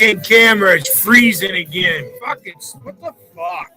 Fucking camera is freezing again. Fucking, what the fuck?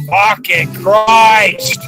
Fucking Christ!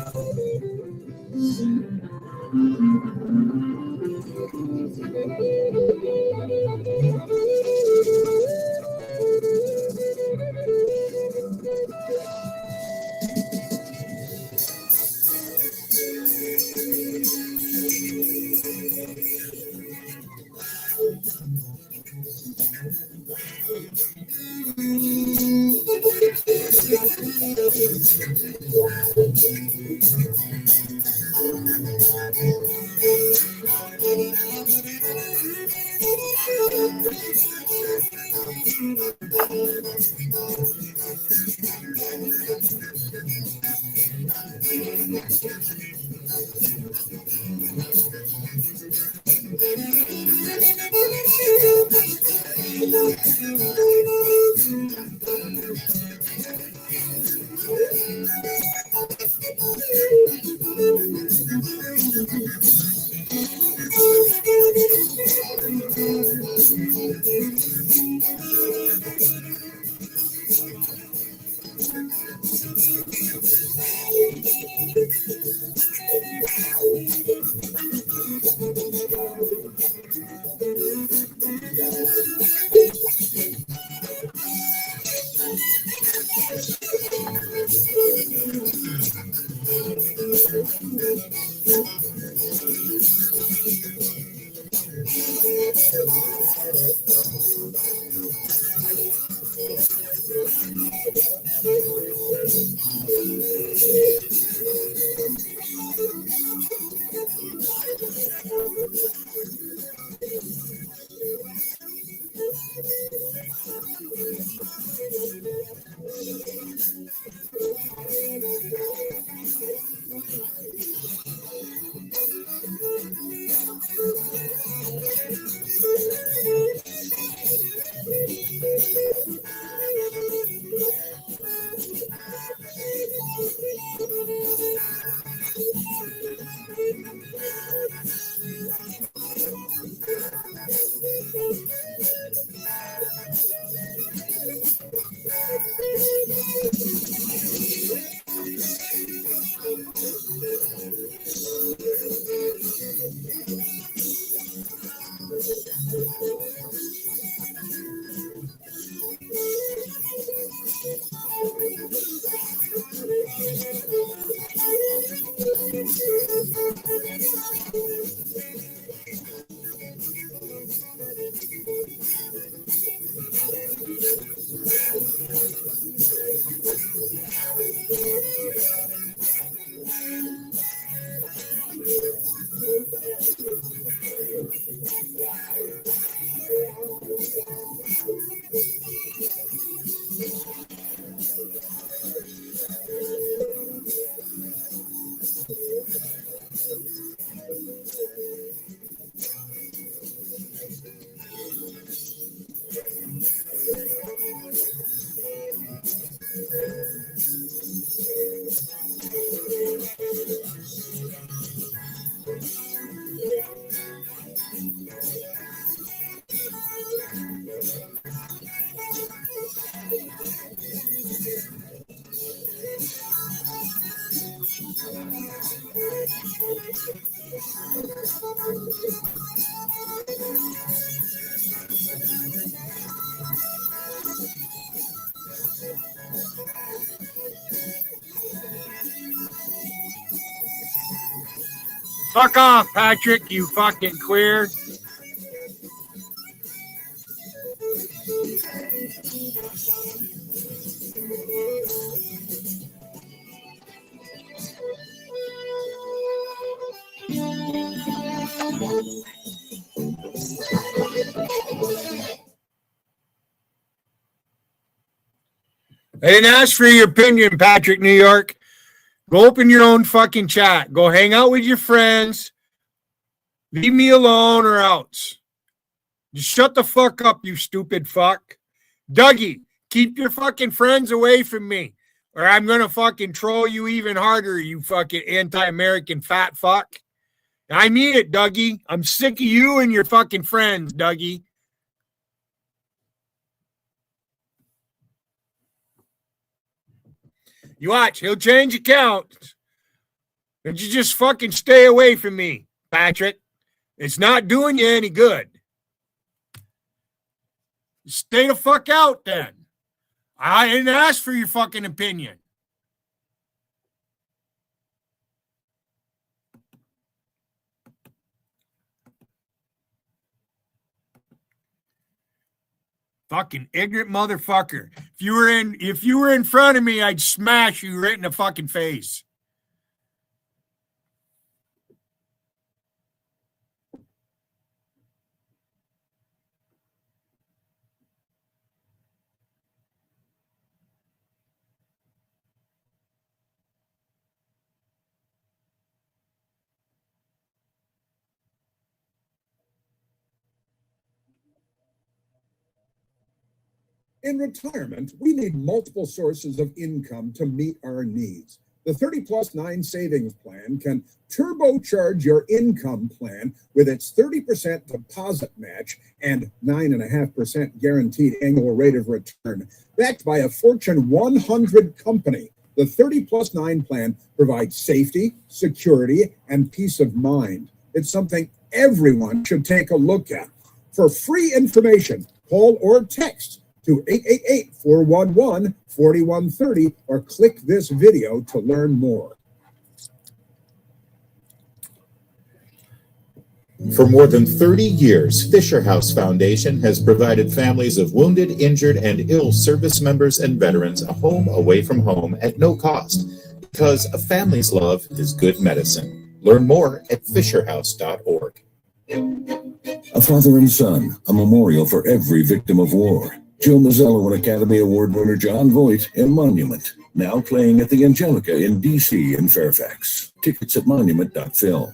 Fuck off, Patrick, you fucking queer. I didn't ask for your opinion, Patrick, New York. Go open your own fucking chat. Go hang out with your friends. Leave me alone or else. Just shut the fuck up, you stupid fuck. Dougie, keep your fucking friends away from me, or I'm going to fucking troll you even harder, you fucking anti-American fat fuck. I mean it, Dougie. I'm sick of you and your fucking friends, Dougie. You watch, he'll change accounts. And you just fucking stay away from me, Patrick. It's not doing you any good. Stay the fuck out then. I didn't ask for your fucking opinion. Fucking ignorant motherfucker. If you were in front of me, I'd smash you right in the fucking face. In retirement, we need multiple sources of income to meet our needs. The 30+9 savings plan can turbocharge your income plan with its 30% deposit match and 9.5% guaranteed annual rate of return. Backed by a Fortune 100 company, the 30+9 plan provides safety, security, and peace of mind. It's something everyone should take a look at. For free information, call or text to 888-411-4130 or click this video to learn more. For more than 30 years, Fisher House Foundation has provided families of wounded, injured, and ill service members and veterans a home away from home at no cost, because a family's love is good medicine. Learn more at fisherhouse.org. A father and son, a memorial for every victim of war. Joe Mazzello and Academy Award winner John Voight in Monument, now playing at the Angelica in D.C. and Fairfax. Tickets at monument.film.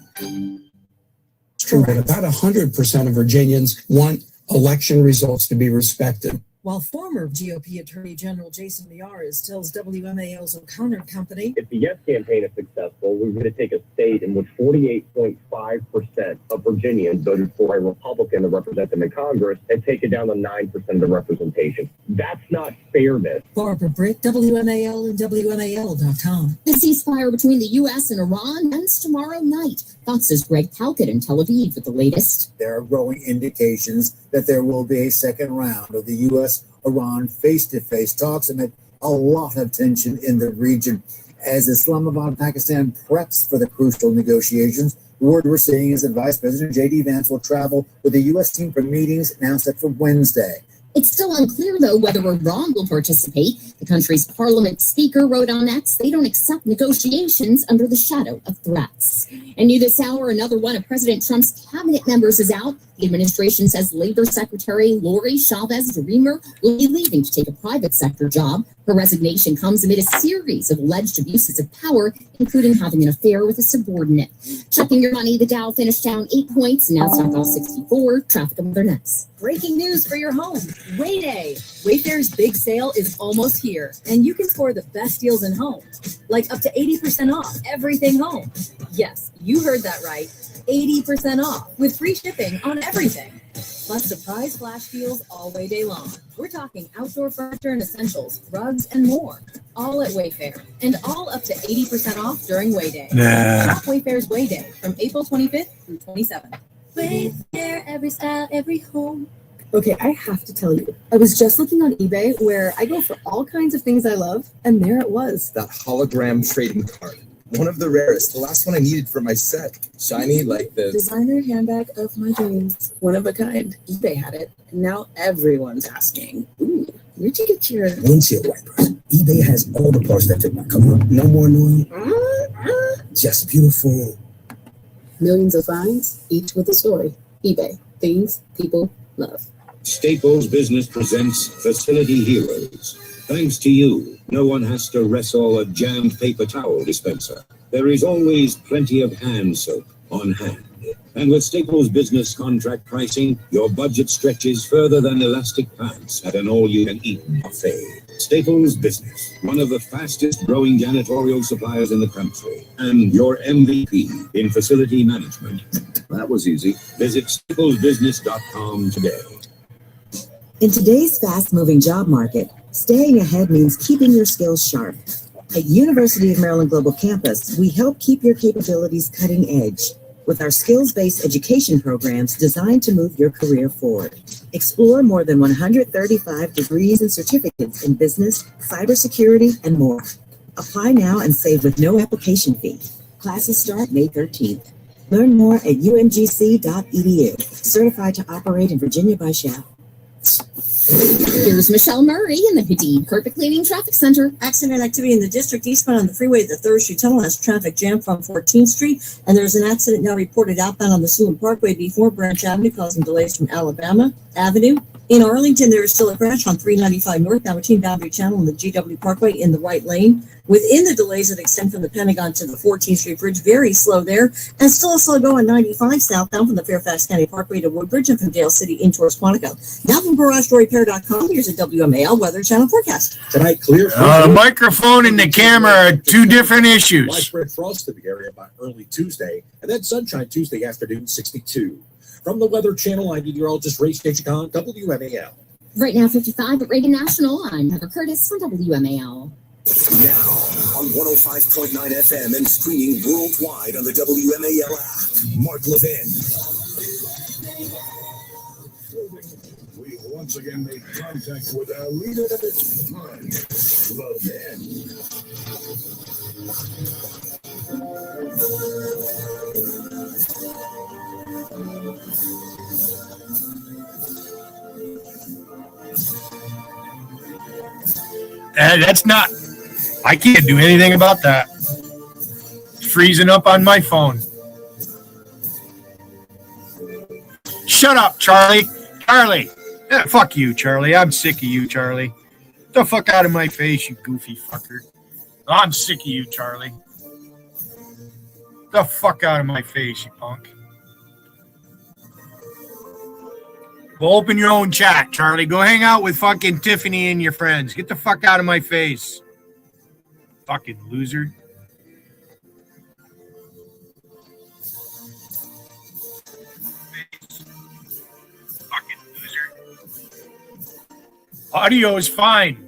It's true that about 100% of Virginians want election results to be respected. While former GOP Attorney General Jason Miyares tells WMAL's O'Connor Company, if the yes campaign is successful, we're going to take a state in which 48.5% of Virginians voted for a Republican to represent them in Congress and take it down to 9% of the representation. That's not fairness. Barbara Britt, WMAL and WMAL.com. The ceasefire between the U.S. and Iran ends tomorrow night. Fox's Greg Palkett in Tel Aviv with the latest. There are growing indications that there will be a second round of the U.S.-Iran face-to-face talks amid a lot of tension in the region. As Islamabad, Pakistan preps for the crucial negotiations, the word we're seeing is that Vice President J.D. Vance will travel with the U.S. team for meetings now set for Wednesday. It's still unclear, though, whether Iran will participate. The country's parliament speaker wrote on X they don't accept negotiations under the shadow of threats. And new this hour, another one of President Trump's cabinet members is out. The administration says Labor Secretary Lori Chavez Dreamer will be leaving to take a private sector job. Her resignation comes amid a series of alleged abuses of power, including having an affair with a subordinate. Checking your money, the Dow finished down 8 points, and Nasdaq off 64. Traffic and weather next. Breaking news for your home. Way Day. Wayfair's big sale is almost here, and you can score the best deals in homes, like up to 80% off everything home. Yes, you heard that right. 80% off with free shipping on everything. Plus surprise flash deals all Way Day long. We're talking outdoor furniture and essentials, rugs, and more. All at Wayfair, and all up to 80% off during Way Day. Shop Wayfair's Way Day from April 25th through 27th. Wayfair, every style, every home. Okay, I have to tell you, I was just looking on eBay where I go for all kinds of things I love, and there it was. That hologram trading card. One of the rarest. The last one I needed for my set. Shiny like the Designer handbag of my dreams. One of a kind. eBay had it, and now everyone's asking. Ooh, where'd you get your windshield wipers? eBay has all the parts that fit my car. No more annoying. Just beautiful. Millions of finds, each with a story. eBay. Things people love. Staples Business presents Facility Heroes. Thanks to you, no one has to wrestle a jammed paper towel dispenser. There is always plenty of hand soap on hand. And with Staples Business contract pricing, your budget stretches further than elastic pants at an all-you-can-eat buffet. Staples Business, one of the fastest growing janitorial suppliers in the country, and your MVP in facility management. That was easy. Visit staplesbusiness.com today. In today's fast-moving job market, staying ahead means keeping your skills sharp. At University of Maryland Global Campus, we help keep your capabilities cutting edge with our skills-based education programs designed to move your career forward. Explore more than 135 degrees and certificates in business, cybersecurity, and more. Apply now and save with no application fee. Classes start May 13th. Learn more at umgc.edu. Certified to operate in Virginia by Shell. Here's Michelle Murray in the Hadid Carpet Cleaning Traffic Center. Accident activity in the district eastbound on the freeway. The 3rd Street Tunnel has traffic jam from 14th Street, and there's an accident now reported outbound on the Sewell Parkway before Branch Avenue, causing delays from Alabama Avenue. In Arlington, there is still a crash on 395 North now between Boundary Channel and the GW Parkway in the right lane. Within the delays that extend from the Pentagon to the 14th Street Bridge, very slow there, and still a slow go on 95 southbound from the Fairfax County Parkway to Woodbridge and from Dale City in towards Quantico. Now from GarageDoorRepair.com, here's a WMAL Weather Channel forecast. Tonight, clear. The microphone and the camera are two different issues. Widespread frost in the area by early Tuesday, and then sunshine Tuesday afternoon, 62. From the Weather Channel, I'm meteorologist Ray Station, WMAL. Right now, 55 at Reagan National. I'm Heather Curtis from WMAL. Now on 105.9 FM and streaming worldwide on the WMAL app. Mark Levin. We once again made contact with our leader, Mark Levin. That's not, I can't do anything about that. It's freezing up on my phone. Shut up, Charlie. Charlie. Yeah, fuck you, Charlie. I'm sick of you, Charlie. Get the fuck out of my face, you goofy fucker. I'm sick of you, Charlie. Get the fuck out of my face, you punk. Go open your own chat, Charlie. Go hang out with fucking Tiffany and your friends. Get the fuck out of my face. Fucking loser. Fucking loser. Audio is fine.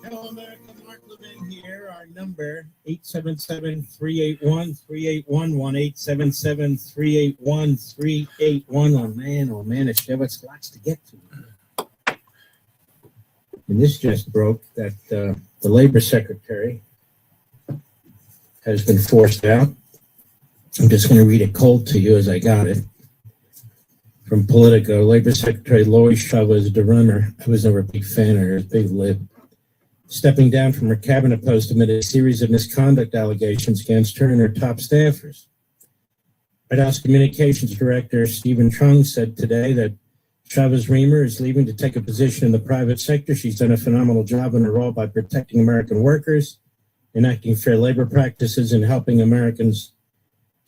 Hello, America. Mark Levin here. Our number, 877-381-3811, 1-877-381-3811. Oh, man, it's lots to get to. And this just broke that the Labor Secretary has been forced out. I'm just going to read it cold to you as I got it. From Politico, Labor Secretary Lori Chavez DeRummer. I was never a big fan of her, big lip. Stepping down from her cabinet post amid a series of misconduct allegations against her and her top staffers. White House Communications Director Stephen Chung said today that Chavez Reamer is leaving to take a position in the private sector. She's done a phenomenal job in her role by protecting American workers, enacting fair labor practices, and helping Americans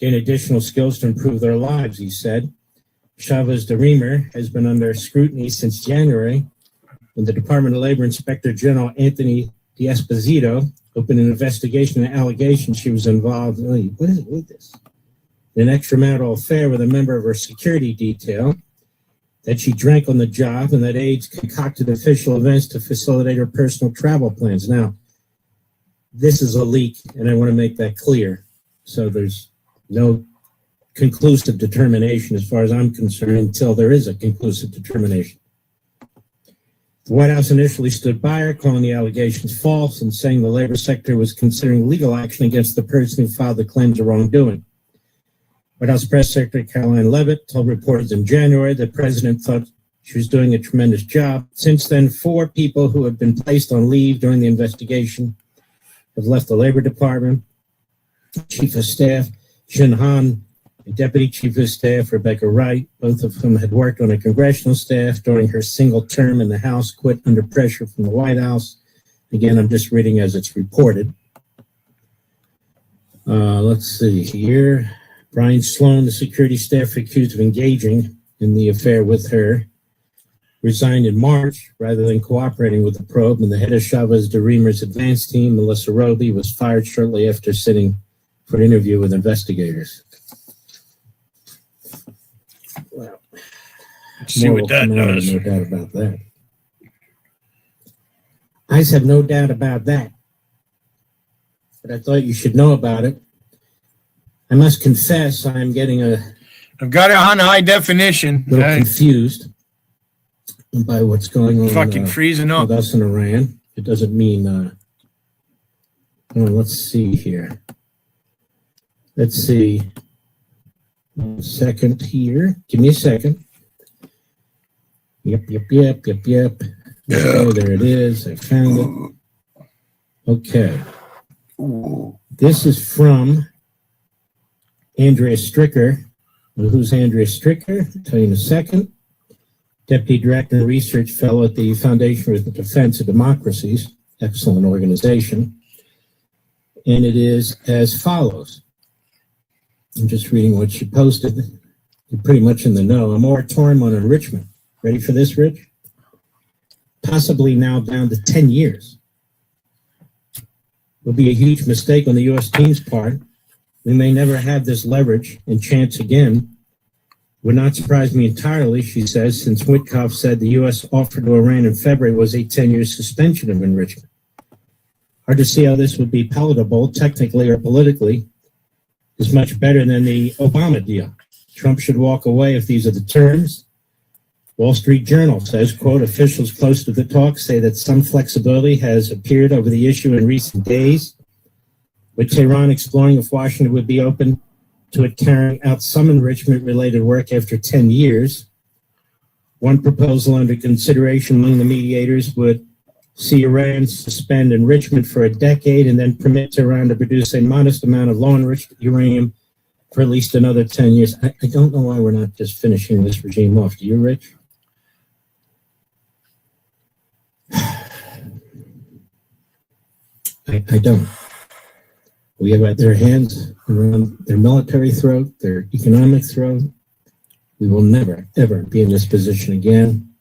gain additional skills to improve their lives, he said. Chavez DeReamer has been under scrutiny since January, when the Department of Labor Inspector General Anthony D'Esposito opened an investigation and allegations she was involved in an extramarital affair with a member of her security detail, that she drank on the job, and that aides concocted official events to facilitate her personal travel plans. Now, this is a leak, and I want to make that clear. So there's no conclusive determination as far as I'm concerned until there is a conclusive determination. The White House initially stood by her, calling the allegations false and saying the labor secretary was considering legal action against the person who filed the claims of wrongdoing. White House Press Secretary Caroline Leavitt told reporters in January that the president thought she was doing a tremendous job. Since then, 4 people who had been placed on leave during the investigation have left the Labor Department. Chief of Staff Shin Han and Deputy Chief of Staff Rebecca Wright, both of whom had worked on a congressional staff during her single term in the House, quit under pressure from the White House. Again, I'm just reading as it's reported. Let's see here. Brian Sloan, the security staff accused of engaging in the affair with her, resigned in March rather than cooperating with the probe, and the head of Chavez DeReamer's advance team, Melissa Roby, was fired shortly after sitting for an interview with investigators. Well, see what that does. No doubt about that. I have no doubt about that. But I thought you should know about it. I must confess I'm getting I've got it on high definition. A little confused by what's going on. Fucking freezing up. With us in Iran. It doesn't mean, let's see here. Let's see. 1 second here. Give me a second. Yep. Oh, there it is. I found it. Okay. This is from Andrea Stricker. Well, who's Andrea Stricker? I'll tell you in a second. Deputy Director and Research Fellow at the Foundation for the Defense of Democracies. Excellent organization. And it is as follows. I'm just reading what she posted. You're pretty much in the know. A moratorium on enrichment. Ready for this, Rich? Possibly now down to 10 years. Will be a huge mistake on the U.S. team's part. We may never have this leverage and chance again. Would not surprise me entirely, she says, since Witkoff said the U.S. offer to Iran in February was a 10-year suspension of enrichment. Hard to see how this would be palatable, technically or politically. Is much better than the Obama deal. Trump should walk away if these are the terms. Wall Street Journal says, quote, officials close to the talks say that some flexibility has appeared over the issue in recent days, with Tehran exploring if Washington would be open to it carrying out some enrichment-related work after 10 years. One proposal under consideration among the mediators would see Iran suspend enrichment for a decade and then permit Tehran to produce a modest amount of low-enriched uranium for at least another 10 years. I don't know why we're not just finishing this regime off. Do you, Rich? I don't. We have their hands around their military throat, their economic throat. We will never, ever be in this position again.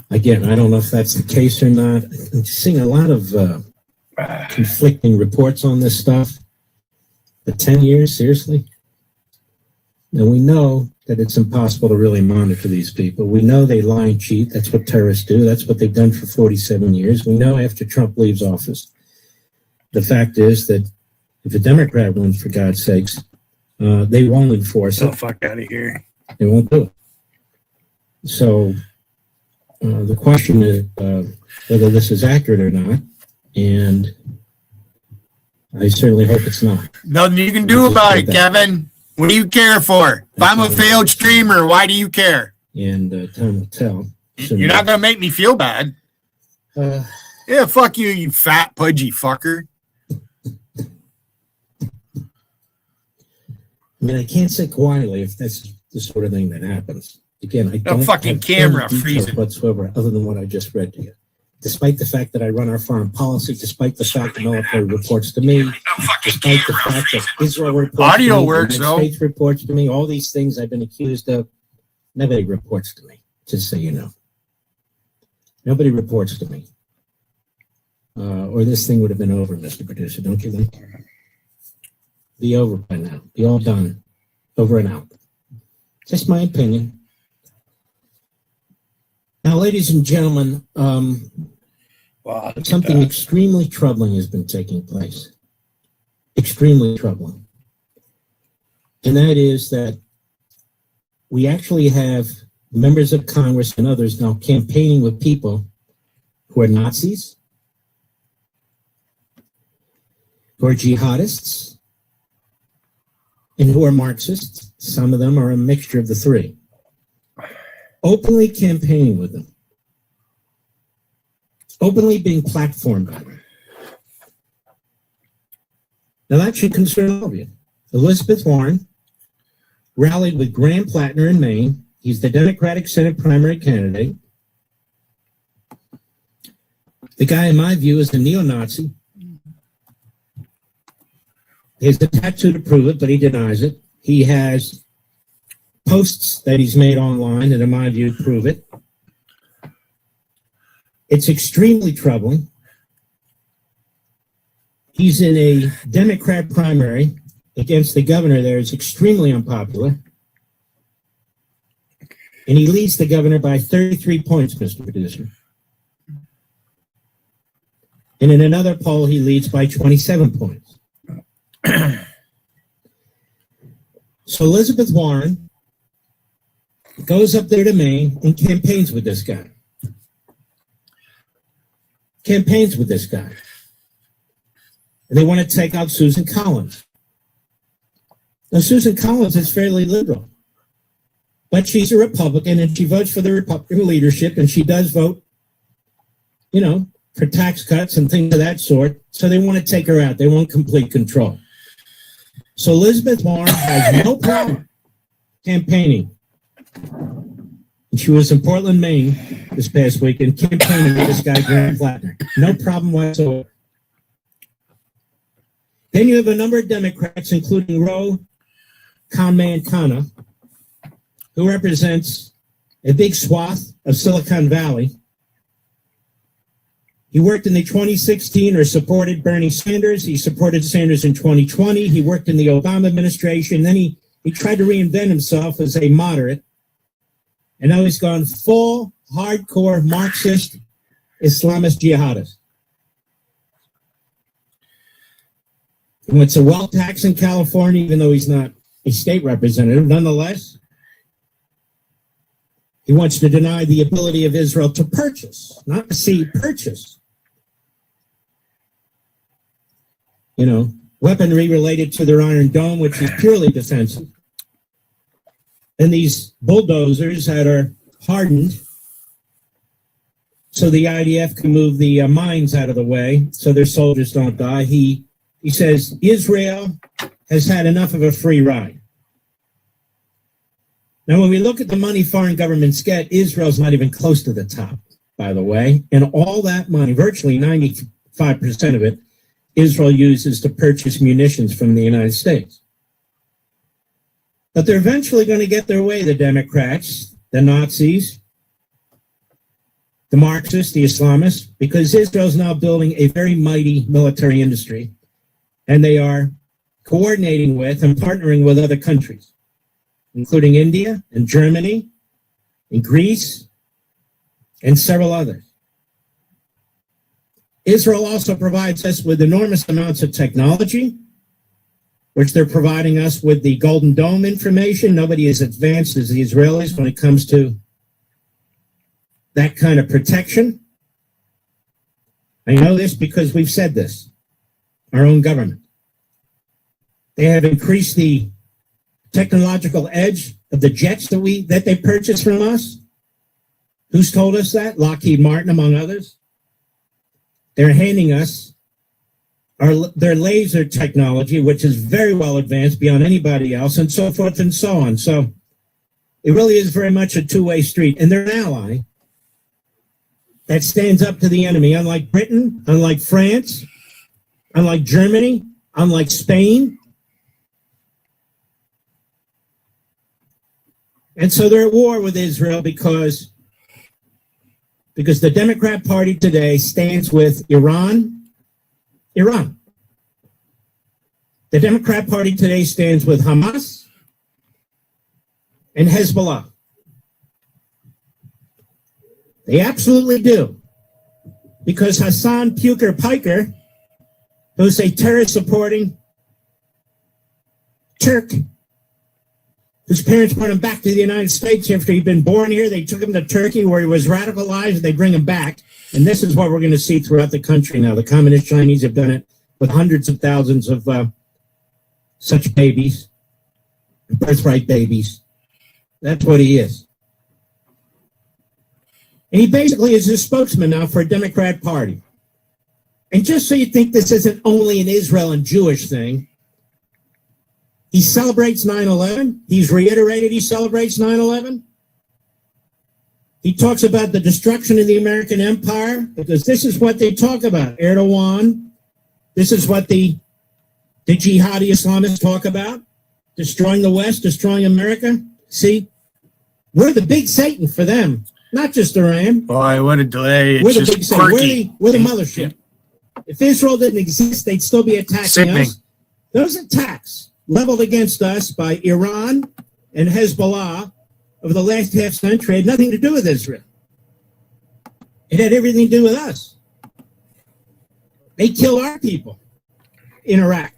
Again, I don't know if that's the case or not. I'm seeing a lot of conflicting reports on this stuff. But 10 years, seriously? And we know that it's impossible to really monitor these people. We know they lie and cheat. That's what terrorists do. That's what they've done for 47 years. We know after Trump leaves office. The fact is that if a Democrat wins, for God's sakes, they won't enforce it. Oh, fuck out of here. They won't do it. So the question is whether this is accurate or not. And I certainly hope it's not. Nothing you can do about it, Kevin. What do you care for? If I'm a failed streamer, why do you care? And time will tell. You're not going to make me feel bad. Yeah, fuck you, you fat, pudgy fucker. I mean, I can't say quietly if that's the sort of thing that happens. Again, I don't fucking camera freezing whatsoever other than what I just read to you. Despite the fact that I run our foreign policy, despite the fact the military reports to me, despite the fact that Israel reports audio to me, works, the United States reports to me, all these things I've been accused of, nobody reports to me, just so you know. Nobody reports to me. Or this thing would have been over, Mr. Producer, don't you think? Be over by now. Be all done. Over and out. Just my opinion. Now, ladies and gentlemen, something extremely troubling has been taking place. extremely troubling. And that is that we actually have members of Congress and others now campaigning with people who are Nazis, who are jihadists, and who are Marxists. Some of them are a mixture of the three. Openly campaigning with them. Openly being platformed by them. Now that should concern all of you. Elizabeth Warren rallied with Graham Plattner in Maine. He's the Democratic Senate primary candidate. The guy, in my view, is a neo-Nazi. He has a tattoo to prove it, but he denies it. He has posts that he's made online that, in my view, prove it. It's extremely troubling. He's in a Democrat primary against the governor there. It's extremely unpopular. And he leads the governor by 33 points, Mr. Producer. And in another poll, he leads by 27 points. So Elizabeth Warren goes up there to Maine and campaigns with this guy. Campaigns with this guy. And they want to take out Susan Collins. Now, Susan Collins is fairly liberal, but she's a Republican and she votes for the Republican leadership, and she does vote, you know, for tax cuts and things of that sort. So they want to take her out. They want complete control. So Elizabeth Warren has no problem campaigning. And she was in Portland, Maine this past weekend campaigning with this guy, Graham Plattner. No problem whatsoever. Then you have a number of Democrats, including Ro Khanna, who represents a big swath of Silicon Valley. He worked in the 2016 or supported Bernie Sanders. He supported Sanders in 2020. He worked in the Obama administration. Then he tried to reinvent himself as a moderate. And now he's gone full hardcore Marxist Islamist jihadist. He wants a wealth tax in California, even though he's not a state representative. Nonetheless, he wants to deny the ability of Israel to purchase, not receive, purchase, you know, weaponry related to their Iron Dome, which is purely defensive. And these bulldozers that are hardened so the IDF can move the mines out of the way so their soldiers don't die. He says Israel has had enough of a free ride. Now, when we look at the money foreign governments get, Israel's not even close to the top, by the way. And all that money, virtually 95% of it, Israel uses to purchase munitions from the United States. But they're eventually going to get their way, the Democrats, the Nazis, the Marxists, the Islamists, because Israel's now building a very mighty military industry, and they are coordinating with and partnering with other countries, including India and Germany and Greece and several others. Israel also provides us with enormous amounts of technology, which they're providing us with the Golden Dome information. Nobody is advanced as the Israelis when it comes to that kind of protection. I know this because we've said this, our own government. They have increased the technological edge of the jets that they purchased from us. Who's told us that? Lockheed Martin, among others. They're handing us their laser technology, which is very well advanced beyond anybody else, and so forth and so on. So it really is very much a two-way street. And they're an ally that stands up to the enemy, unlike Britain, unlike France, unlike Germany, unlike Spain. And so they're at war with Israel because the Democrat Party today stands with Iran. The Democrat Party today stands with Hamas and Hezbollah. They absolutely do. Because Hassan Puker Piker, who's a terrorist supporting Turk, whose parents brought him back to the United States after he'd been born here. They took him to Turkey where he was radicalized. They bring him back. And this is what we're going to see throughout the country now. The communist Chinese have done it with hundreds of thousands of such babies, birthright babies. That's what he is. And he basically is a spokesman now for a Democrat Party. And just so you think this isn't only an Israel and Jewish thing, he celebrates 9/11. He's reiterated he celebrates 9/11. He talks about the destruction of the American empire, because this is what they talk about. Erdogan, this is what the jihadi Islamists talk about. Destroying the West, destroying America. See, we're the big Satan for them, not just Iran. Boy, what a delay. We're It's the big just Satan. We're the mothership. If Israel didn't exist, they'd still be attacking Sickening. us. Those attacks leveled against us by Iran and Hezbollah over the last half century had nothing to do with Israel. It had everything to do with us. They killed our people in Iraq.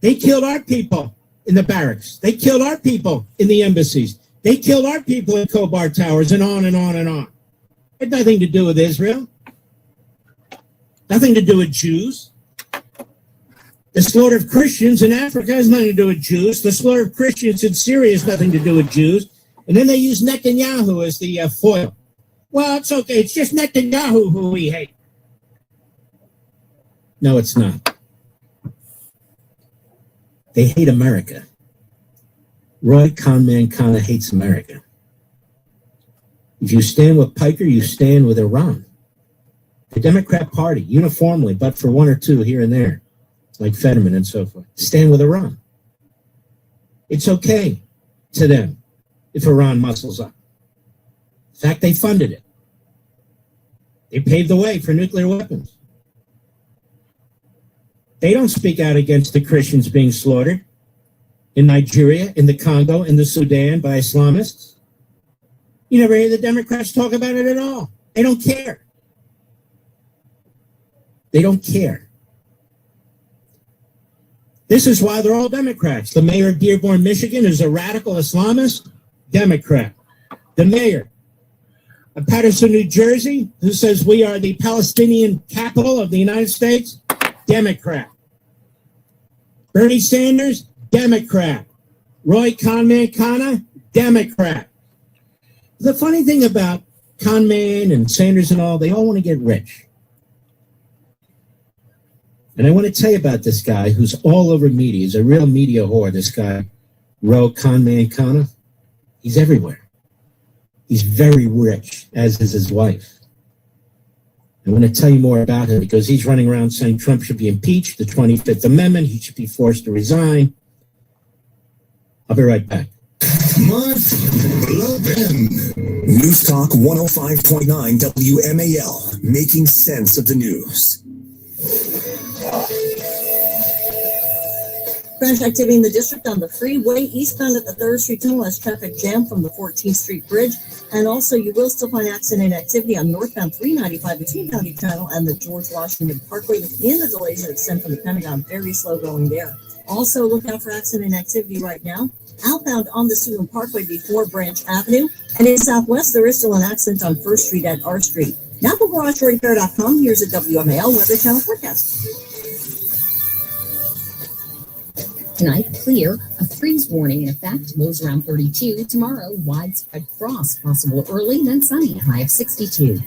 They killed our people in the barracks. They killed our people in the embassies. They killed our people in Khobar Towers, and on and on and on. It had nothing to do with Israel. Nothing to do with Jews. The slaughter of Christians in Africa has nothing to do with Jews. The slaughter of Christians in Syria has nothing to do with Jews. And then they use Netanyahu as the foil. Well, it's okay. It's just Netanyahu who we hate. No, it's not. They hate America. Roy Conman kind of hates America. If you stand with Piker, you stand with Iran. The Democrat Party, uniformly, but for one or two here and there, like Fetterman and so forth, stand with Iran. It's okay to them if Iran muscles up. In fact, they funded it. They paved the way for nuclear weapons. They don't speak out against the Christians being slaughtered in Nigeria, in the Congo, in the Sudan by Islamists. You never hear the Democrats talk about it at all. They don't care. They don't care. This is why they're all Democrats. The mayor of Dearborn, Michigan is a radical Islamist, Democrat. The mayor of Patterson, New Jersey, who says we are the Palestinian capital of the United States, Democrat. Bernie Sanders, Democrat. Roy Conman, Democrat. The funny thing about Conman and Sanders and all, they all want to get rich. And I want to tell you about this guy who's all over media. He's a real media whore, this guy, Roy Conman. He's everywhere. He's very rich, as is his wife. I want to tell you more about him because he's running around saying Trump should be impeached, the 25th Amendment, he should be forced to resign. I'll be right back. News Talk 105.9 WMAL, making sense of the news. Crash activity in the district on the freeway eastbound at the 3rd Street Tunnel as traffic jam from the 14th Street Bridge. And also, you will still find accident activity on northbound 395 between County Channel and the George Washington Parkway within the delays that extend from the Pentagon. Very slow going there. Also, look out for accident activity right now. Outbound on the Seward Parkway before Branch Avenue. And in Southwest, there is still an accident on 1st Street at R Street. Now for GarageRateFair.com, here's a WMAL Weather Channel forecast. Tonight, clear, a freeze warning in effect, lows around 32. Tomorrow, widespread frost, possible early, then sunny, high of 62.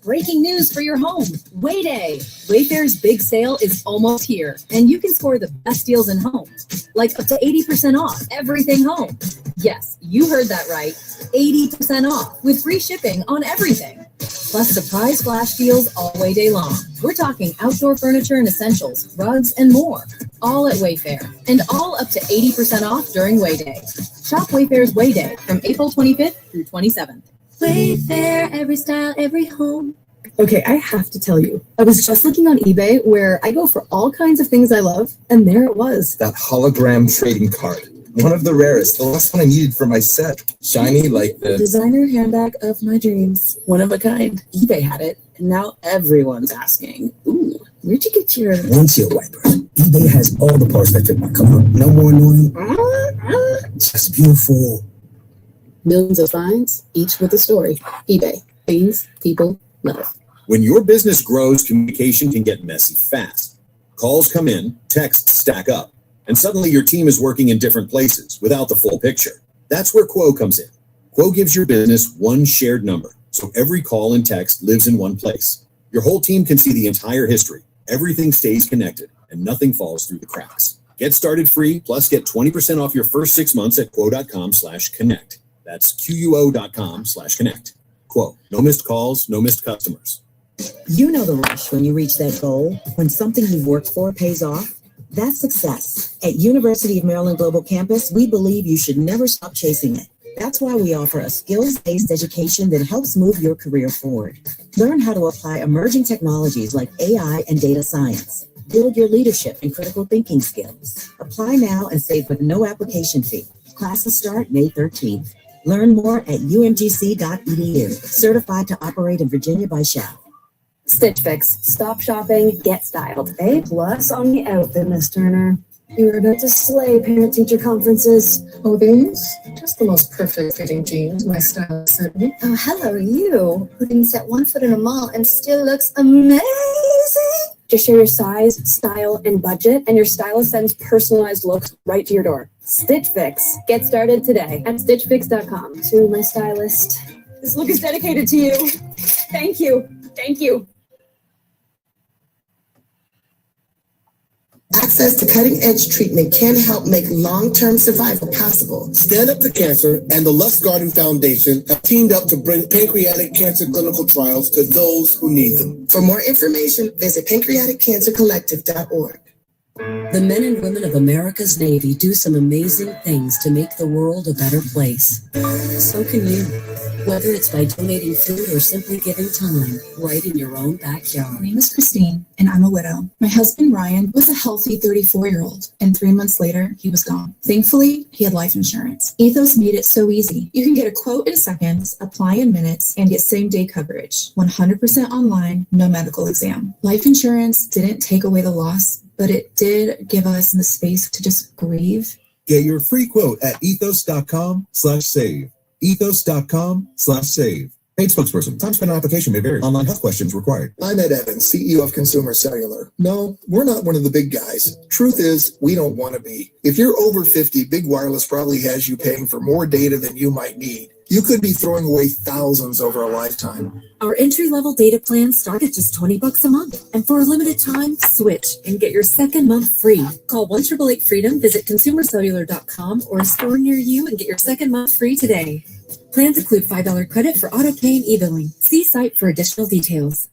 Breaking news for your home. Wayday. Wayfair's big sale is almost here, and you can score the best deals in homes, like up to 80% off everything home. Yes, you heard that right. 80% off with free shipping on everything. Plus surprise flash deals all Wayday long. We're talking outdoor furniture and essentials, rugs, and more. All at Wayfair, and all up to 80% off during Wayday. Shop Wayfair's Wayday from April 25th through 27th. Wayfair, every style, every home. Okay, I have to tell you, I was just looking on eBay where I go for all kinds of things I love, and there it was. That hologram trading card. One of the rarest. The last one I needed for my set. Shiny like the designer handbag of my dreams. One of a kind. eBay had it, and now everyone's asking, ooh, where'd you get your Windshield wipers. eBay has all the parts that fit my car. No more annoying. Just beautiful. Millions of signs, each with a story. eBay. Things people love. When your business grows, communication can get messy fast. Calls come in, texts stack up, and suddenly your team is working in different places without the full picture. That's where Quo comes in. Quo gives your business one shared number, so every call and text lives in one place. Your whole team can see the entire history. Everything stays connected, and nothing falls through the cracks. Get started free, plus get 20% off your first 6 months at quo.com/connect. That's QUO.com/connect. Quo, no missed calls, no missed customers. You know the rush when you reach that goal, when something you've worked for pays off. That's success. At University of Maryland Global Campus, we believe you should never stop chasing it. That's why we offer a skills-based education that helps move your career forward. Learn how to apply emerging technologies like AI and data science. Build your leadership and critical thinking skills. Apply now and save with no application fee. Classes start May 13th. Learn more at umgc.edu. Certified to operate in Virginia by SHAP. Stitch Fix. Stop shopping, get styled. A+ on the outfit, Miss Turner. You were about to slay parent-teacher conferences. Oh, these? Just the most perfect fitting jeans my stylist sent me. Oh, hello, you. Who didn't set one foot in a mall and still looks amazing. Just share your size, style, and budget, and your stylist sends personalized looks right to your door. Stitch Fix. Get started today at stitchfix.com. To my stylist, this look is dedicated to you. Thank you. Thank you. Access to cutting-edge treatment can help make long-term survival possible. Stand Up to Cancer and the Lust Garden Foundation have teamed up to bring pancreatic cancer clinical trials to those who need them. For more information, visit pancreaticcancercollective.org. The men and women of America's Navy do some amazing things to make the world a better place. So can you. Whether it's by donating food or simply giving time, right in your own backyard. My name is Christine, and I'm a widow. My husband, Ryan, was a healthy 34-year-old, and 3 months later, he was gone. Thankfully, he had life insurance. Ethos made it so easy. You can get a quote in seconds, apply in minutes, and get same-day coverage. 100% online, no medical exam. Life insurance didn't take away the loss, but it did give us the space to just grieve. Get your free quote at ethos.com/save. Ethos.com/save. Paid spokesperson. Time spent on application may vary. Online health questions required. I'm Ed Evans, CEO of Consumer Cellular. No, we're not one of the big guys. Truth is, we don't want to be. If you're over 50, Big Wireless probably has you paying for more data than you might need. You could be throwing away thousands over a lifetime. Our entry-level data plans start at just $20 a month. And for a limited time, switch and get your second month free. Call 1-888-FREEDOM, visit consumercellular.com or a store near you and get your second month free today. Plans include $5 credit for auto pay and e-billing. See site for additional details.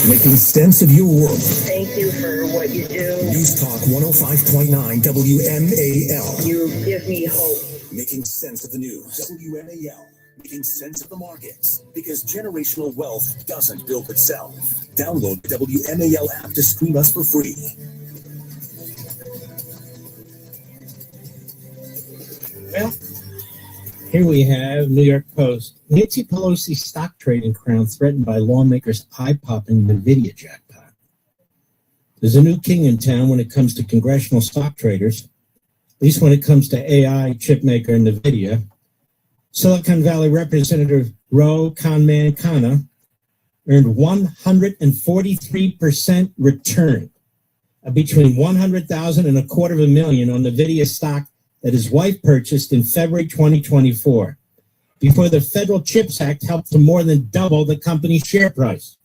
Making sense of your world. Thank you for what you do. News Talk 105.9 WMAL. You give me hope. Making sense of the news. WMAL. Making sense of the markets. Because generational wealth doesn't build itself. Download the WMAL app to stream us for free. Well, here we have New York Post. Nancy Pelosi's stock trading crown threatened by lawmakers' eye-popping NVIDIA jackpot. There's a new king in town when it comes to congressional stock traders, at least when it comes to AI chip maker NVIDIA. Silicon Valley Representative Ro Khanna earned 143% return, between $100,000 and $250,000 on NVIDIA stock that his wife purchased in February 2024, before the Federal CHIPS Act helped to more than double the company's share price.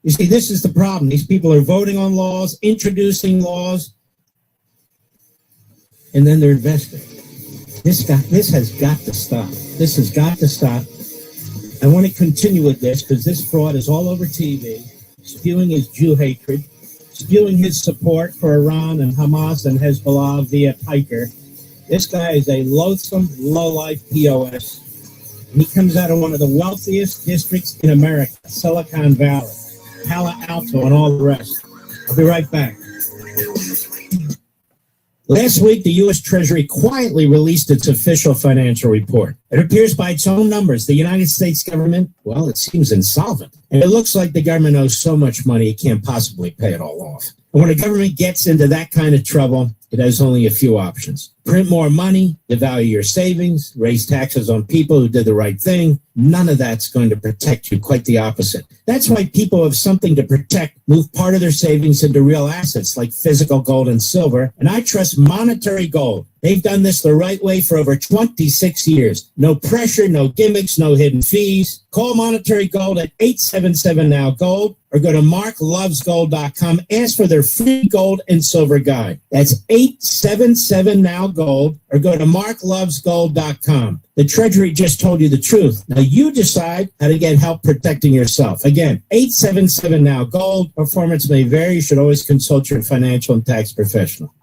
You see, this is the problem. These people are voting on laws, introducing laws, and then they're investing. This has got to stop. This has got to stop. I want to continue with this because this fraud is all over TV, spewing his Jew hatred, spewing his support for Iran and Hamas and Hezbollah via Piker. This guy is a loathsome, low-life POS. And he comes out of one of the wealthiest districts in America, Silicon Valley, Palo Alto, and all the rest. I'll be right back. Last week, the U.S. Treasury quietly released its official financial report. It appears by its own numbers, the United States government, well, it seems insolvent. And it looks like the government owes so much money it can't possibly pay it all off. And when a government gets into that kind of trouble, it has only a few options. Print more money, devalue your savings, raise taxes on people who did the right thing. None of that's going to protect you, quite the opposite. That's why people who have something to protect move part of their savings into real assets like physical gold and silver. And I trust Monetary Gold. They've done this the right way for over 26 years. No pressure, no gimmicks, no hidden fees. Call Monetary Gold at 877-NOW-GOLD or go to marklovesgold.com. Ask for their free gold and silver guide. That's 877-NOW-GOLD or go to marklovesgold.com. The Treasury just told you the truth. Now you decide how to get help protecting yourself. Again, 877-NOW-GOLD. Performance may vary. You should always consult your financial and tax professional.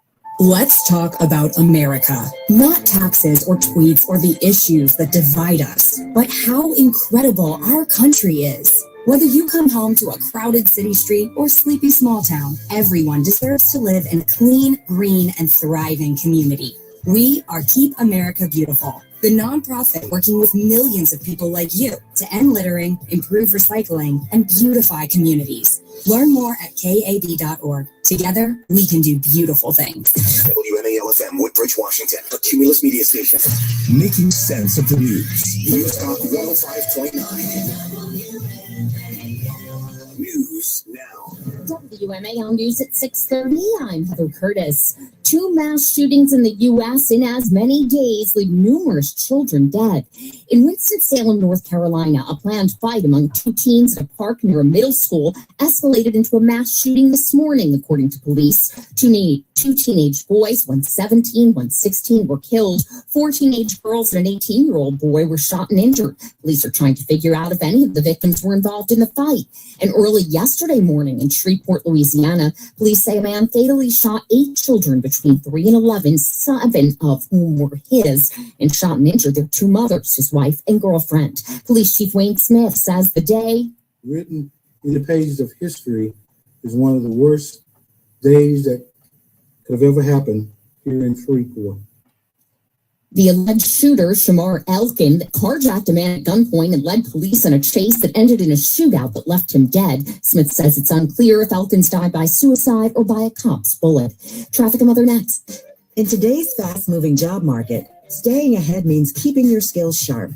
Let's talk about America. Not taxes or tweets or the issues that divide us, but how incredible our country is. Whether you come home to a crowded city street or sleepy small town, everyone deserves to live in a clean, green, and thriving community. We are Keep America Beautiful, the nonprofit working with millions of people like you to end littering, improve recycling, and beautify communities. Learn more at KAB.org. Together, we can do beautiful things. WMAL-FM, Woodbridge, Washington, a Cumulus media station. Making sense of the news. News Talk 105.9. News now. WMAL News at 6:30. I'm Heather Curtis. 2 mass shootings in the U.S. in as many days leave numerous children dead. In Winston-Salem, North Carolina, a planned fight among 2 teens at a park near a middle school escalated into a mass shooting this morning, according to police. Two teenage boys, one 17, one 16, were killed. 4 teenage girls and an 18-year-old boy were shot and injured. Police are trying to figure out if any of the victims were involved in the fight. And early yesterday morning in Shreveport, Louisiana, police say a man fatally shot 8 children between 3 and 11, 7 of whom were his, and shot and injured their 2 mothers, his wife and girlfriend. Police Chief Wayne Smith says the day written in the pages of history is one of the worst days that could have ever happened here in Shreveport. The alleged shooter, Shamar Elkin, carjacked a man at gunpoint and led police on a chase that ended in a shootout that left him dead. Smith says it's unclear if Elkins died by suicide or by a cop's bullet. Traffic and Weather next. In today's fast-moving job market, staying ahead means keeping your skills sharp.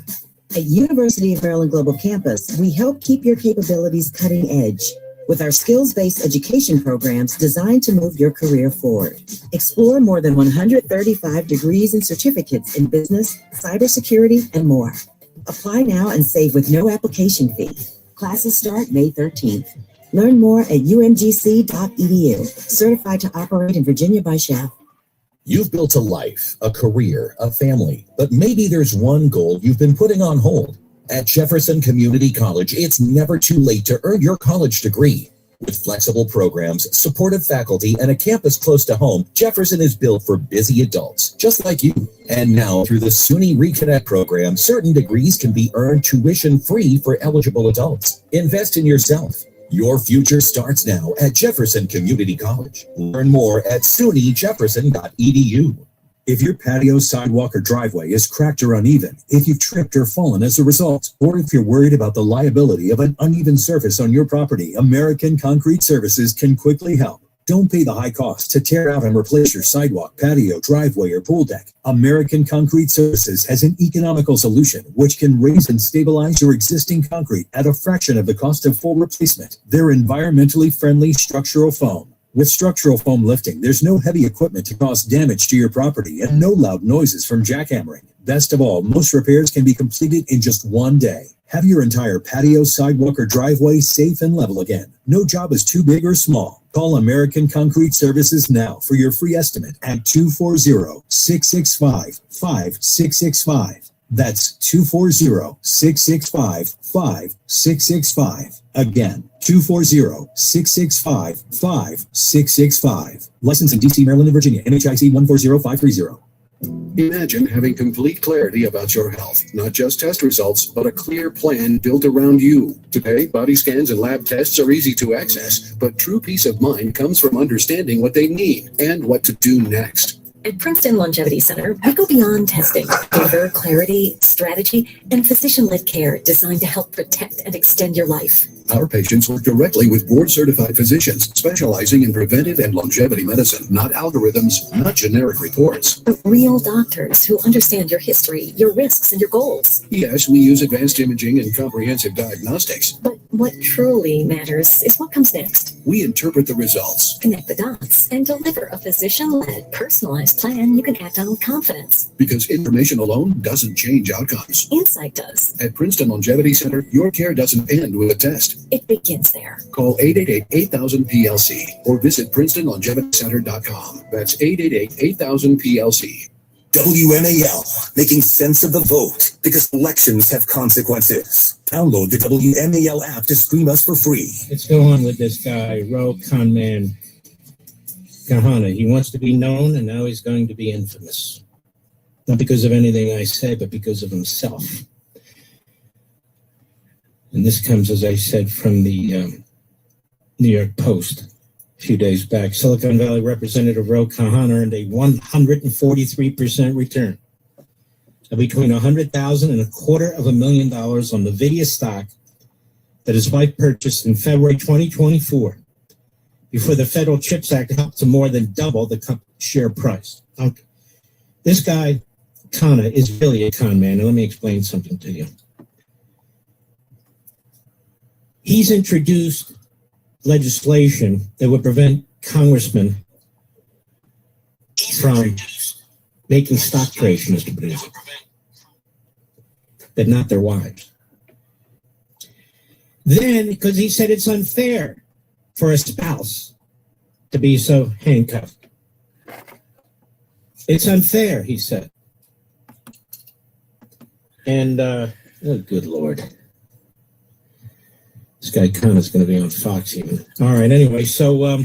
At University of Maryland Global Campus, we help keep your capabilities cutting edge with our skills-based education programs designed to move your career forward. Explore more than 135 degrees and certificates in business, cybersecurity, and more. Apply now and save with no application fee. Classes start May 13th. Learn more at umgc.edu. Certified to operate in Virginia by SHAP. You've built a life, a career, a family, but maybe there's one goal you've been putting on hold. At Jefferson Community College, it's never too late to earn your college degree. With flexible programs, supportive faculty, and a campus close to home, Jefferson is built for busy adults, just like you. And now, through the SUNY Reconnect program, certain degrees can be earned tuition-free for eligible adults. Invest in yourself. Your future starts now at Jefferson Community College. Learn more at sunyjefferson.edu. If your patio, sidewalk, or driveway is cracked or uneven, if you've tripped or fallen as a result, or if you're worried about the liability of an uneven surface on your property, American Concrete Services can quickly help. Don't pay the high cost to tear out and replace your sidewalk, patio, driveway, or pool deck. American Concrete Services has an economical solution which can raise and stabilize your existing concrete at a fraction of the cost of full replacement. They're environmentally friendly structural foam. With structural foam lifting, there's no heavy equipment to cause damage to your property and no loud noises from jackhammering. Best of all, most repairs can be completed in just one day. Have your entire patio, sidewalk, or driveway safe and level again. No job is too big or small. Call American Concrete Services now for your free estimate at 240-665-5665. That's 240-665-5665. Again, 240-665-5665. Licensed in D.C., Maryland, and Virginia. NHIC 140530. Imagine having complete clarity about your health, not just test results, but a clear plan built around you. Today, body scans and lab tests are easy to access, but true peace of mind comes from understanding what they need and what to do next. At Princeton Longevity Center, we go beyond testing. Deliver clarity, strategy, and physician-led care designed to help protect and extend your life. Our patients work directly with board-certified physicians specializing in preventive and longevity medicine, not algorithms, not generic reports. But real doctors who understand your history, your risks, and your goals. Yes, we use advanced imaging and comprehensive diagnostics. But what truly matters is what comes next. We interpret the results, Connect the dots, and deliver a physician-led, personalized plan you can act on with confidence. because information alone doesn't change outcomes. Insight does. At Princeton Longevity Center, your care doesn't end with a test. It begins there. Call 888-8000-PLC or visit PrincetonLongevityCenter.com. That's 888-8000-PLC. WMAL, making sense of the vote because elections have consequences. Download the WMAL app to stream us for free. Let's go on with this guy, Ro Conman Kahana. He wants to be known, and now he's going to be infamous. Not because of anything I say, but because of himself. And this comes, as I said, from the New York Post a few days back. Silicon Valley Representative Ro Kahana earned a 143% return of between $100,000 and $250,000 on NVIDIA stock that his wife purchased in February 2024 before the Federal CHIPS Act helped to more than double the share price. Okay. This guy, Kana, is really a con man, and let me explain something to you. He's introduced legislation that would prevent congressmen from making stock trades, Mr. Producer, but not their wives. Then, because he said it's unfair for a spouse to be so handcuffed. It's unfair, he said. And, oh, good Lord. This guy Khan's going to be on Fox even. All right, anyway, so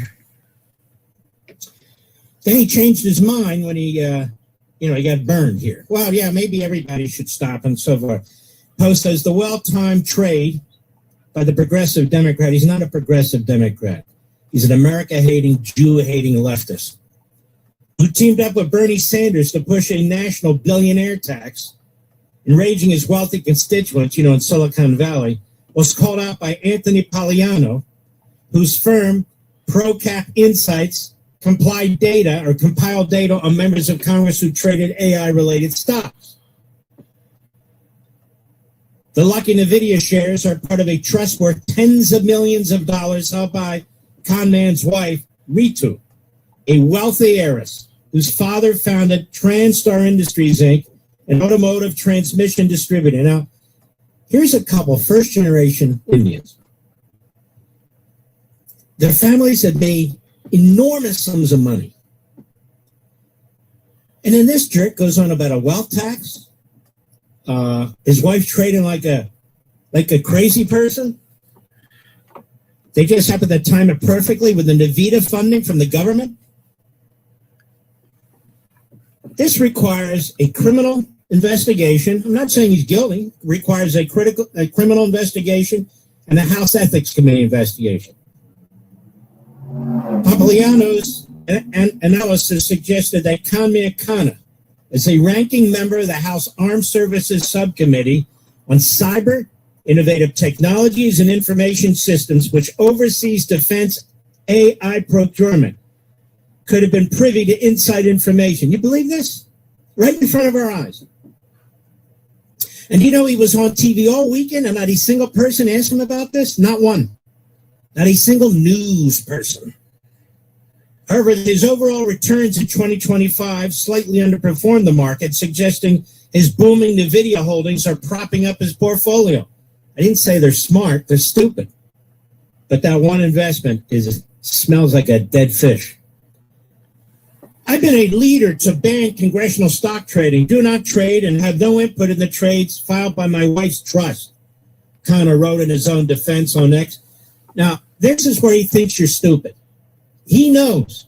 then he changed his mind when he got burned here. Well, yeah, maybe everybody should stop and so forth. Post says the well-timed trade by the progressive Democrat. He's not a progressive Democrat. He's an America-hating, Jew-hating leftist who teamed up with Bernie Sanders to push a national billionaire tax, enraging his wealthy constituents, in Silicon Valley, was called out by Anthony Poliano, whose firm, ProCap Insights, compiled data on members of Congress who traded AI-related stocks. The lucky NVIDIA shares are part of a trust worth tens of millions of dollars held by Conman's wife, Ritu, a wealthy heiress whose father founded Transtar Industries, Inc., an automotive transmission distributor. Now, here's a couple first-generation Indians. Their families had made enormous sums of money. And then this jerk goes on about a wealth tax. His wife trading like a crazy person. They just happen to time it perfectly with the NVIDIA funding from the government. This requires a criminal investigation. I'm not saying he's guilty. It requires a criminal investigation and a House Ethics Committee investigation. Papagliano's analysis suggested that Kanmir Kana, as a ranking member of the House Armed Services Subcommittee on Cyber, Innovative Technologies, and Information Systems, which oversees defense AI procurement, could have been privy to inside information. You believe this? Right in front of our eyes. And he was on TV all weekend and not a single person asked him about this? Not one. Not a single news person. However, his overall returns in 2025 slightly underperformed the market, suggesting his booming NVIDIA holdings are propping up his portfolio. I didn't say they're smart, they're stupid. But that one investment smells like a dead fish. I've been a leader to ban congressional stock trading. Do not trade and have no input in the trades filed by my wife's trust. Connor wrote in his own defense on X. Now, this is where he thinks you're stupid. He knows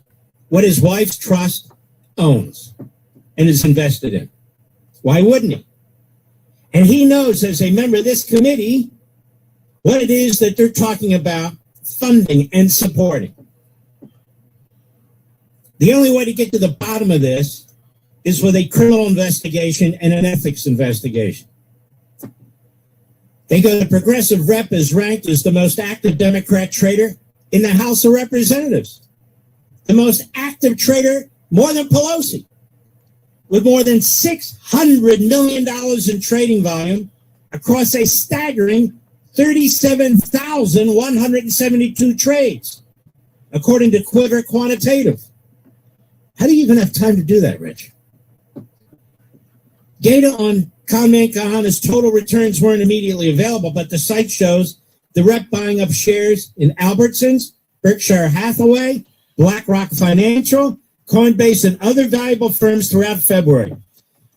what his wife's trust owns and is invested in. Why wouldn't he? And he knows, as a member of this committee, what it is that they're talking about funding and supporting. The only way to get to the bottom of this is with a criminal investigation and an ethics investigation. They go, the progressive rep is ranked as the most active Democrat trader in the House of Representatives. The most active trader, more than Pelosi, with more than $600 million in trading volume across a staggering 37,172 trades, according to Quiver Quantitative. How do you even have time to do that, Rich? Data on Comment Kahana's total returns weren't immediately available, but the site shows the rep buying up shares in Albertsons, Berkshire Hathaway, BlackRock Financial, Coinbase, and other valuable firms throughout February.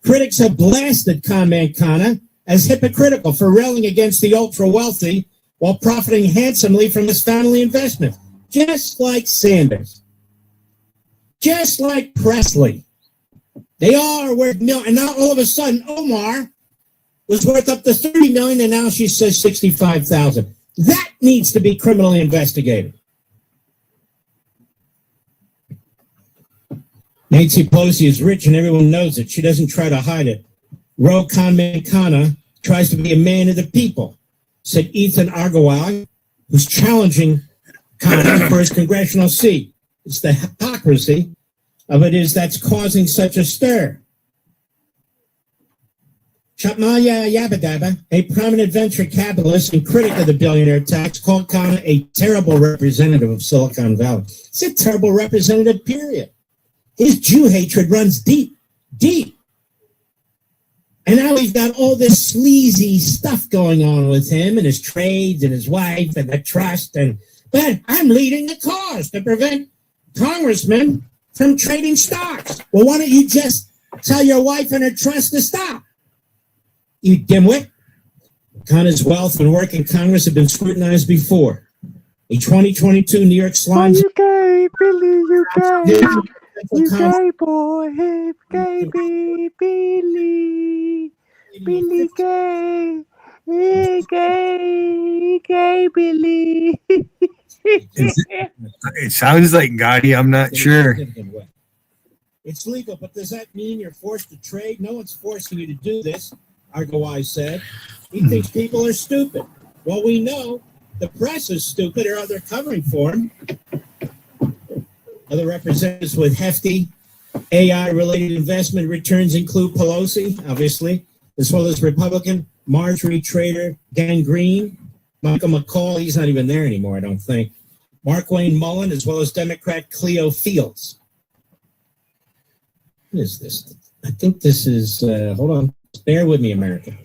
Critics have blasted Comment Kana as hypocritical for railing against the ultra-wealthy while profiting handsomely from his family investment, just like Sanders, just like Presley. They all are worth millions, and now all of a sudden, Omar was worth up to $30 million, and now she says $65,000. That needs to be criminally investigated. Nancy Pelosi is rich, and everyone knows it. She doesn't try to hide it. Ro Khanna tries to be a man of the people, said Ethan Argawai, who's challenging Khanna for his congressional seat. It's the hypocrisy of it is that's causing such a stir. Chatmaya Yabadaba, a prominent venture capitalist and critic of the billionaire tax, called Khanna a terrible representative of Silicon Valley. It's a terrible representative, period. His Jew hatred runs deep, deep. And now he's got all this sleazy stuff going on with him and his trades and his wife and the trust. But I'm leading the cause to prevent congressmen from trading stocks. Well, why don't you just tell your wife and her trust to stop? You dimwit. Khanna's wealth and work in Congress have been scrutinized before. A 2022 New York Slimes... You gay, Billy, you gay. You gay, boy. Hey, gay, Billy. Billy gay. Hey, gay, Billy. It sounds like Gotti. I'm not sure. It's legal, but does that mean you're forced to trade? No one's forcing you to do this, Argawai said. He thinks people are stupid. Well, we know the press is stupid, or they're covering for him. Other representatives with hefty AI-related investment returns include Pelosi, obviously, as well as Republican Marjorie Trader Gangrene, Michael McCall, he's not even there anymore, I don't think, Mark Wayne Mullen, as well as Democrat Cleo Fields. What is this? I think this is, hold on, bear with me, America.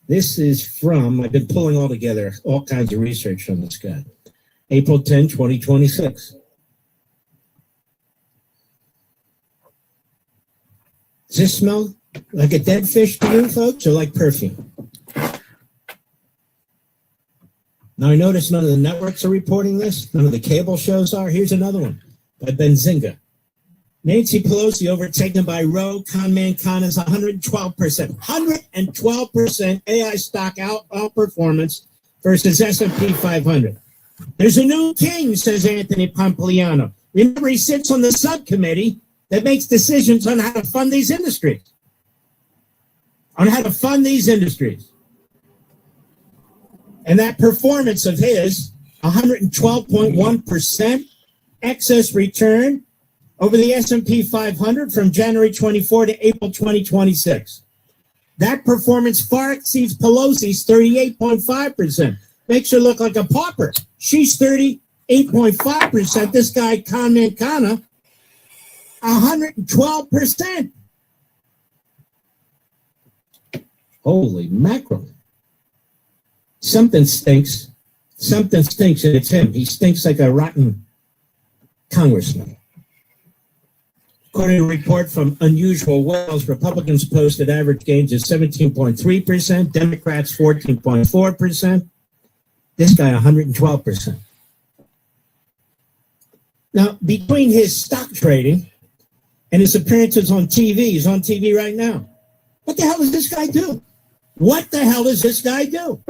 This is from, I've been pulling all together all kinds of research on this guy. April 10, 2026. Does this smell like a dead fish to you folks, or like perfume? Now, I notice none of the networks are reporting this. None of the cable shows are. Here's another one by Benzinga. Nancy Pelosi overtaken by Ro Khanna's 112%. 112% AI stock outperformance versus S&P 500. There's a new king, says Anthony Pompliano. Remember, he sits on the subcommittee that makes decisions on how to fund these industries. And that performance of his, 112.1% excess return over the S&P 500 from January 24 to April 2026. That performance far exceeds Pelosi's 38.5%. Makes her look like a pauper. She's 38.5%. This guy, Comment Khanna, 112%. Holy mackerel. Something stinks. Something stinks, and it's him. He stinks like a rotten congressman. According to a report from Unusual Wells, Republicans posted average gains of 17.3%, Democrats 14.4%. This guy, 112%. Now, between his stock trading and his appearances on TV, he's on TV right now. What the hell does this guy do? What the hell does this guy do?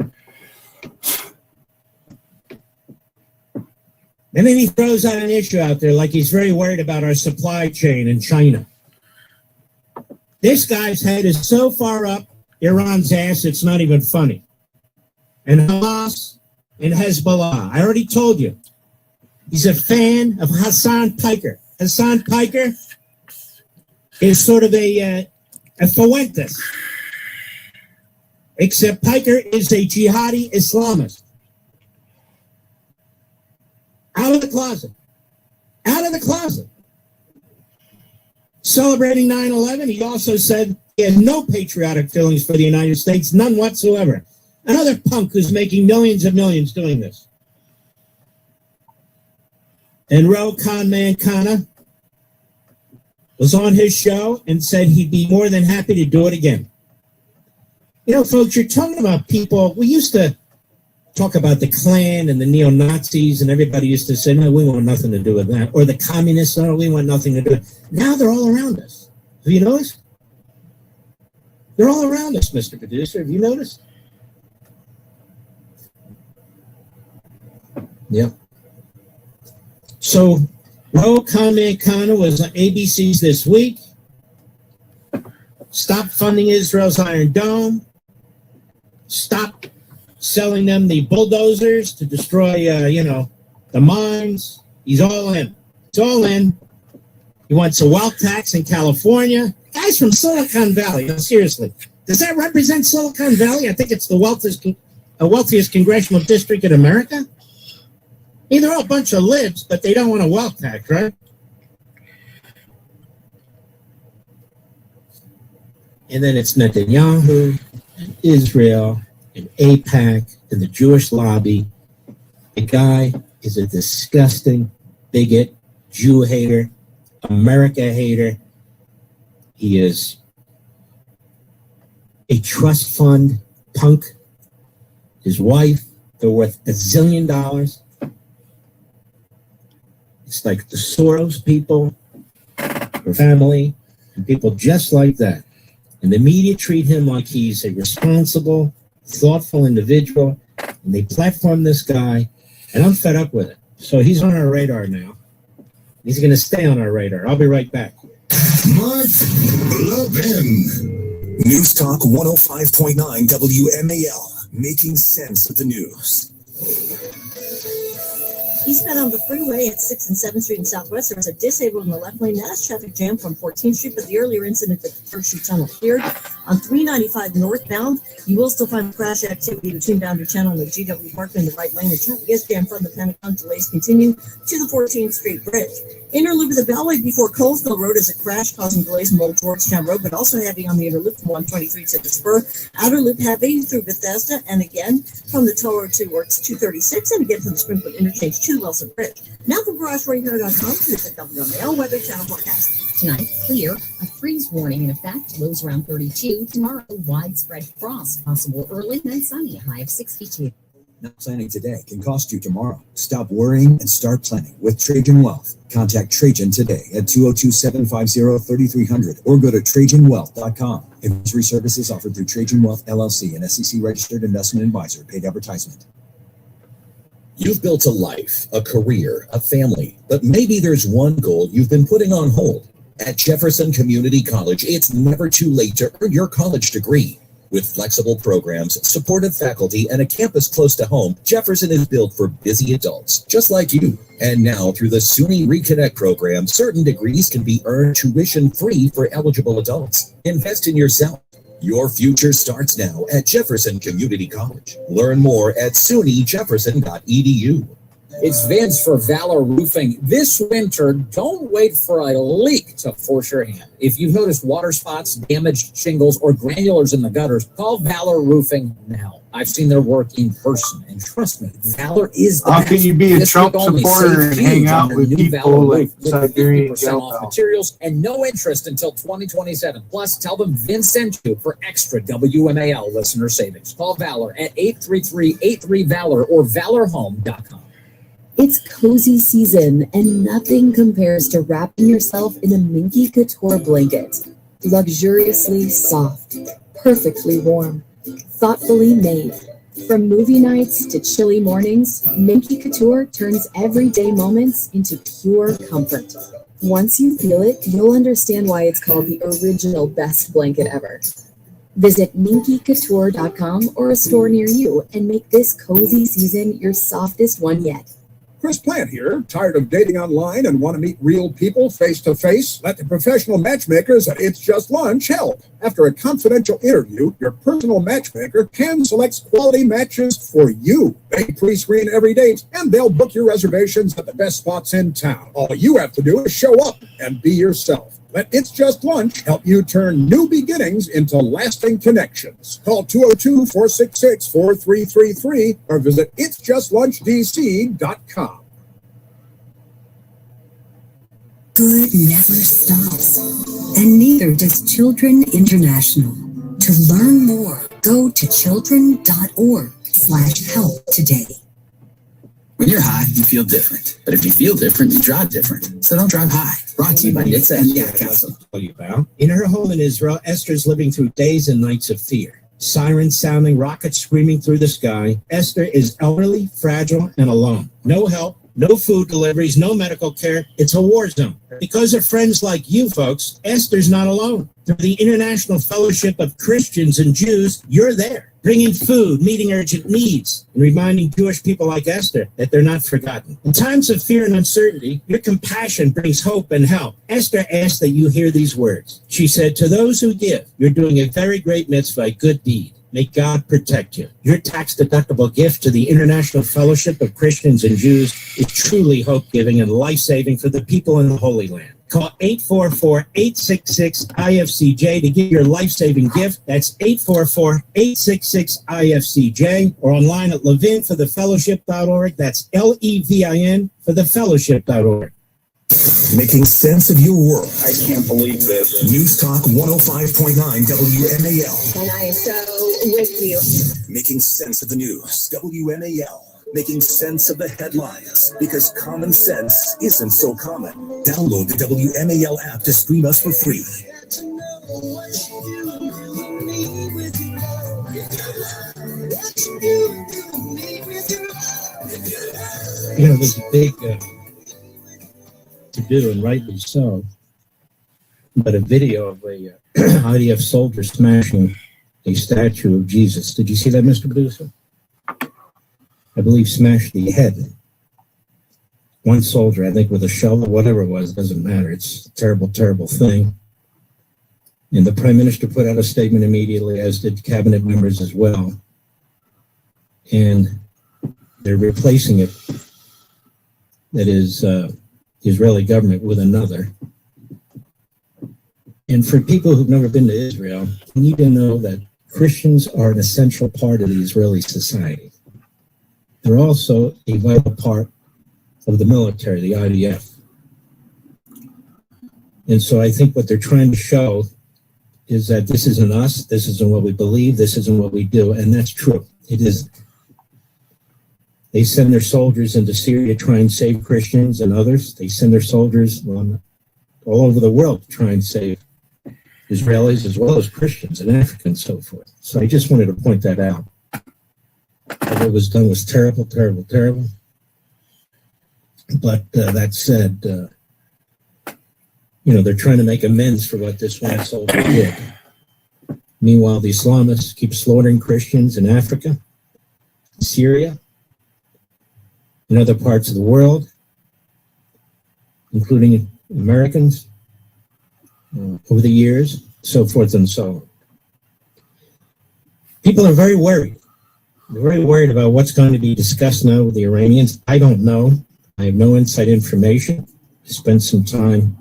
And then he throws out an issue out there like he's very worried about our supply chain in China. This guy's head is so far up Iran's ass, it's not even funny. And Hamas and Hezbollah, I already told you, he's a fan of Hassan Piker. Hassan Piker is sort of a Fuentes, except Piker is a jihadi Islamist. Out of the closet. Out of the closet. Celebrating 9/11, he also said he had no patriotic feelings for the United States, none whatsoever. Another punk who's making millions and millions doing this. And Ro Khanman Kana was on his show and said he'd be more than happy to do it again. You know, folks, you're talking about people, we used to talk about the Klan and the neo-Nazis, and everybody used to say, no, we want nothing to do with that. Or the communists, no, we want nothing to do with it. Now they're all around us. Have you noticed? They're all around us, Mr. Producer. Have you noticed? Yeah. So, Ro Khanman was on ABC's This Week. Stop funding Israel's Iron Dome. Stop selling them the bulldozers to destroy, the mines. He's all in. It's all in. He wants a wealth tax in California. Guys from Silicon Valley, no, seriously. Does that represent Silicon Valley? I think it's the wealthiest congressional district in America. They're all a bunch of libs, but they don't want a wealth tax, right? And then it's Netanyahu, and Israel, and AIPAC, and the Jewish lobby. The guy is a disgusting bigot, Jew hater, America hater. He is a trust fund punk. His wife, they're worth $1 zillion. It's like the Soros people, her family, and people just like that. And the media treat him like he's a responsible, thoughtful individual, and they platform this guy, and I'm fed up with it. So he's on our radar now. He's going to stay on our radar. I'll be right back. Mark Levin. News Talk 105.9 WMAL, making sense of the news. Eastbound on the freeway at 6th and 7th Street in Southwest, there was a disabled in the left lane. That's traffic jam from 14th Street, but the earlier incident at the First Street Tunnel cleared. On 395 northbound, you will still find crash activity between Boundary Channel and the GW Park in the right lane. The traffic is jammed from the Pentagon. Delays continue to the 14th Street Bridge. Inner loop of the Beltway before Colesville Road is a crash causing delays from Old Georgetown Road, but also heavy on the inner loop from 123 to the Spur. Outer loop heavy through Bethesda, and again from the toll road to Works 236, and again from the Springfield Interchange to Wilson Bridge. Now from GarageRadar.com to the WMAL Weather Channel forecast. Tonight, clear, a freeze warning in effect, lows around 32. Tomorrow, widespread frost, possible early, then sunny, a high of 62. Not planning today can cost you tomorrow. Stop worrying and start planning with Trajan Wealth. Contact Trajan today at 202-750-3300 or go to TrajanWealth.com. Advisory services offered through Trajan Wealth LLC, an SEC registered investment advisor. Paid advertisement. You've built a life, a career, a family, but maybe there's one goal you've been putting on hold. At Jefferson Community College, it's never too late to earn your college degree. With flexible programs, supportive faculty, and a campus close to home, Jefferson is built for busy adults, just like you. And now, through the SUNY Reconnect program, certain degrees can be earned tuition-free for eligible adults. Invest in yourself. Your future starts now at Jefferson Community College. Learn more at sunyjefferson.edu. It's Vince for Valor Roofing. This winter, don't wait for a leak to force your hand. If you've noticed water spots, damaged shingles, or granulars in the gutters, call Valor Roofing now. I've seen their work in person, and trust me, Valor is the How best. can you be a This Trump week only, supporter save and hang huge on out their with new people Valor like roof with Siberian 50% off Gelpal? materials and no interest until 2027. Plus, tell them Vince sent you for extra WMAL listener savings. Call Valor at 833-83-VALOR or valorhome.com. It's cozy season, and nothing compares to wrapping yourself in a Minky Couture blanket. Luxuriously soft, perfectly warm, thoughtfully made. From movie nights to chilly mornings, Minky Couture turns everyday moments into pure comfort. Once you feel it, you'll understand why it's called the original best blanket ever. Visit minkycouture.com or a store near you and make this cozy season your softest one yet. Chris Plant here. Tired of dating online and want to meet real people face to face? Let the professional matchmakers at It's Just Lunch help. After a confidential interview, your personal matchmaker hand selects quality matches for you. They pre-screen every date and they'll book your reservations at the best spots in town. All you have to do is show up and be yourself. Let It's Just Lunch help you turn new beginnings into lasting connections. Call 202-466-4333 or visit itsjustlunchdc.com. Good never stops, and neither does Children International. To learn more, go to children.org/help today. When you're high, you feel different. But if you feel different, you drive different. So don't drive high. Brought to you by Nitsa and the Ad Council. In her home in Israel, Esther's living through days and nights of fear. Sirens sounding, rockets screaming through the sky. Esther is elderly, fragile, and alone. No help, no food deliveries, no medical care. It's a war zone. Because of friends like you folks, Esther's not alone. Through the International Fellowship of Christians and Jews, you're there, bringing food, meeting urgent needs, and reminding Jewish people like Esther that they're not forgotten. In times of fear and uncertainty, your compassion brings hope and help. Esther asked that you hear these words. She said, to those who give, you're doing a very great mitzvah, a good deed. May God protect you. Your tax-deductible gift to the International Fellowship of Christians and Jews is truly hope-giving and life-saving for the people in the Holy Land. Call 844-866-IFCJ to get your life-saving gift. That's 844-866-IFCJ or online at levinforthefellowship.org. That's Levin for thefellowship.org. Making sense of your world. I can't believe this. News Talk 105.9 WMAL. And I am so with you. Making sense of the news. WMAL. Making sense of the headlines, because common sense isn't so common. Download the WMAL app to stream us for free. You know, there's a big to do, and rightly so, but a video of a IDF soldier smashing a statue of Jesus. Did you see that, Mr. Producer? I believe smashed the head. One soldier, I think with a shovel, whatever it was, doesn't matter. It's a terrible, terrible thing. And the Prime Minister put out a statement immediately, as did cabinet members as well. And they're replacing it, that is, the Israeli government, with another. And for people who've never been to Israel, you need to know that Christians are an essential part of the Israeli society. They're also a vital part of the military, the IDF. And so I think what they're trying to show is that this isn't us, this isn't what we believe, this isn't what we do, and that's true. It isn't. They send their soldiers into Syria to try and save Christians and others. They send their soldiers all over the world to try and save Israelis as well as Christians and Africans and so forth. So I just wanted to point that out. What was done was terrible, terrible, terrible. But that said, they're trying to make amends for what this one soldier did. Meanwhile, the Islamists keep slaughtering Christians in Africa, Syria, and other parts of the world, including Americans, over the years, so forth and so on. People are very worried. They're very worried about what's going to be discussed now with the Iranians. I don't know. I have no inside information. I spent some time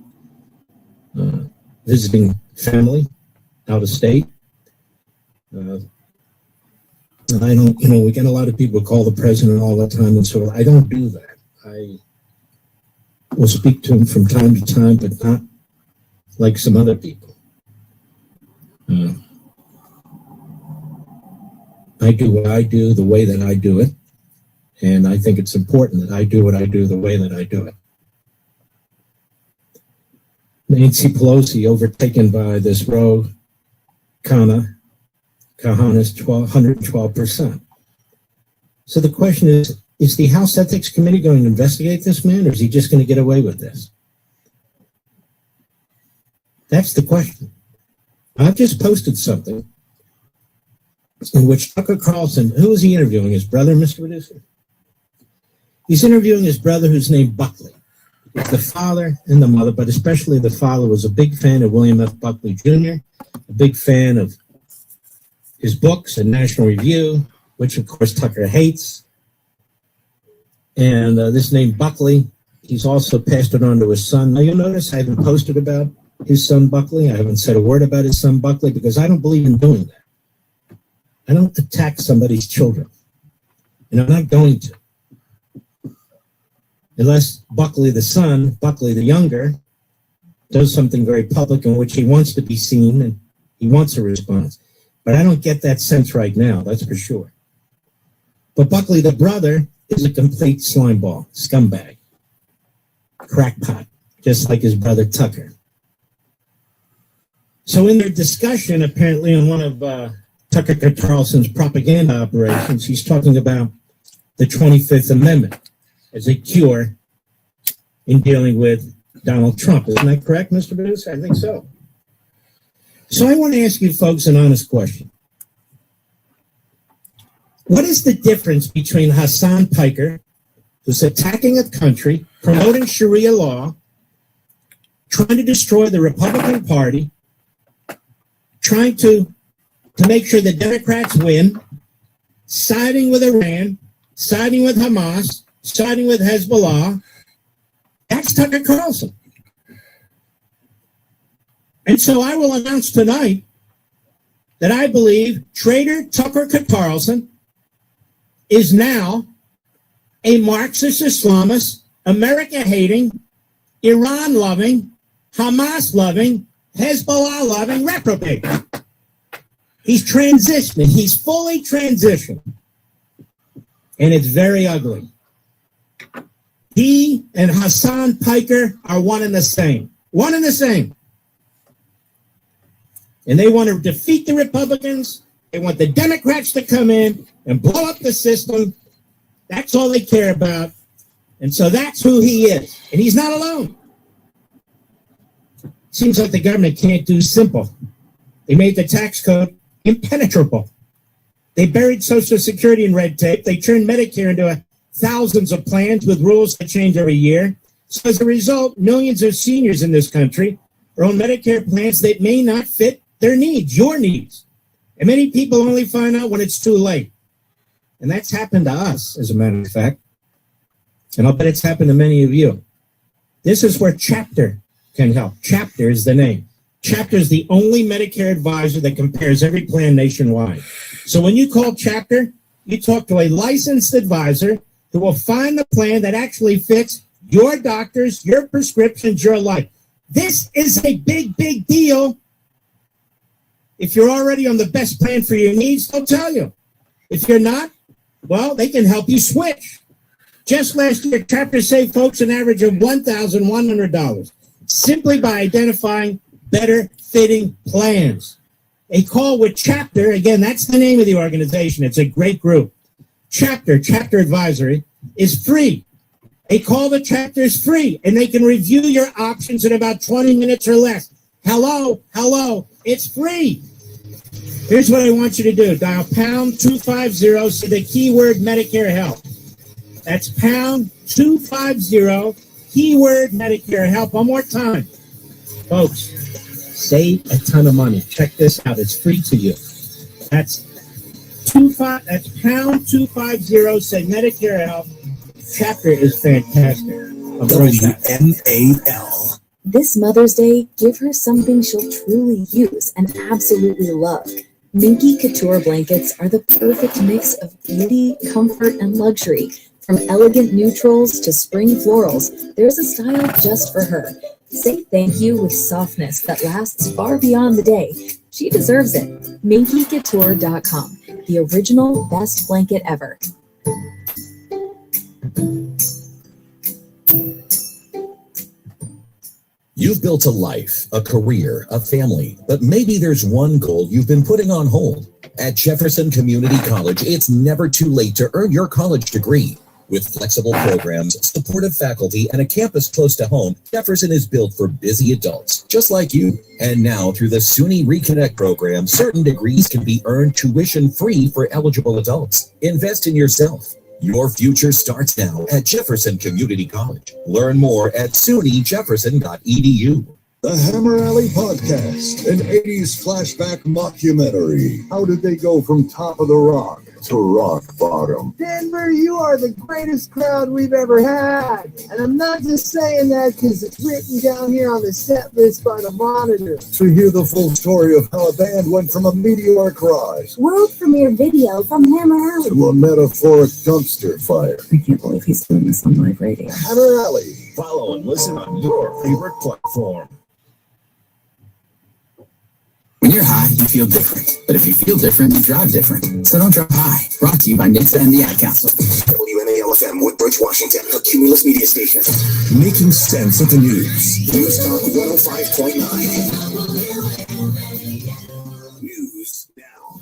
visiting family out of state. I don't, we get a lot of people call the president all the time, and so I don't do that. I will speak to him from time to time, but not like some other people. I do what I do the way that I do it, and I think it's important that I do what I do the way that I do it. Nancy Pelosi, overtaken by this rogue Kahanis, 112%. So the question is the House Ethics Committee going to investigate this man, or is he just going to get away with this? That's the question. I've just posted something in which Tucker Carlson, who is he interviewing? His brother, Mr. Producer? He's interviewing his brother, who's named Buckley. The father and the mother, but especially the father, was a big fan of William F. Buckley Jr., a big fan of his books and National Review, which of course Tucker hates. And this name Buckley, he's also passed it on to his son. Now you'll notice I haven't posted about his son Buckley. I haven't said a word about his son Buckley because I don't believe in doing that. I don't attack somebody's children. And I'm not going to. Unless Buckley the son, Buckley the younger, does something very public in which he wants to be seen and he wants a response. But I don't get that sense right now, that's for sure. But Buckley the brother is a complete slimeball, scumbag, crackpot, just like his brother Tucker. So in their discussion, apparently on one of Tucker Carlson's propaganda operations, he's talking about the 25th Amendment as a cure in dealing with Donald Trump. Isn't that correct, Mr. Producer? I think so. So I want to ask you folks an honest question. What is the difference between Hassan Piker, who's attacking a country, promoting Sharia law, trying to destroy the Republican Party, trying to make sure the Democrats win, siding with Iran, siding with Hamas, siding with Hezbollah? That's Tucker Carlson. And so I will announce tonight that I believe traitor Tucker Carlson is now a Marxist Islamist, America-hating, Iran-loving, Hamas-loving, Hezbollah-loving reprobate. He's transitioning. He's fully transitioned. And it's very ugly. He and Hassan Piker are one and the same. One and the same. And they want to defeat the Republicans. They want the Democrats to come in and blow up the system. That's all they care about. And so that's who he is. And he's not alone. Seems like the government can't do simple. They made the tax code impenetrable. They buried Social Security in red tape. They turned Medicare into thousands of plans with rules that change every year. So as a result, millions of seniors in this country are on Medicare plans that may not fit their needs, your needs. And many people only find out when it's too late. And that's happened to us, as a matter of fact. And I'll bet it's happened to many of you. This is where Chapter can help. Chapter is the name. Chapter is the only Medicare advisor that compares every plan nationwide. So when you call Chapter, you talk to a licensed advisor who will find the plan that actually fits your doctors, your prescriptions, your life. This is a big, big deal. If you're already on the best plan for your needs, they'll tell you. If you're not, well, they can help you switch. Just last year, Chapter saved folks an average of $1,100 simply by identifying better fitting plans. A call with Chapter, again, that's the name of the organization. It's a great group. Chapter Advisory, is free. A call to Chapter is free, and they can review your options in about 20 minutes or less. Hello, it's free. Here's what I want you to do. Dial pound 250, say the keyword Medicare Help. That's pound 250, keyword Medicare Help. One more time. Folks, save a ton of money. Check this out. It's free to you. That's pound 250, say Medicare Help. Chapter is fantastic. WMAL. This Mother's Day, give her something she'll truly use and absolutely love. Minky Couture blankets are the perfect mix of beauty, comfort, and luxury. From elegant neutrals to spring florals, there's a style just for her. Say thank you with softness that lasts far beyond the day. She deserves it. MinkyCouture.com, the original best blanket ever. You've built a life, a career, a family, but maybe there's one goal you've been putting on hold. At Jefferson Community College, it's never too late to earn your college degree. With flexible programs, supportive faculty, and a campus close to home, Jefferson is built for busy adults, just like you. And now, through the SUNY Reconnect program, certain degrees can be earned tuition-free for eligible adults. Invest in yourself. Your future starts now at Jefferson Community College. Learn more at sunyjefferson.edu. The Hammer Alley Podcast, an 80s flashback mockumentary. How did they go from top of the rock to rock bottom? Denver, you are the greatest crowd we've ever had. And I'm not just saying that because it's written down here on the set list by the monitor. To hear the full story of how a band went from a meteoric rise World premiere video from Hammer Alley. to a metaphoric dumpster fire. I can't believe he's doing this on live radio. Hammer Alley. Follow and listen on your favorite platform. When you're high, you feel different. But if you feel different, you drive different. So don't drive high. Brought to you by NHTSA and the Ad Council. WMAL-FM, Woodbridge, Washington, a Cumulus media station. Making sense of the news. News Talk 105.9. News now.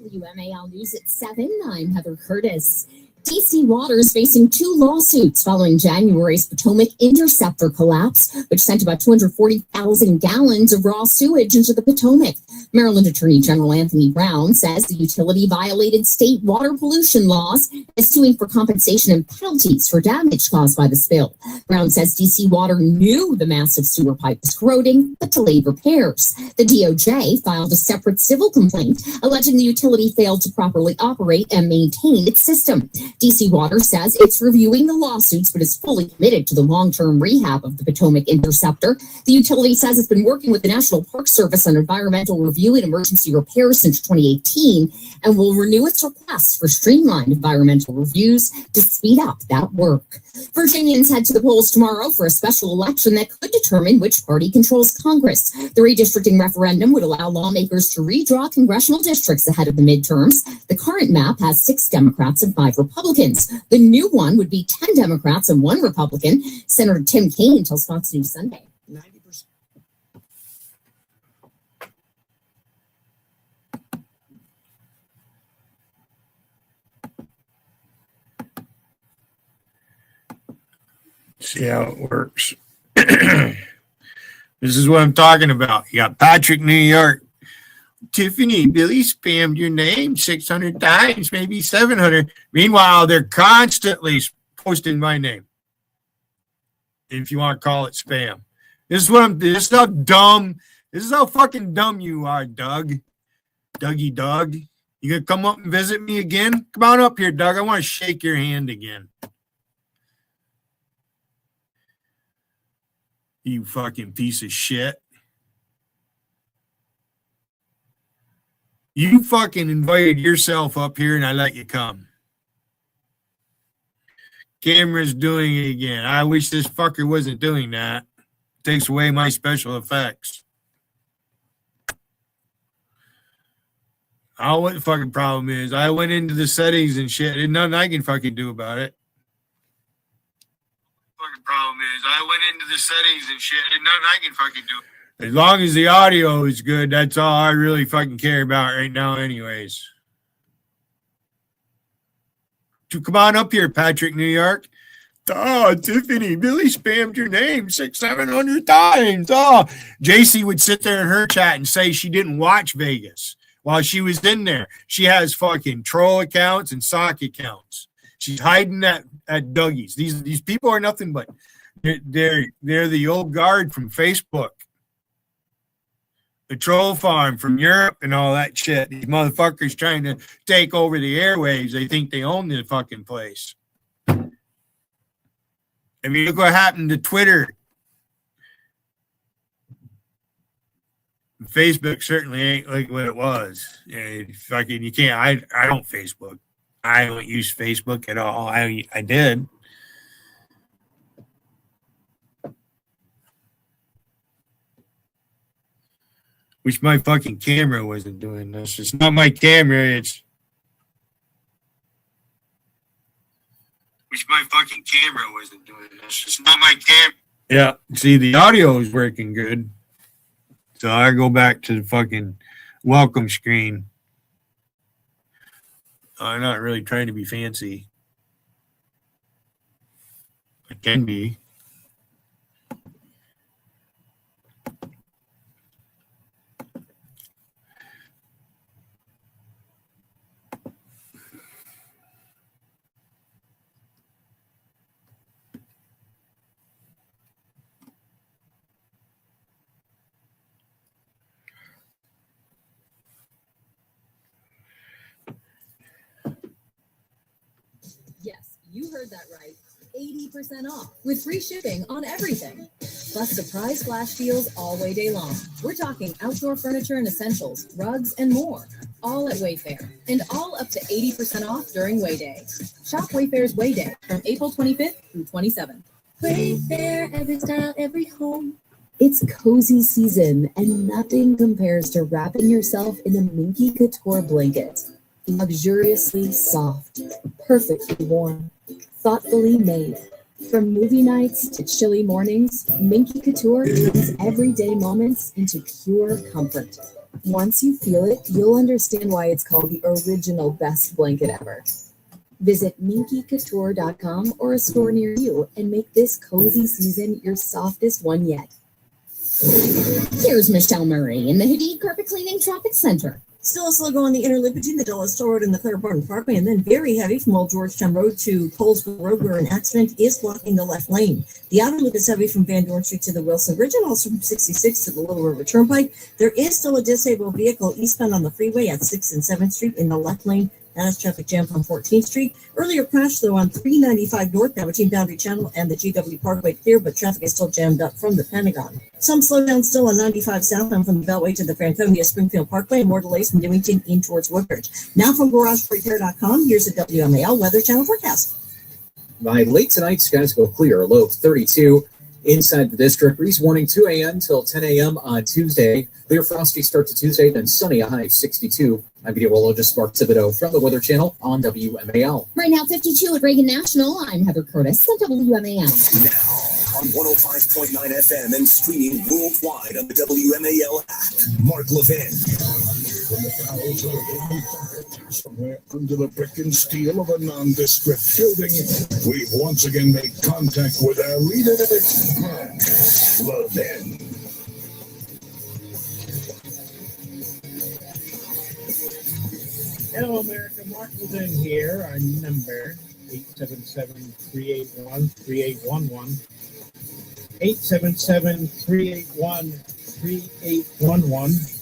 WMAL News at 7. I'm Heather Curtis. DC Water is facing 2 lawsuits following January's Potomac Interceptor collapse, which sent about 240,000 gallons of raw sewage into the Potomac. Maryland Attorney General Anthony Brown says the utility violated state water pollution laws and is suing for compensation and penalties for damage caused by the spill. Brown says DC Water knew the massive sewer pipe was corroding, but delayed repairs. The DOJ filed a separate civil complaint alleging the utility failed to properly operate and maintain its system. DC Water says it's reviewing the lawsuits, but is fully committed to the long-term rehab of the Potomac Interceptor. The utility says it's been working with the National Park Service on environmental review and emergency repairs since 2018 and will renew its request for streamlined environmental reviews to speed up that work. Virginians head to the polls tomorrow for a special election that could determine which party controls Congress. The redistricting referendum would allow lawmakers to redraw congressional districts ahead of the midterms. The current map has 6 Democrats and 5 Republicans. The new one would be 10 Democrats and 1 Republican. Senator Tim Kaine tells Fox News Sunday. 90%. See how it works. This is what I'm talking about. You got Patrick, New York. Tiffany, Billy spammed your name 600 times, maybe 700. Meanwhile, they're constantly posting my name. If you want to call it spam. This is how dumb, this is how fucking dumb you are, Doug. Dougie Doug. You gonna come up and visit me again? Come on up here, Doug. I want to shake your hand again. You fucking piece of shit. You fucking invited yourself up here and I let you come. Camera's doing it again. I wish this fucker wasn't doing that. Takes away my special effects. I don't know what the fucking problem is. I went into the settings and shit. There's nothing I can fucking do about it. Fucking problem is I went into the settings and shit. There's nothing I can fucking do. As long as the audio is good, that's all I really fucking care about right now anyways. So come on up here, Patrick, New York. Oh, Tiffany, Billy spammed your name 600-700 times. Oh, JC would sit there in her chat and say she didn't watch Vegas while she was in there. She has fucking troll accounts and sock accounts. She's hiding at Dougie's. These people are nothing but they're the old guard from Facebook. The troll farm from Europe and all that shit. These motherfuckers trying to take over the airwaves. They think they own the fucking place. I mean, look what happened to Twitter. Facebook certainly ain't like what it was. Fucking, you can't. I don't Facebook. I don't use Facebook at all. I did. Wish my fucking camera wasn't doing this. It's not my camera. It's. Wish my fucking camera wasn't doing this. It's not my camera. Yeah, see, the audio is working good. So I go back to the fucking welcome screen. I'm not really trying to be fancy. I can be. Yes, you heard that right. 80% off with free shipping on everything. Plus surprise flash deals all way day long. We're talking outdoor furniture and essentials, rugs, and more. All at Wayfair. And all up to 80% off during Way Day. Shop Wayfair's Way Day from April 25th through 27th. Wayfair, every style, every home. It's cozy season, and nothing compares to wrapping yourself in a Minky Couture blanket. Luxuriously soft, perfectly warm, thoughtfully made. From movie nights to chilly mornings, Minky Couture turns everyday moments into pure comfort. Once you feel it, you'll understand why it's called the original best blanket ever. Visit minkycouture.com or a store near you and make this cozy season your softest one yet. Here's Michelle Murray in the Hadid Carpet Cleaning Traffic Center. Still a slow go on the inner loop between the Dulles Toll Road and the Claire Barton Parkway, and then very heavy from Old Georgetown Road to Colesville Road, where an accident is blocking the left lane. The outer loop is heavy from Van Dorn Street to the Wilson Bridge, and also from 66 to the Little River Turnpike. There is still a disabled vehicle eastbound on the freeway at 6th and 7th Street in the left lane. That is traffic jam from 14th Street. Earlier crash, though, on 395 North now between Boundary Channel and the GW Parkway clear, but traffic is still jammed up from the Pentagon. Some slowdown still on 95 southbound from the Beltway to the Franconia Springfield Parkway, and more delays from Newington in towards Woodbridge. Now from GarageRepair.com, here's the WMAL Weather Channel forecast. By late tonight, skies go clear, a low of 32. Inside the district, breeze warning 2 a.m. till 10 a.m. on Tuesday. Clear frosty start to Tuesday, then sunny, a high of 62. I'm meteorologist Mark Thibodeau from the Weather Channel on WMAL. Right now, 52 at Reagan National. I'm Heather Curtis on WMAL. Now on 105.9 FM and streaming worldwide on the WMAL app. Mark Levin. From the bowels of a hidden pocket, somewhere under the brick and steel of a nondescript building, we've once again made contact with our leader, Mark Levin. Hello, America. Mark Levin here. Our number, 877-381-3811. 877-381-3811.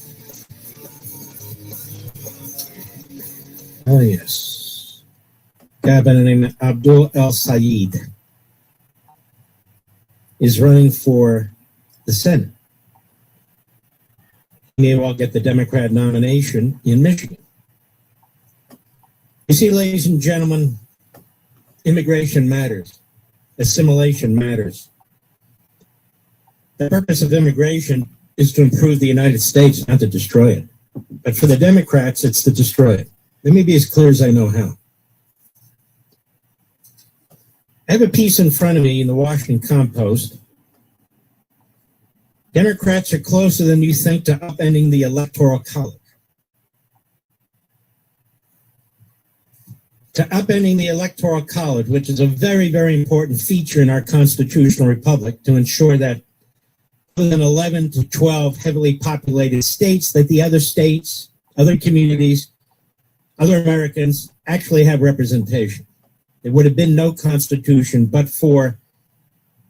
Oh, yes. Guy by the name of Abdul El Sayed is running for the Senate. He may well get the Democrat nomination in Michigan. You see, ladies and gentlemen, immigration matters. Assimilation matters. The purpose of immigration is to improve the United States, not to destroy it. But for the Democrats, it's to destroy it. Let me be as clear as I know how. I have a piece in front of me in the Washington Compost. Democrats are closer than you think to upending the Electoral College. To upending the Electoral College, which is a very, very important feature in our constitutional republic to ensure that other than 11 to 12 heavily populated states, that the other states, other communities, other Americans actually have representation. There would have been no constitution but for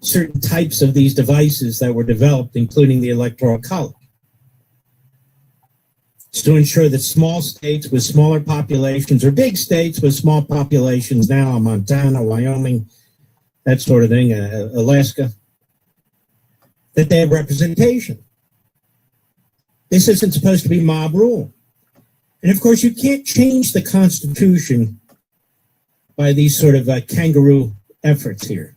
certain types of these devices that were developed, including the Electoral College. It's to ensure that small states with smaller populations, or big states with small populations now, Montana, Wyoming, that sort of thing, Alaska, that they have representation. This isn't supposed to be mob rule. And of course, you can't change the Constitution by these sort of kangaroo efforts here.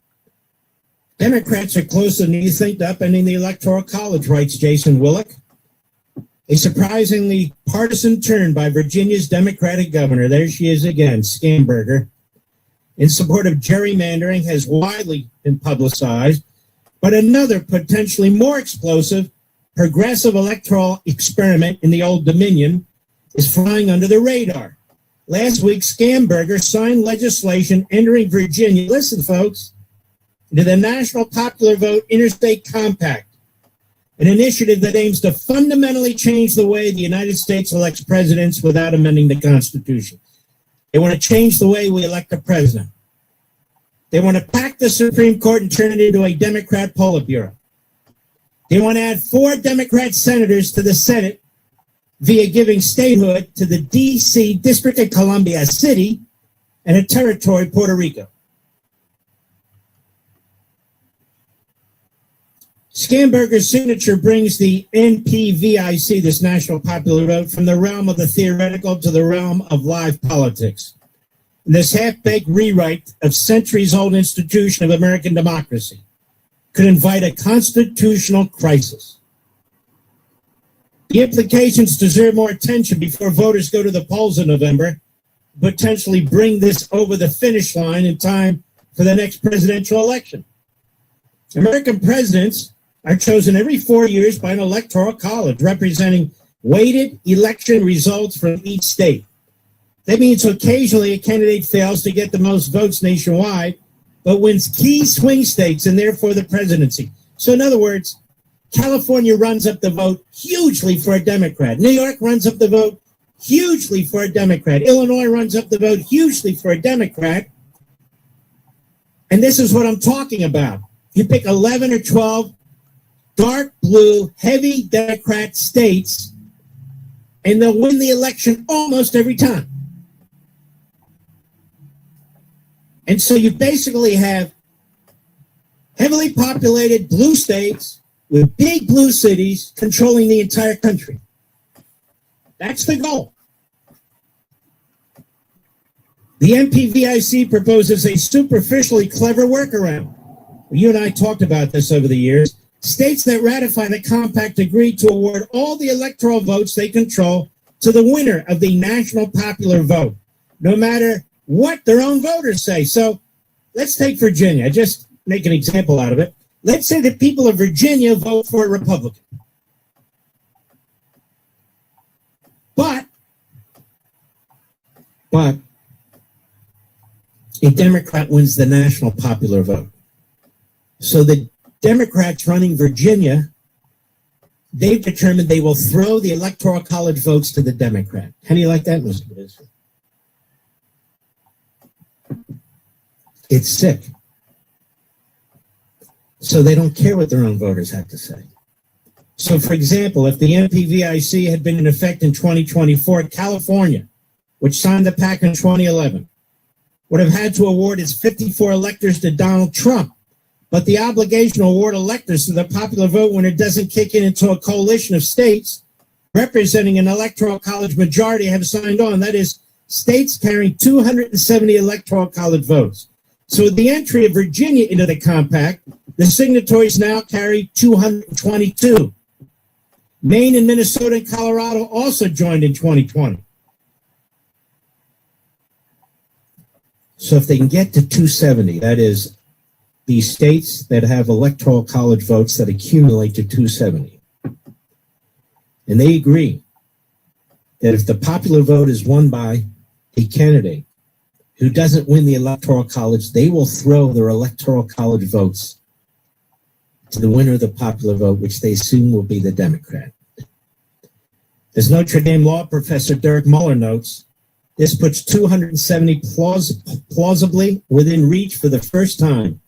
Democrats are closer than you think to upending the Electoral College, writes Jason Willock. A surprisingly partisan turn by Virginia's Democratic governor, there she is again, Scamberger, in support of gerrymandering has widely been publicized, But another potentially more explosive progressive electoral experiment in the Old Dominion is flying under the radar. Last week, Scamberger signed legislation entering Virginia, listen folks, into the National Popular Vote Interstate Compact, an initiative that aims to fundamentally change the way the United States elects presidents without amending the Constitution. They want to change the way we elect a president. They want to pack the Supreme Court and turn it into a Democrat Politburo. They want to add 4 Democrat senators to the Senate via giving statehood to the D.C. District of Columbia City and a territory, Puerto Rico. Scamberger's signature brings the NPVIC, this National Popular Vote, from the realm of the theoretical to the realm of live politics. And this half-baked rewrite of centuries-old institution of American democracy could invite a constitutional crisis. The implications deserve more attention before voters go to the polls in November, potentially bring this over the finish line in time for the next presidential election. American presidents are chosen every 4 years by an electoral college representing weighted election results from each state. That means occasionally a candidate fails to get the most votes nationwide, but wins key swing states and therefore the presidency. So in other words, California runs up the vote hugely for a Democrat. New York runs up the vote hugely for a Democrat. Illinois runs up the vote hugely for a Democrat. And this is what I'm talking about. You pick 11 or 12 dark blue, heavy Democrat states, and they'll win the election almost every time. And so you basically have heavily populated blue states with big blue cities controlling the entire country. That's the goal. The MPVIC proposes a superficially clever workaround. You and I talked about this over the years. States that ratify the compact agree to award all the electoral votes they control to the winner of the national popular vote, no matter what their own voters say. So let's take Virginia. I just make an example out of it. Let's say the people of Virginia vote for a Republican. But a Democrat wins the national popular vote. So the Democrats running Virginia, they've determined they will throw the Electoral College votes to the Democrat. How do you like that, Mr. Producer? It's sick. So they don't care what their own voters have to say. So, for example, if the MPVIC had been in effect in 2024, California, which signed the pact in 2011, would have had to award its 54 electors to Donald Trump. But the obligation to award electors to the popular vote when it doesn't kick in until a coalition of states representing an electoral college majority have signed on. That is, states carrying 270 electoral college votes. So with the entry of Virginia into the compact, the signatories now carry 222. Maine and Minnesota and Colorado also joined in 2020. So if they can get to 270, that is, the states that have electoral college votes that accumulate to 270, and they agree that if the popular vote is won by a candidate who doesn't win the electoral college, they will throw their electoral college votes to the winner of the popular vote, which they assume will be the Democrat. As Notre Dame law professor Derek Muller notes, this puts 270 plausibly within reach for the first time.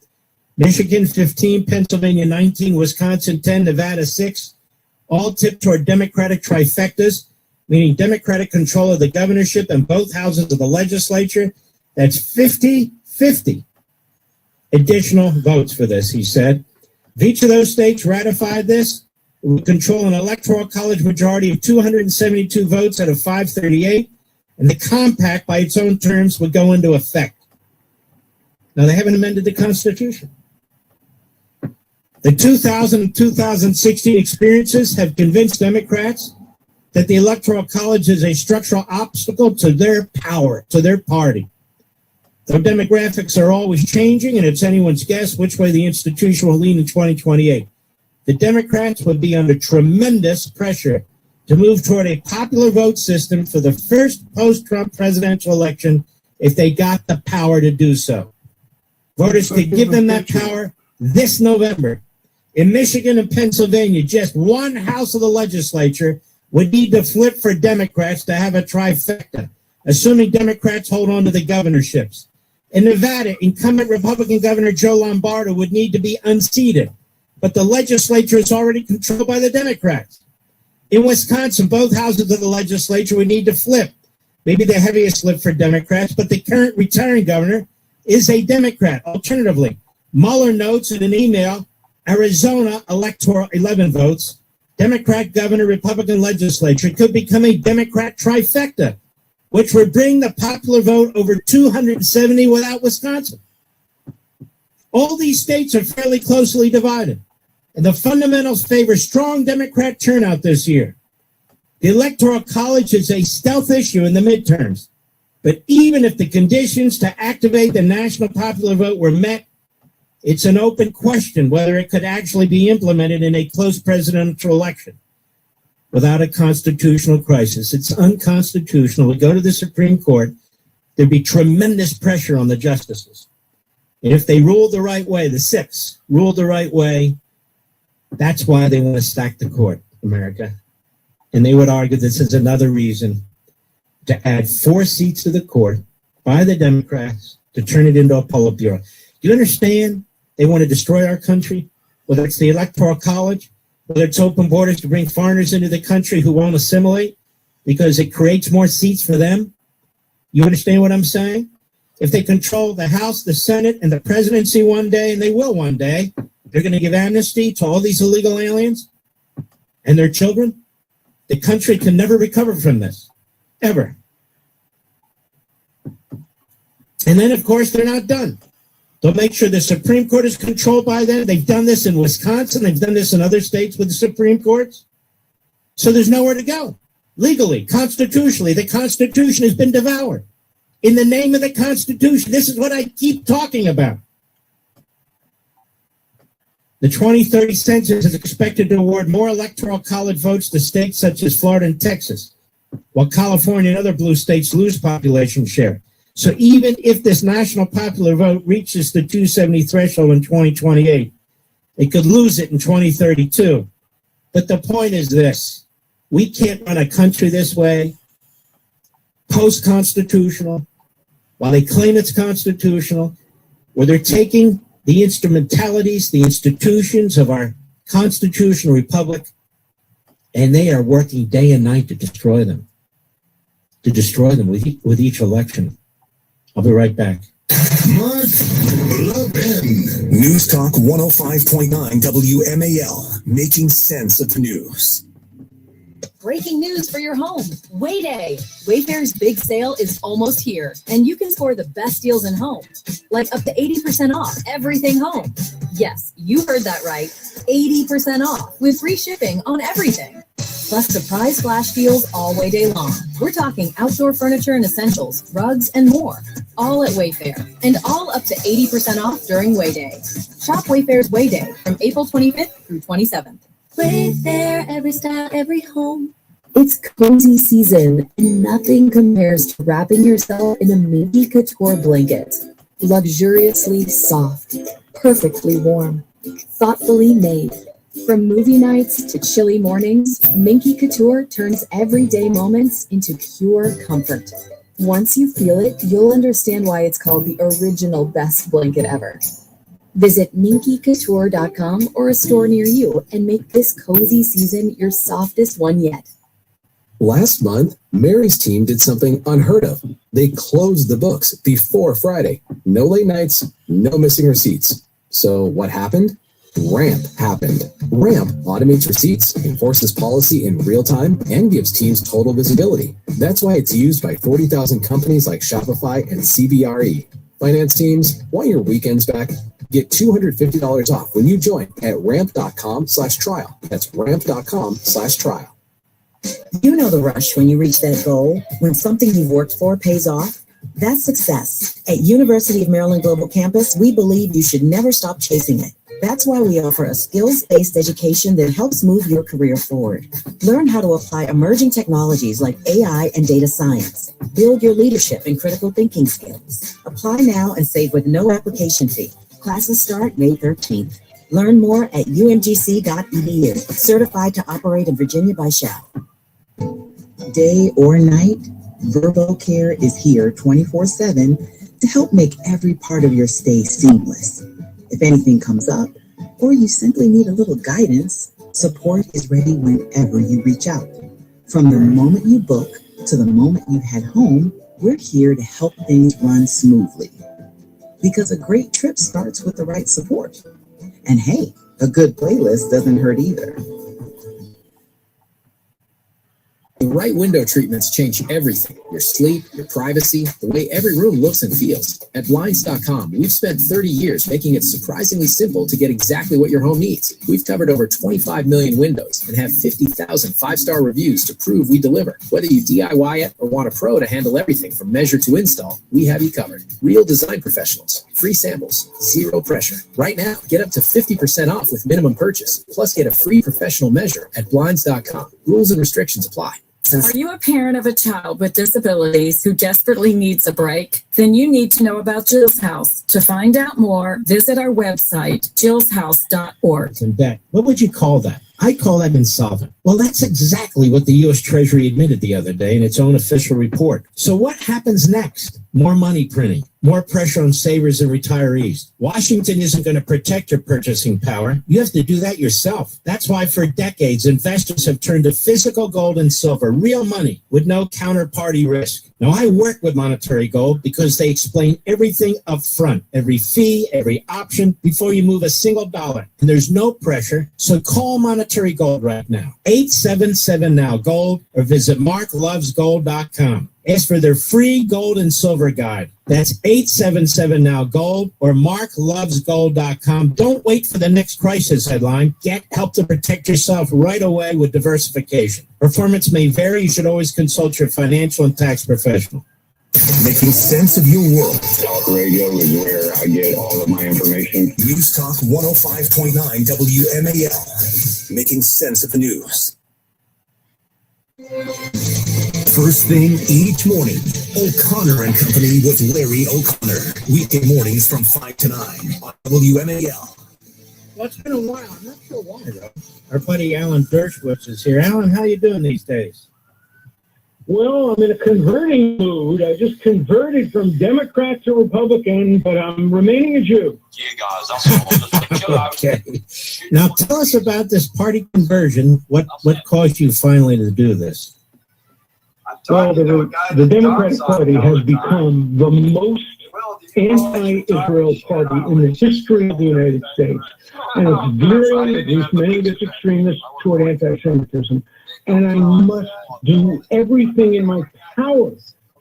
Michigan 15, Pennsylvania 19, Wisconsin 10, Nevada 6, all tip toward Democratic trifectas, meaning Democratic control of the governorship and both houses of the legislature. That's 50-50 additional votes for this, he said. If each of those states ratified this, it would control an electoral college majority of 272 votes out of 538, and the compact, by its own terms, would go into effect. Now, they haven't amended the Constitution. The 2000 and 2016 experiences have convinced Democrats that the Electoral College is a structural obstacle to their power, to their party. Though demographics are always changing, and it's anyone's guess which way the institution will lean in 2028. The Democrats would be under tremendous pressure to move toward a popular vote system for the first post-Trump presidential election if they got the power to do so. Voters could give them that power this November. In Michigan and Pennsylvania, just one house of the legislature would need to flip for Democrats to have a trifecta, assuming Democrats hold on to the governorships. In Nevada, incumbent Republican Governor Joe Lombardo would need to be unseated, but the legislature is already controlled by the Democrats. In Wisconsin, both houses of the legislature would need to flip, maybe the heaviest flip for Democrats, but the current retiring governor is a Democrat. Alternatively, Mueller notes in an email, Arizona electoral 11 votes, Democrat governor, Republican legislature could become a Democrat trifecta, which would bring the popular vote over 270 without Wisconsin. All these states are fairly closely divided, and the fundamentals favor strong Democrat turnout this year. The Electoral College is a stealth issue in the midterms, but even if the conditions to activate the national popular vote were met, it's an open question whether it could actually be implemented in a close presidential election without a constitutional crisis. It's unconstitutional. We go to the Supreme Court, there'd be tremendous pressure on the justices. And if they ruled the right way, the six ruled the right way, that's why they want to stack the court, America. And they would argue this is another reason to add 4 seats to the court by the Democrats to turn it into a Politburo. Do you understand? They want to destroy our country, whether it's the Electoral College, whether it's open borders to bring foreigners into the country who won't assimilate because it creates more seats for them. You understand what I'm saying? If they control the House, the Senate, and the presidency one day, and they will one day, they're going to give amnesty to all these illegal aliens and their children. The country can never recover from this, ever. And then, of course, they're not done. They'll make sure the Supreme Court is controlled by them. They've done this in Wisconsin. They've done this in other states with the Supreme Courts. So there's nowhere to go. Legally, constitutionally, the Constitution has been devoured. In the name of the Constitution, this is what I keep talking about. The 2030 census is expected to award more electoral college votes to states such as Florida and Texas, while California and other blue states lose population share. So even if this national popular vote reaches the 270 threshold in 2028, it could lose it in 2032. But the point is this: we can't run a country this way, post-constitutional, while they claim it's constitutional, where they're taking the instrumentalities, the institutions of our constitutional republic, and they are working day and night to destroy them with each election. I'll be right back. Mark Levin. News Talk 105.9 WMAL, making sense of the news. Breaking news for your home. Wayday. Wayfair's big sale is almost here, and you can score the best deals in home, like up to 80% off everything home. Yes, you heard that right. 80% off with free shipping on everything. Plus surprise flash deals all Wayday long. We're talking outdoor furniture and essentials, rugs, and more. All at Wayfair, and all up to 80% off during Wayday. Shop Wayfair's Wayday from April 25th through 27th. Wayfair, every style, every home. It's cozy season, and nothing compares to wrapping yourself in a Minky Couture blanket. Luxuriously soft, perfectly warm, thoughtfully made. From movie nights to chilly mornings, Minky Couture turns everyday moments into pure comfort. Once you feel it, you'll understand why it's called the original best blanket ever. Visit minkycouture.com or a store near you and make this cozy season your softest one yet. Last month, Mary's team did something unheard of. They closed the books before Friday. No late nights, no missing receipts. So what happened? RAMP happened. RAMP automates receipts, enforces policy in real time, and gives teams total visibility. That's why it's used by 40,000 companies like Shopify and CBRE. Finance teams, want your weekends back? Get $250 off when you join at ramp.com/trial. That's ramp.com/trial. You know the rush when you reach that goal, when something you've worked for pays off. That's success. At University of Maryland Global Campus, we believe you should never stop chasing it. That's why we offer a skills-based education that helps move your career forward. Learn how to apply emerging technologies like AI and data science. Build your leadership and critical thinking skills. Apply now and save with no application fee. Classes start May 13th. Learn more at umgc.edu. Certified to operate in Virginia by Shell. Day or night, Verbo Care is here 24/7 to help make every part of your stay seamless. If anything comes up, or you simply need a little guidance, support is ready whenever you reach out. From the moment you book to the moment you head home, we're here to help things run smoothly. Because a great trip starts with the right support. And hey, a good playlist doesn't hurt either. The right window treatments change everything. Your sleep, your privacy, the way every room looks and feels. At Blinds.com, we've spent 30 years making it surprisingly simple to get exactly what your home needs. We've covered over 25 million windows and have 50,000 five-star reviews to prove we deliver. Whether you DIY it or want a pro to handle everything from measure to install, we have you covered. Real design professionals, free samples, zero pressure. Right now, get up to 50% off with minimum purchase, plus get a free professional measure at Blinds.com. Rules and restrictions apply. Are you a parent of a child with disabilities who desperately needs a break? Then you need to know about Jill's House. To find out more, visit our website, jillshouse.org. In debt. What would you call that? I call that insolvent. Well, that's exactly what the U.S. Treasury admitted the other day in its own official report. So what happens next? More money printing, more pressure on savers and retirees. Washington isn't going to protect your purchasing power. You have to do that yourself. That's why for decades, investors have turned to physical gold and silver, real money with no counterparty risk. Now, I work with Monetary Gold because they explain everything up front, every fee, every option before you move a single dollar. And there's no pressure. So call Monetary Gold right now. 877-NOW-GOLD or visit marklovesgold.com. Ask for their free gold and silver guide. That's 877-NOW-GOLD or marklovesgold.com. Don't wait for the next crisis headline. Get help to protect yourself right away with diversification. Performance may vary. You should always consult your financial and tax professional. Making sense of your world. Talk radio is where I get all of my information. News Talk 105.9 WMAL. Making sense of the news. First thing each morning, O'Connor and Company with Larry O'Connor. Weekday mornings from 5 to 9 on WMAL. Well, it's been a while. I'm not sure why, though. Our buddy Alan Dershowitz is here. Alan, how you doing these days? Well, I'm in a converting mood. I just converted from Democrat to Republican, but I'm remaining a Jew. Okay. Now, tell us about this party conversion. What caused you finally to do this? Well, the Democratic Party has become the most anti-Israel party in the history of the United States. And it's veering, at least many of its extremists, toward anti-Semitism. And I must do everything in my power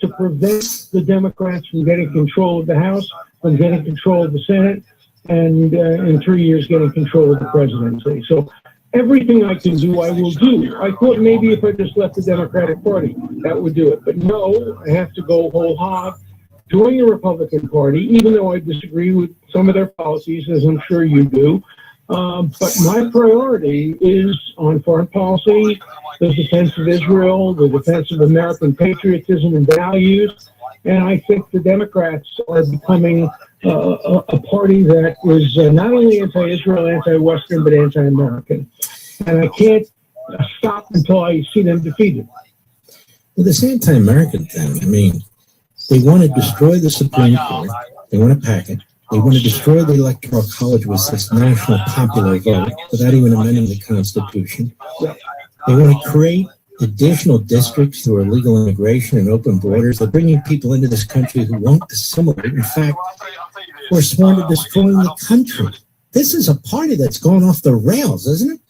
to prevent the Democrats from getting control of the House, from getting control of the Senate, and in 3 years getting control of the presidency. So everything I can do, I will do. I thought maybe if I just left the Democratic Party, that would do it. But no, I have to go whole hog, join the Republican Party, even though I disagree with some of their policies, as I'm sure you do. But my priority is on foreign policy, the defense of Israel, the defense of American patriotism and values. And I think the Democrats are becoming a party that is not only anti-Israel, anti-Western, but anti-American. And I can't stop until I see them defeated. Well, this anti-American thing, I mean, they want to destroy the Supreme Court. They want to pack it. They want to destroy the Electoral College with this national popular vote without even amending the Constitution. They want to create additional districts through illegal immigration and open borders. They're bringing people into this country who won't assimilate. In fact, we're sworn to destroying the country. This is a party that's gone off the rails, isn't it?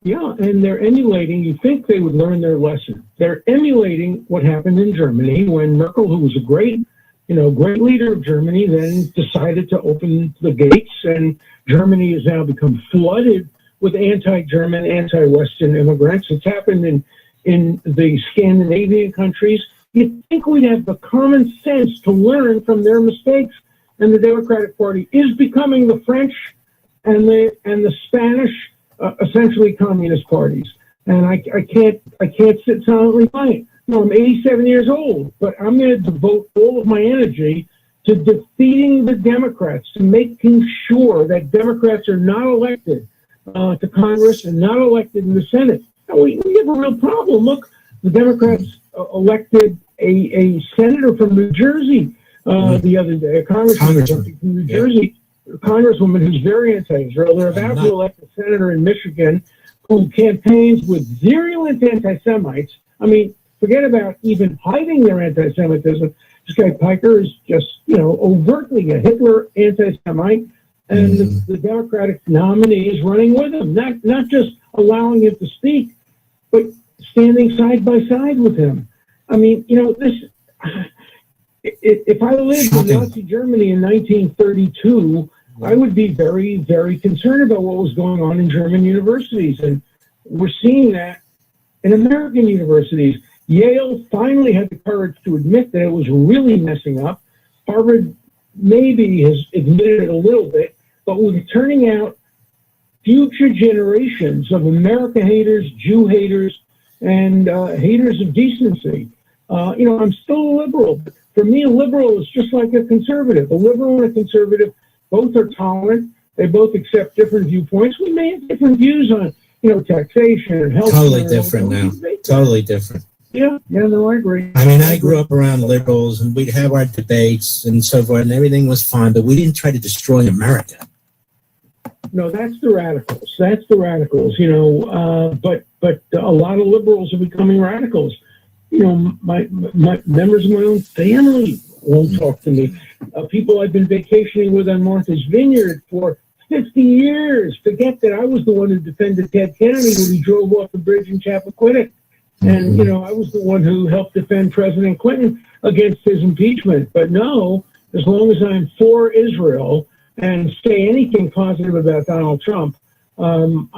Yeah, and they're emulating, you think they would learn their lesson. They're emulating what happened in Germany when Merkel, who was a great leader of Germany, then decided to open the gates, and Germany has now become flooded with anti-German, anti-Western immigrants. It's happened in the Scandinavian countries. You'd think we'd have the common sense to learn from their mistakes, and the Democratic Party is becoming the French and the Spanish, essentially communist parties. And I can't sit silently by it. No, I'm 87 years old, but I'm going to devote all of my energy to defeating the Democrats, to making sure that Democrats are not elected to Congress and not elected in the Senate. And we have a real problem. Look, the Democrats elected a senator from New Jersey the other day, a congresswoman from New Jersey, a congresswoman who's very anti-Israel. They're about to elect a senator in Michigan who campaigns with virulent anti-Semites. I mean, forget about even hiding their anti-Semitism. This guy Piker is just, overtly a Hitler anti-Semite, and the Democratic nominee is running with him, not just allowing him to speak, but standing side by side with him. I mean, if I lived in Nazi Germany in 1932, I would be very, very concerned about what was going on in German universities. And we're seeing that in American universities. Yale finally had the courage to admit that it was really messing up. Harvard maybe has admitted it a little bit, but we're turning out future generations of America haters, Jew haters, and haters of decency. I'm still a liberal, but for me, a liberal is just like a conservative. A liberal and a conservative both are tolerant. They both accept different viewpoints. We may have different views on, taxation and health. Totally different now. Totally different. Yeah, no, I agree. I mean, I grew up around liberals, and we'd have our debates and so forth, and everything was fine, but we didn't try to destroy America. No, that's the radicals. But a lot of liberals are becoming radicals. My members of my own family won't talk to me. People I've been vacationing with on Martha's Vineyard for 50 years forget that I was the one who defended Ted Kennedy when he drove off the bridge in Chappaquiddick. And, I was the one who helped defend President Clinton against his impeachment. But no, as long as I'm for Israel and say anything positive about Donald Trump, I'm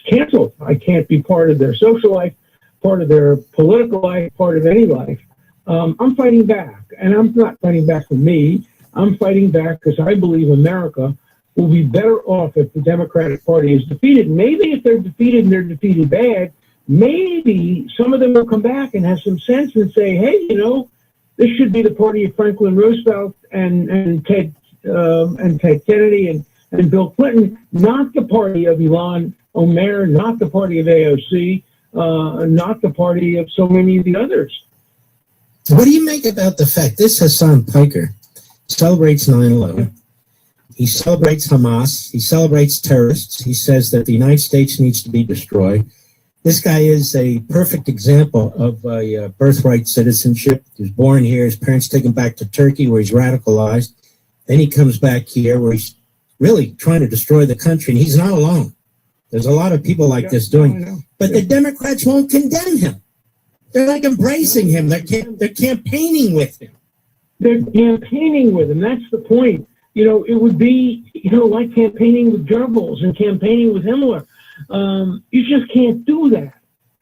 canceled. I can't be part of their social life, part of their political life, part of any life. I'm fighting back, and I'm not fighting back for me. I'm fighting back because I believe America will be better off if the Democratic Party is defeated. Maybe if they're defeated and they're defeated bad, maybe some of them will come back and have some sense and say, hey, this should be the party of Franklin Roosevelt and Ted Kennedy and Bill Clinton, not the party of Ilhan Omar, not the party of AOC, not the party of so many of the others. What do you make about the fact this Hassan Piker celebrates 9/11? He celebrates Hamas. He celebrates terrorists. He says that the United States needs to be destroyed. This guy is a perfect example of a birthright citizenship. He was born here. His parents take him back to Turkey, where he's radicalized. Then he comes back here, where he's really trying to destroy the country. And he's not alone. There's a lot of people like this doing it. But the Democrats won't condemn him. They're like embracing him. They're campaigning with him. They're campaigning with him. That's the point. It would be, like campaigning with Goebbels and campaigning with Himmler. You just can't do that.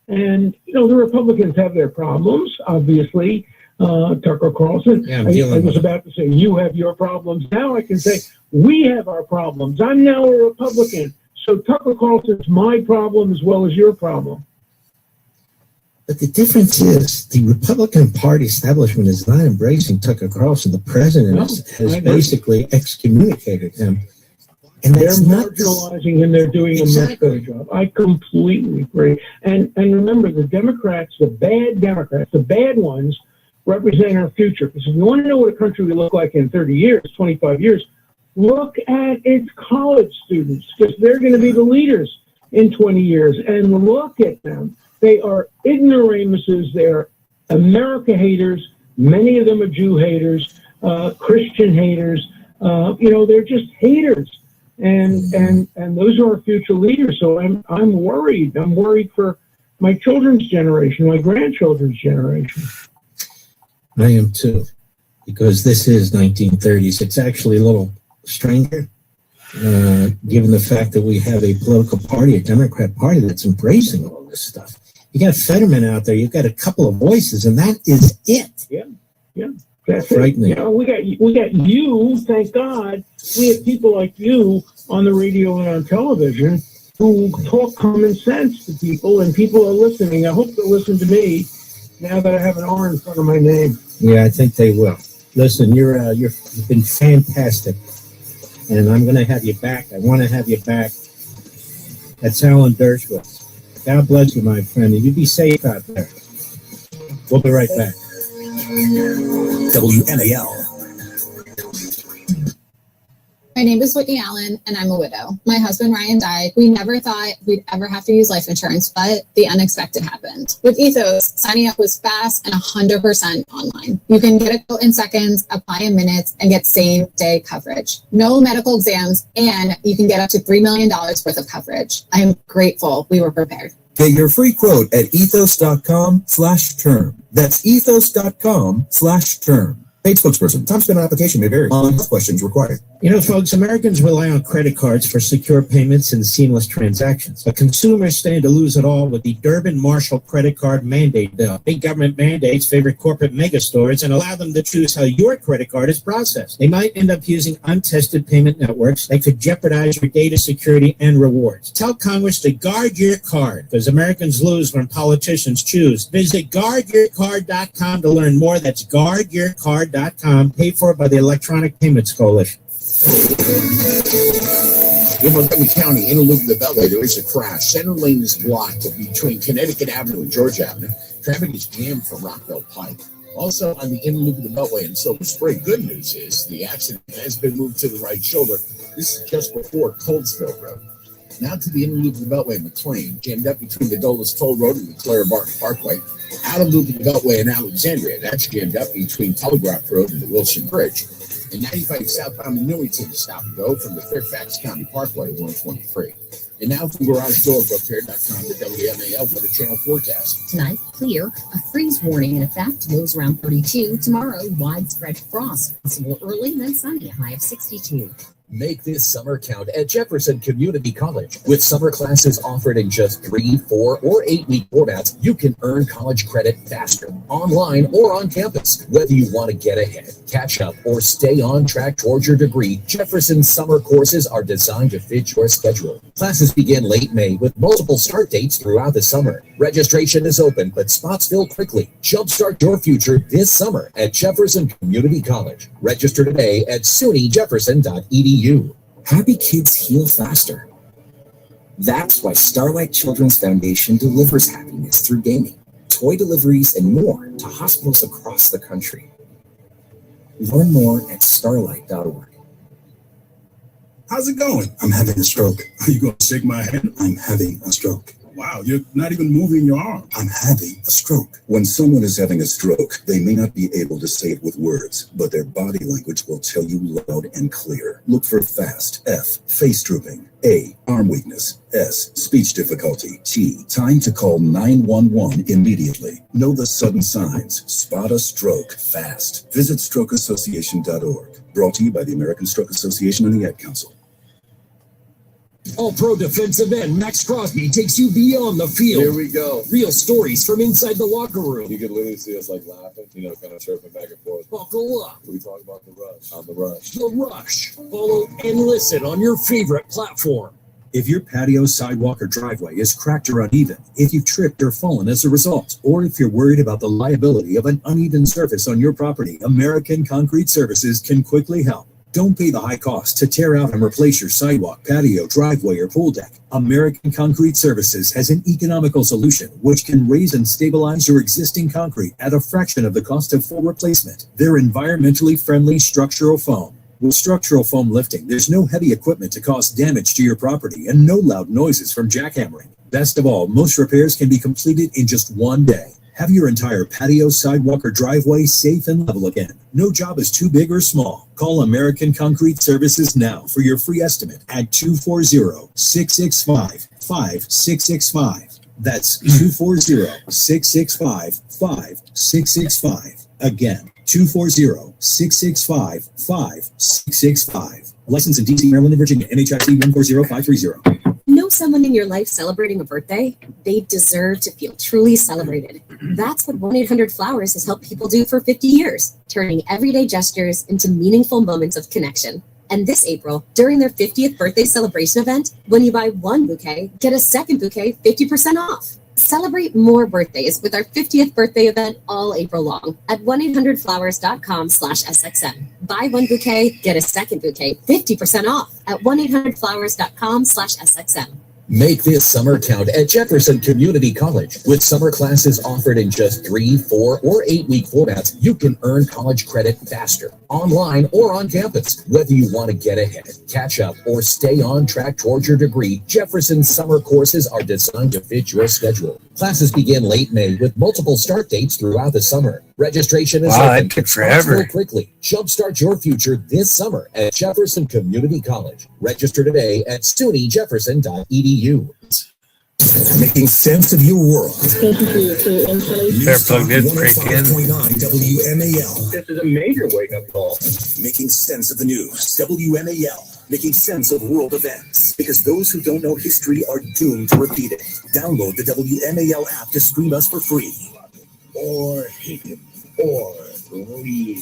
And, the Republicans have their problems, obviously. Tucker Carlson, I was about to say, you have your problems. Now I can say, we have our problems. I'm now a Republican. So Tucker Carlson's my problem as well as your problem. But the difference is the Republican Party establishment is not embracing Tucker Carlson. The president has basically excommunicated him. And they're marginalizing him. They're doing a much better job. I completely agree. And remember, the Democrats, the bad ones, represent our future. Because if you want to know what a country will look like in 30 years, 25 years, look at its college students, because they're going to be the leaders in 20 years. And look at them. They are ignoramuses. They're America haters. Many of them are Jew haters, Christian haters. They're just haters. And those are our future leaders. So I'm worried. I'm worried for my children's generation, my grandchildren's generation. I am too, because this is 1930s. It's actually a little stranger, given the fact that we have a political party, a Democrat Party, that's embracing all this stuff. You got Fetterman out there. You've got a couple of voices, and that is it. Yeah. That's frightening. it. You know, we got you, thank God. We have people like you on the radio and on television who talk common sense to people, and people are listening. I hope they'll listen to me now that I have an R in front of my name. Yeah, I think they will. Listen, you've been fantastic, and I'm going to have you back. I want to have you back. That's Alan Dershowitz. God bless you, my friend, and you be safe out there. We'll be right back. WMAL. My name is Whitney Allen, and I'm a widow. My husband, Ryan, died. We never thought we'd ever have to use life insurance, but the unexpected happened. With Ethos, signing up was fast and 100% online. You can get a quote in seconds, apply in minutes, and get same-day coverage. No medical exams, and you can get up to $3 million worth of coverage. I'm grateful we were prepared. Get your free quote at ethos.com/term. That's ethos.com/term. Paid spokesperson. Time spent on application may vary. All questions required. You know, folks, Americans rely on credit cards for secure payments and seamless transactions. But consumers stand to lose it all with the Durbin-Marshall credit card mandate bill. Big government mandates favor corporate megastores and allow them to choose how your credit card is processed. They might end up using untested payment networks that could jeopardize your data security and rewards. Tell Congress to guard your card, because Americans lose when politicians choose. Visit guardyourcard.com to learn more. That's guardyourcard.com, paid for by the Electronic Payments Coalition. In Montgomery County, in a loop of the Beltway, there is a crash. Center lane is blocked between Connecticut Avenue and George Avenue. Traffic is jammed from Rockville Pike. Also, on the inner loop of the Beltway in Silver Spring, good news is the accident has been moved to the right shoulder. This is just before Coldsville Road. Now to the inner loop of the Beltway in McLean, jammed up between the Dulles Toll Road and the Clara Barton Parkway. Outer loop of the Beltway in Alexandria, that's jammed up between Telegraph Road and the Wilson Bridge. And 95 southbound in Newington, stop and go from the Fairfax County Parkway 123. And now from GarageDoorRepair.com to WMAL Weather Channel forecast. Tonight, clear, a freeze warning in effect, lows around 32. Tomorrow, widespread frost, possible early, then sunny, a high of 62. Make this summer count at Jefferson Community College. With summer classes offered in just 3, 4, or 8-week formats, you can earn college credit faster, online or on campus. Whether you want to get ahead, catch up, or stay on track towards your degree, Jefferson's summer courses are designed to fit your schedule. Classes begin late May with multiple start dates throughout the summer. Registration is open, but spots fill quickly. Jumpstart your future this summer at Jefferson Community College. Register today at sunyjefferson.edu. Happy kids heal faster. That's why Starlight Children's Foundation delivers happiness through gaming, toy deliveries, and more to hospitals across the country. Learn more at starlight.org. How's it going? I'm having a stroke. Are you going to shake my hand? I'm having a stroke. Wow, you're not even moving your arm. I'm having a stroke. When someone is having a stroke, they may not be able to say it with words, but their body language will tell you loud and clear. Look for FAST. F, face drooping. A, arm weakness. S, speech difficulty. T, time to call 911 immediately. Know the sudden signs. Spot a stroke fast. Visit strokeassociation.org. Brought to you by the American Stroke Association and the Ad Council. All-pro defensive end Max Crosby takes you beyond the field. Here we go. Real stories from inside the locker room. You could literally see us like laughing, kind of chirping back and forth. Buckle up. We talk about the rush. On the rush. The Rush. Follow and listen on your favorite platform. If your patio, sidewalk, or driveway is cracked or uneven, if you've tripped or fallen as a result, or if you're worried about the liability of an uneven surface on your property, American Concrete Services can quickly help. Don't pay the high cost to tear out and replace your sidewalk, patio, driveway, or pool deck. American Concrete Services has an economical solution which can raise and stabilize your existing concrete at a fraction of the cost of full replacement. They're environmentally friendly structural foam. With structural foam lifting, there's no heavy equipment to cause damage to your property and no loud noises from jackhammering. Best of all, most repairs can be completed in just one day. Have your entire patio, sidewalk, or driveway safe and level again. No job is too big or small. Call American Concrete Services now for your free estimate at 240-665-5665. That's 240-665-5665. Again, 240-665-5665. Licensed in D.C., Maryland, and Virginia. NHIC 140530. No someone in your life celebrating a birthday? They deserve to feel truly celebrated. That's what 1-800-Flowers has helped people do for 50 years, turning everyday gestures into meaningful moments of connection. And this April, during their 50th birthday celebration event, when you buy one bouquet, get a second bouquet 50% off. Celebrate more birthdays with our 50th birthday event all April long at 1-800-Flowers.com/SXM. Buy one bouquet, get a second bouquet 50% off at 1-800-Flowers.com/SXM. Make this summer count at Jefferson Community College. With summer classes offered in just 3, 4, or 8-week formats, you can earn college credit faster, online or on campus. Whether you want to get ahead, catch up, or stay on track towards your degree, Jefferson's summer courses are designed to fit your schedule. Classes begin late May with multiple start dates throughout the summer. Registration is open. That took forever. Quickly. Jumpstart your future this summer at Jefferson Community College. Register today at sunyjefferson.edu. Making sense of your world. Better plug this prick in. WMAL. This is a major wake-up call. Making sense of the news. WMAL. Making sense of world events. Because those who don't know history are doomed to repeat it. Download the WMAL app to stream us for free. Or Hayden. Or really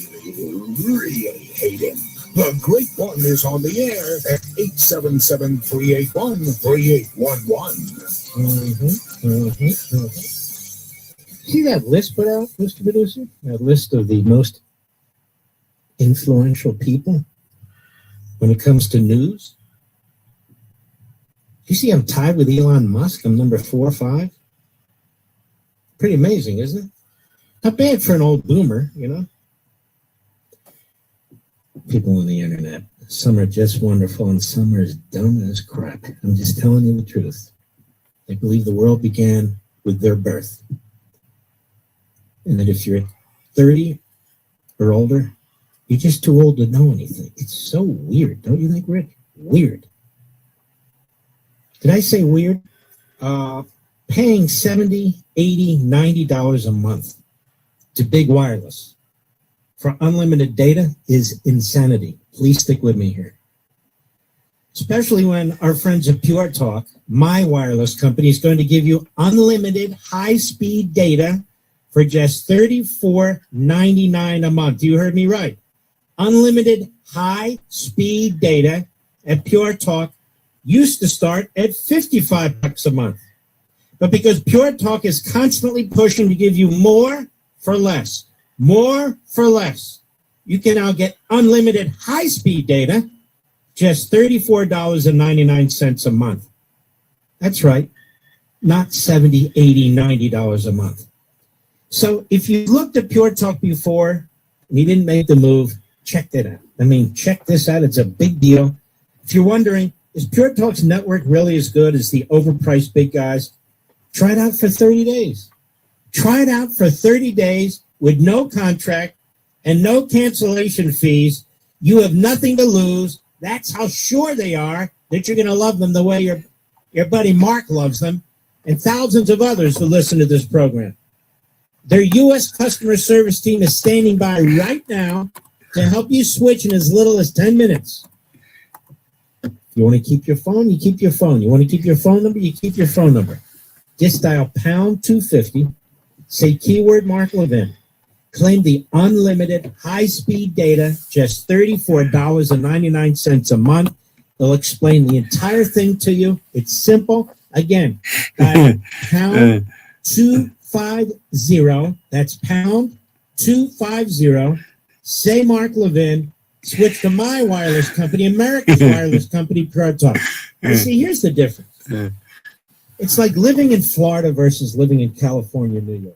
hate him. The Great One is on the air at 877-381-3811. See that list put out, Mr. Producer? That list of the most influential people when it comes to news? You see I'm tied with Elon Musk. I'm number 4 or 5. Pretty amazing, isn't it? Not bad for an old boomer, you know? People on the internet. Some are just wonderful and some are as dumb as crap. I'm just telling you the truth. They believe the world began with their birth. And that if you're 30 or older, you're just too old to know anything. It's so weird, don't you think, Rick? Weird. Did I say weird? Paying $70, $80, $90 a month to big wireless for unlimited data is insanity. Please stick with me here. Especially when our friends at Pure Talk, my wireless company, is going to give you unlimited high-speed data for just $34.99 a month. You heard me right. Unlimited high-speed data at Pure Talk used to start at $55 a month. But because Pure Talk is constantly pushing to give you more for less, more for less, you can now get unlimited high-speed data, just $34.99 a month. That's right, not $70, $80, $90 a month. So if you looked at Pure Talk before and you didn't make the move, check that out. I mean, check this out. It's a big deal. If you're wondering, is Pure Talk's network really as good as the overpriced big guys? Try it out for 30 days. Try it out for 30 days with no contract and no cancellation fees. You have nothing to lose. That's how sure they are that you're going to love them the way your buddy Mark loves them and thousands of others who listen to this program. Their U.S. customer service team is standing by right now to help you switch in as little as 10 minutes. If you want to keep your phone, you keep your phone. You want to keep your phone number, you keep your phone number. Just dial pound 250, say keyword Mark Levin. Claim the unlimited high-speed data, just $34.99 a month. They'll explain the entire thing to you. It's simple. Again, dial pound 250. That's pound 250. Say Mark Levin. Switch to my wireless company, America's wireless company, Pure Talk. You see, here's the difference. It's like living in Florida versus living in California, New York.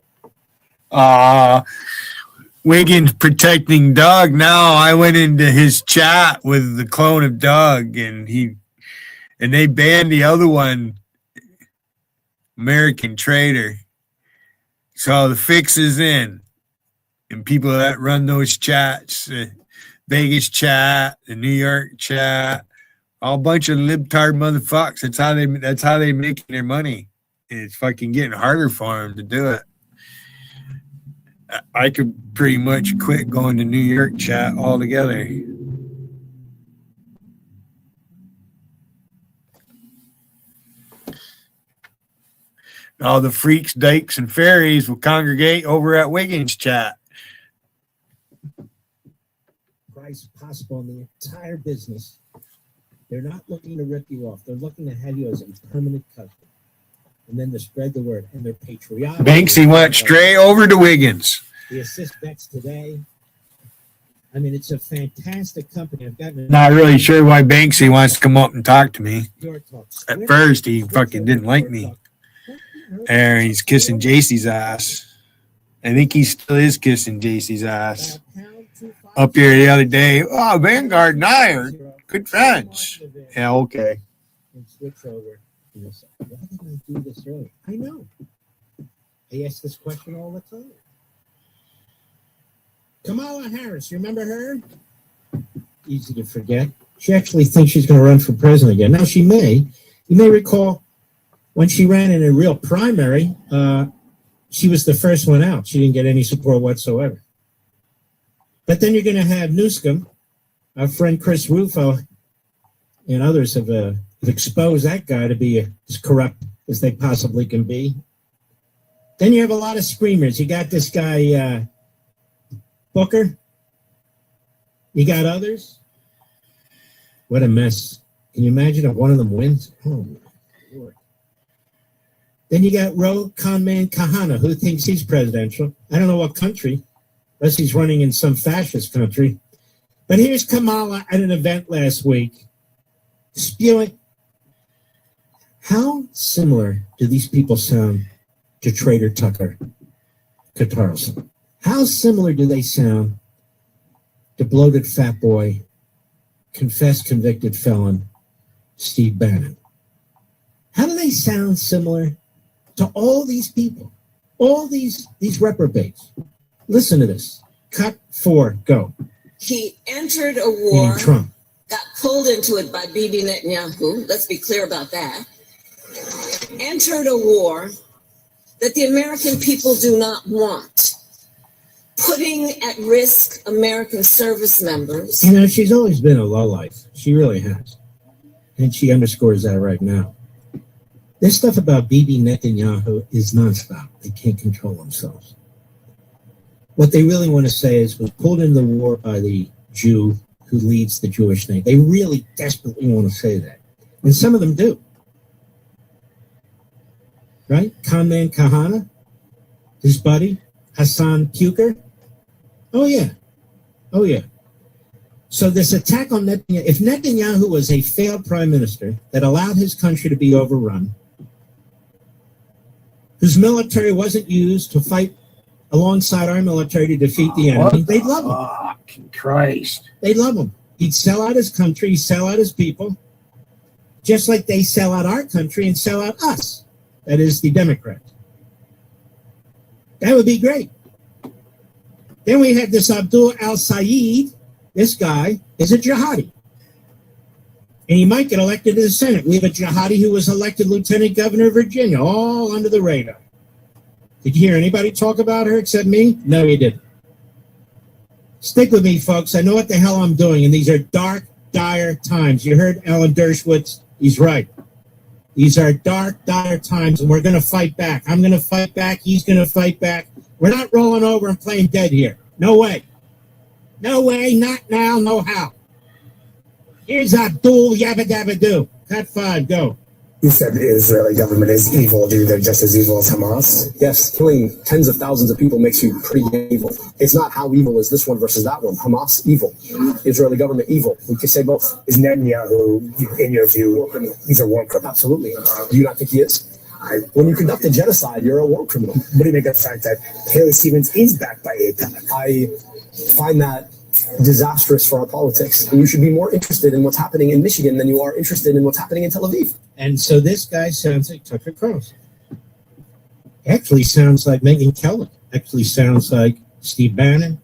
Wiggins protecting Doug. Now I went into his chat with the clone of Doug, and they banned the other one, American Trader. So the fix is in, and people that run those chats, Vegas chat, the New York chat, all bunch of libtard motherfuckers. That's how they make their money. And it's fucking getting harder for them to do it. I could pretty much quit going to New York chat altogether. All the freaks, dykes, and fairies will congregate over at Wiggins chat. Price possible in the entire business. They're not looking to rip you off. They're looking to have you as a permanent customer. And then to spread the word. And they're patriotic. Banksy went straight over to Wiggins. The assist bets today. I mean, it's a fantastic company. I've gotten Not really sure why Banksy wants to come up and talk to me. At first, he fucking didn't like me. There, he's kissing JC's ass. I think he still is kissing JC's ass. Up here the other day, oh, Vanguard and I are good friends. Yeah, okay. And switch over. And say, why didn't I do this earlier? I know. I ask this question all the time. Kamala Harris, you remember her? Easy to forget. She actually thinks she's going to run for president again. Now, she may. You may recall when she ran in a real primary, she was the first one out. She didn't get any support whatsoever. But then you're going to have Newsom, our friend Chris Rufo, and others have exposed that guy to be as corrupt as they possibly can be. Then you have a lot of screamers. You got this guy, Booker. You got others. What a mess. Can you imagine if one of them wins? Oh, my Lord. Then you got Roe Conman Kahana, who thinks he's presidential. I don't know what country, unless he's running in some fascist country. But here's Kamala at an event last week, spewing. How similar do these people sound to Trader Tucker Carlson? How similar do they sound to bloated fat boy, confessed convicted felon, Steve Bannon? How do they sound similar to all these people, all these reprobates? Listen to this. Cut 4, go. He entered a war, Trump. got pulled into it by Bibi Netanyahu. Let's be clear about that. Entered a war that the American people do not want, putting at risk American service members. You know, she's always been a lowlife. She really has. And she underscores that right now. This stuff about Bibi Netanyahu is nonstop. They can't control themselves. What they really want to say is was pulled into the war by the Jew who leads the Jewish nation. They really desperately want to say that. And some of them do. Right? Kanman Kahana, his buddy, Hassan Puker. Oh, yeah. Oh, yeah. So this attack on Netanyahu, if Netanyahu was a failed prime minister that allowed his country to be overrun, whose military wasn't used to fight alongside our military to defeat the enemy, they'd love him. Fucking Christ. They'd love him. He'd sell out his country, he'd sell out his people, just like they sell out our country and sell out us. That is the Democrats. That would be great. Then we have this Abdul al-Sayed. This guy is a jihadi. And he might get elected to the Senate. We have a jihadi who was elected lieutenant governor of Virginia, all under the radar. Did you hear anybody talk about her except me? No, you didn't. Stick with me, folks. I know what the hell I'm doing, and these are dark, dire times. You heard Alan Dershowitz. He's right. These are dark, dire times, and we're going to fight back. I'm going to fight back. He's going to fight back. We're not rolling over and playing dead here. No way. No way, not now, no how. Here's Abdul Yabba Dabba Doo. Cut 5, go. You said the Israeli government is evil. Do they're just as evil as Hamas? Yes, killing tens of thousands of people makes you pretty evil. It's not how evil is this one versus that one. Hamas, evil. Israeli government, evil. We could say both. Is Netanyahu, in your view, he's a war criminal? Absolutely. Do you not think he is? When you conduct a genocide, you're a war criminal. What do you make of the fact that Haley Stevens is backed by AIPAC? I find that disastrous for our politics. And you should be more interested in what's happening in Michigan than you are interested in what's happening in Tel Aviv. And so this guy sounds like Tucker Carlson. Actually sounds like Megyn Kelly. Actually sounds like Steve Bannon,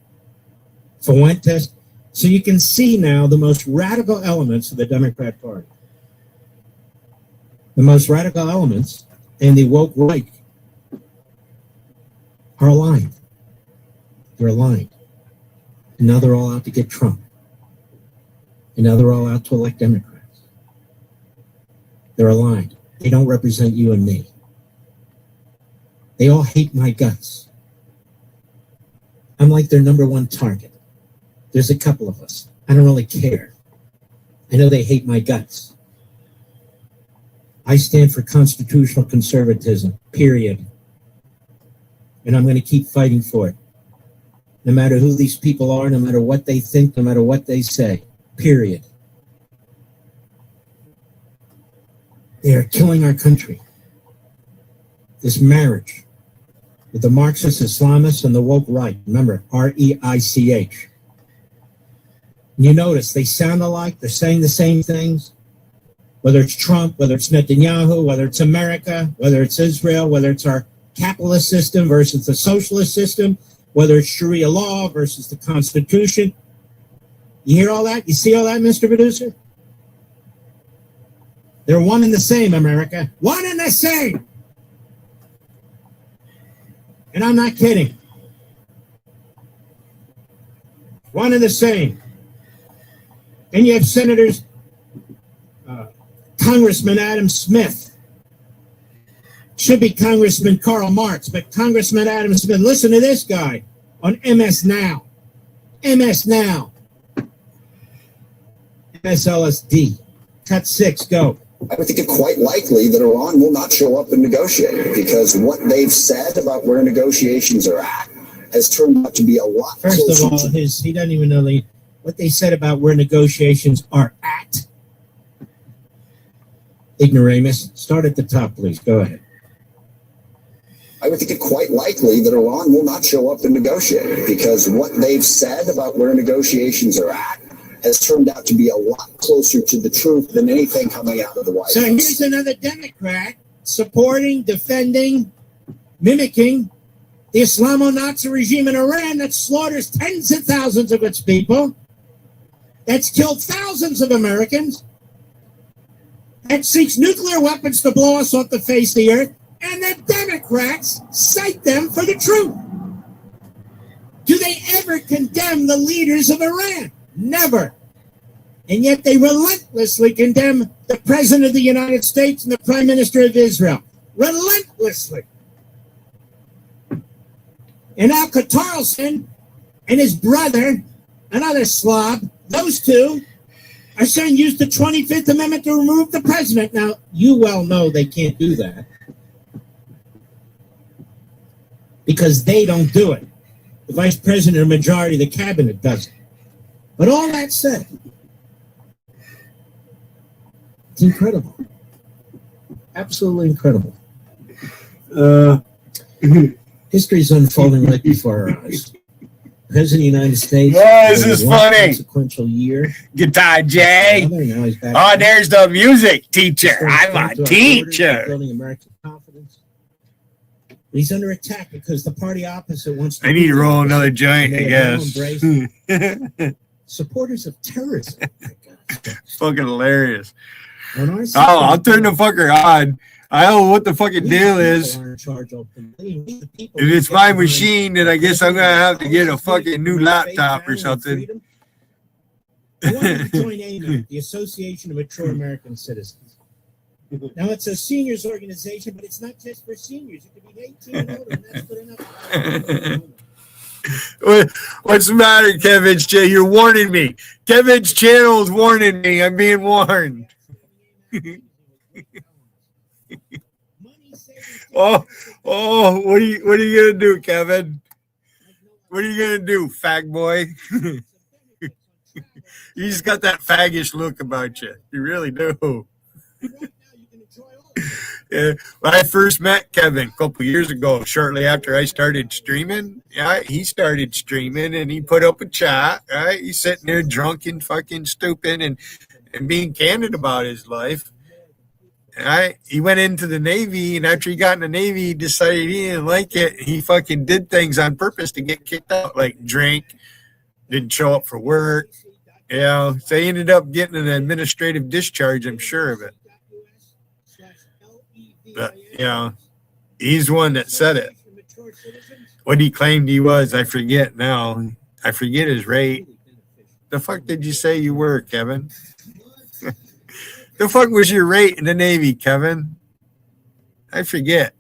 Fuentes. So you can see now the most radical elements of the Democrat Party. The most radical elements and the woke right are aligned. They're aligned. And now they're all out to get Trump. And now they're all out to elect Democrats. They're aligned. They don't represent you and me. They all hate my guts. I'm like their number one target. There's a couple of us. I don't really care. I know they hate my guts. I stand for constitutional conservatism, period. And I'm going to keep fighting for it. No matter who these people are, no matter what they think, no matter what they say, period. They are killing our country. This marriage with the Marxist Islamists and the woke right. Remember, R-E-I-C-H. You notice they sound alike. They're saying the same things. Whether it's Trump, whether it's Netanyahu, whether it's America, whether it's Israel, whether it's our capitalist system versus the socialist system, whether it's Sharia law versus the Constitution. You hear all that? You see all that, Mr. Producer? They're one and the same, America. One and the same. And I'm not kidding. One and the same. And you have Senators, Congressman Adam Smith. Should be Congressman Karl Marx, but Congressman Adam Smith. Listen to this guy on MS Now. MS Now. MSLSD. Cut 6, go. I would think it quite likely that Iran will not show up and negotiate because what they've said about where negotiations are at has turned out to be a lot First closer of all, to he doesn't even know what they said about where negotiations are at. Ignoramus. Start at the top, please. Go ahead. I would think it quite likely that Iran will not show up and negotiate because what they've said about where negotiations are at has turned out to be a lot closer to the truth than anything coming out of the White So House. here's another Democrat supporting, defending, mimicking the Islamo-Nazi regime in Iran that slaughters tens of thousands of its people, that's killed thousands of Americans, that seeks nuclear weapons to blow us off the face of the earth, and the Democrats cite them for the truth. Do they ever condemn the leaders of Iran? Never. And yet they relentlessly condemn the President of the United States and the Prime Minister of Israel. Relentlessly. And now Carlson and his brother, another slob, those two are saying use the 25th Amendment to remove the president. Now, you well know they can't do that because they don't do it. The vice president or majority of the cabinet does it. But all that said, it's incredible. Absolutely incredible. History's unfolding right before our eyes. President of the United States. Oh, this is funny. Consequential year. Guitar Jay. Oh, there's the music teacher. I'm a teacher. Building American confidence. He's under attack because the party opposite wants to. I need to roll another joint, I guess. Supporters of terrorism. Fucking hilarious. On our Oh, side, I'll turn the fucker on. I don't know what the fucking deal is. If it's my machine, then I guess I'm gonna have to get a fucking new laptop or something. I wanted to join AMAC, the Association of Mature American Citizens. Now, it's a seniors organization, but it's not just for seniors. You can be 18 and older, and that's good enough. What's the matter, Kevin's J? You're warning me. Kevin's channel is warning me. I'm being warned. Oh, what are you gonna do, Kevin? What are you gonna do, fag boy? You just got that faggish look about you. You really do. Yeah, when I first met Kevin a couple years ago, shortly after I started streaming, yeah, he started streaming and he put up a chat, right? He's sitting there drunk and fucking stupid and being candid about his life. Right? He went into the Navy, and after he got in the Navy, he decided he didn't like it. He fucking did things on purpose to get kicked out, like drink, didn't show up for work. You know, so he ended up getting an administrative discharge, I'm sure of it. But, you know, he's the one that said it. What he claimed he was, I forget now. I forget his rate. The fuck did you say you were, Kevin? The fuck was your rate in the Navy, Kevin? I forget.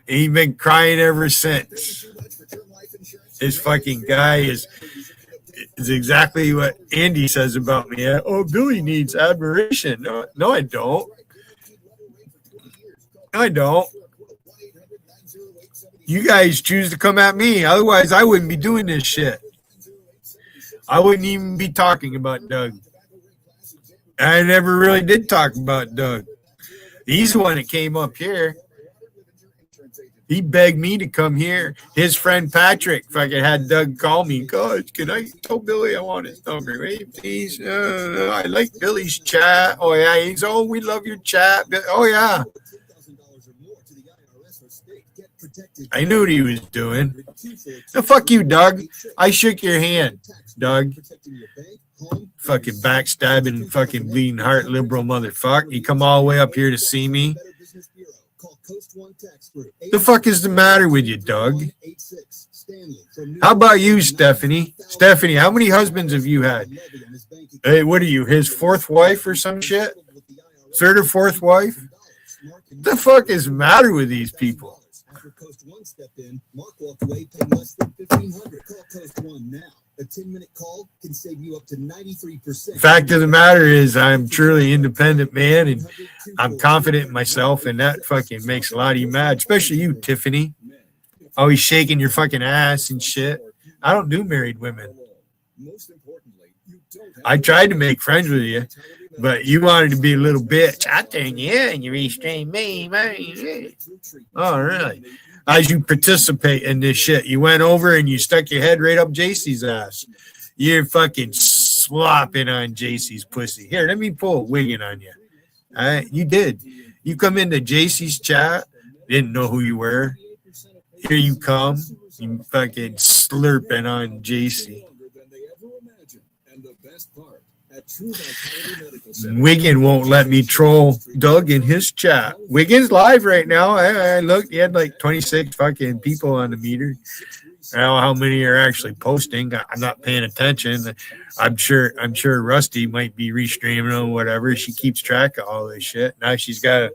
He's been crying ever since. This fucking guy is exactly what Andy says about me. Oh, Billy needs admiration. No, I don't. I don't. You guys choose to come at me. Otherwise, I wouldn't be doing this shit. I wouldn't even be talking about Doug. I never really did talk about Doug. He's the one that came up here. He begged me to come here. His friend Patrick fucking had Doug call me. God, can I tell Billy I want his number? Hey, please. I like Billy's chat. Oh, yeah. He's, oh, we love your chat. Oh, yeah. I knew what he was doing. The fuck you, Doug. I shook your hand, Doug. Fucking backstabbing, fucking bleeding heart liberal motherfucker. You come all the way up here to see me. The fuck is the matter with you, Doug? How about you, Stephanie? Stephanie, how many husbands have you had? Hey, what are you, his fourth wife or some shit? Third or fourth wife? The fuck is the matter with these people? Coast One stepped in. Mark walked away, paying less than $1,500. Call Coast One now. A 10-minute call can save you up to 93%. Fact of the matter is, I'm truly an independent man, and I'm confident in myself, and that fucking makes a lot of you mad, especially you, Tiffany. Always shaking your fucking ass and shit. I don't do married women. I tried to make friends with you, but you wanted to be a little bitch. I think, yeah, and you restrained me, man. Oh, really? As you participate in this shit, you went over and you stuck your head right up JC's ass. You're fucking slopping on JC's pussy. Here, let me pull a wigging on you. All right, you did. You come into JC's chat, didn't know who you were. Here you come, you fucking slurping on JC. Wiggin won't let me troll Doug in his chat. Wiggin's live right now. I looked, he had like 26 fucking people on the meter. I don't know how many are actually posting. I'm not paying attention. I'm sure Rusty might be restreaming or whatever. She keeps track of all this shit. Now she's got to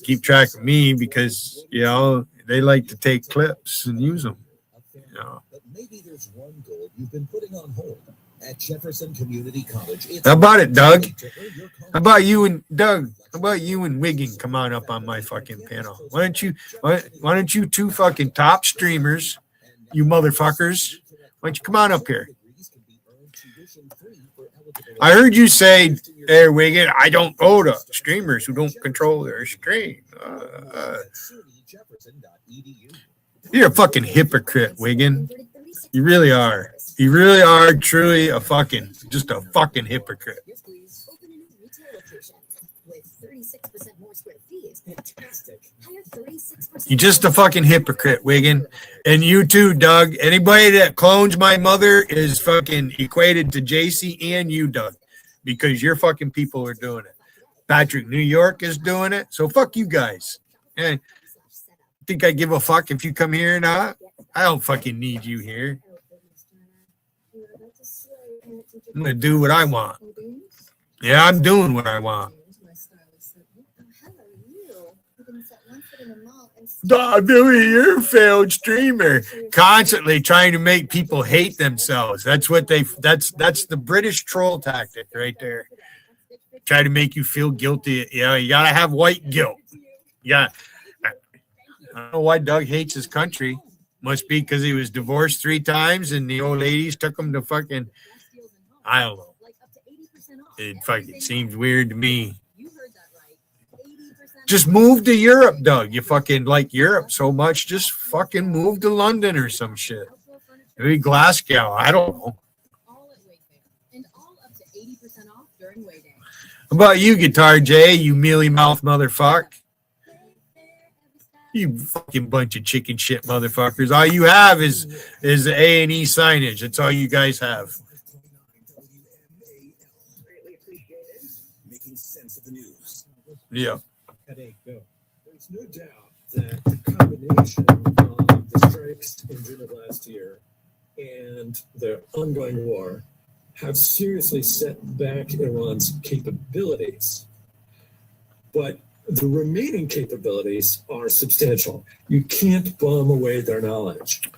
keep track of me because, you know, they like to take clips and use them. You know. But maybe there's one goal you've been putting on hold. At Jefferson Community College. How about it, Doug? How about you and Doug? How about you and Wiggin come on up on my fucking panel? Why don't you two fucking top streamers, you motherfuckers? Why don't you come on up here? I heard you say, hey, Wiggin, I don't go to streamers who don't control their stream. You're a fucking hypocrite, Wiggin. You really are. You really are truly a fucking hypocrite. You're just a fucking hypocrite, Wiggin. And you too, Doug. Anybody that clones my mother is fucking equated to JC and you, Doug, because your fucking people are doing it. Patrick New York is doing it. So fuck you guys. And think I give a fuck if you come here or not? I don't fucking need you here. I'm going to do what I want. Yeah, I'm doing what I want. Billy, you're a failed streamer. Constantly trying to make people hate themselves. That's the British troll tactic right there. Try to make you feel guilty. You know, you got to have white guilt. Yeah. I don't know why Doug hates his country. Must be because he was divorced 3 times and the old ladies took him to fucking, I don't know. It fucking seems weird to me. Just move to Europe, Doug. You fucking like Europe so much. Just fucking move to London or some shit. Maybe Glasgow. I don't know. How about you, Guitar J, you mealy mouth motherfucker? You fucking bunch of chicken shit motherfuckers. All you have is A&E signage. That's all you guys have. Making sense of the news. Yeah. There's no doubt that the combination of the strikes in June of last year and the ongoing war have seriously set back Iran's capabilities. But The remaining capabilities are substantial. You can't bomb away their knowledge.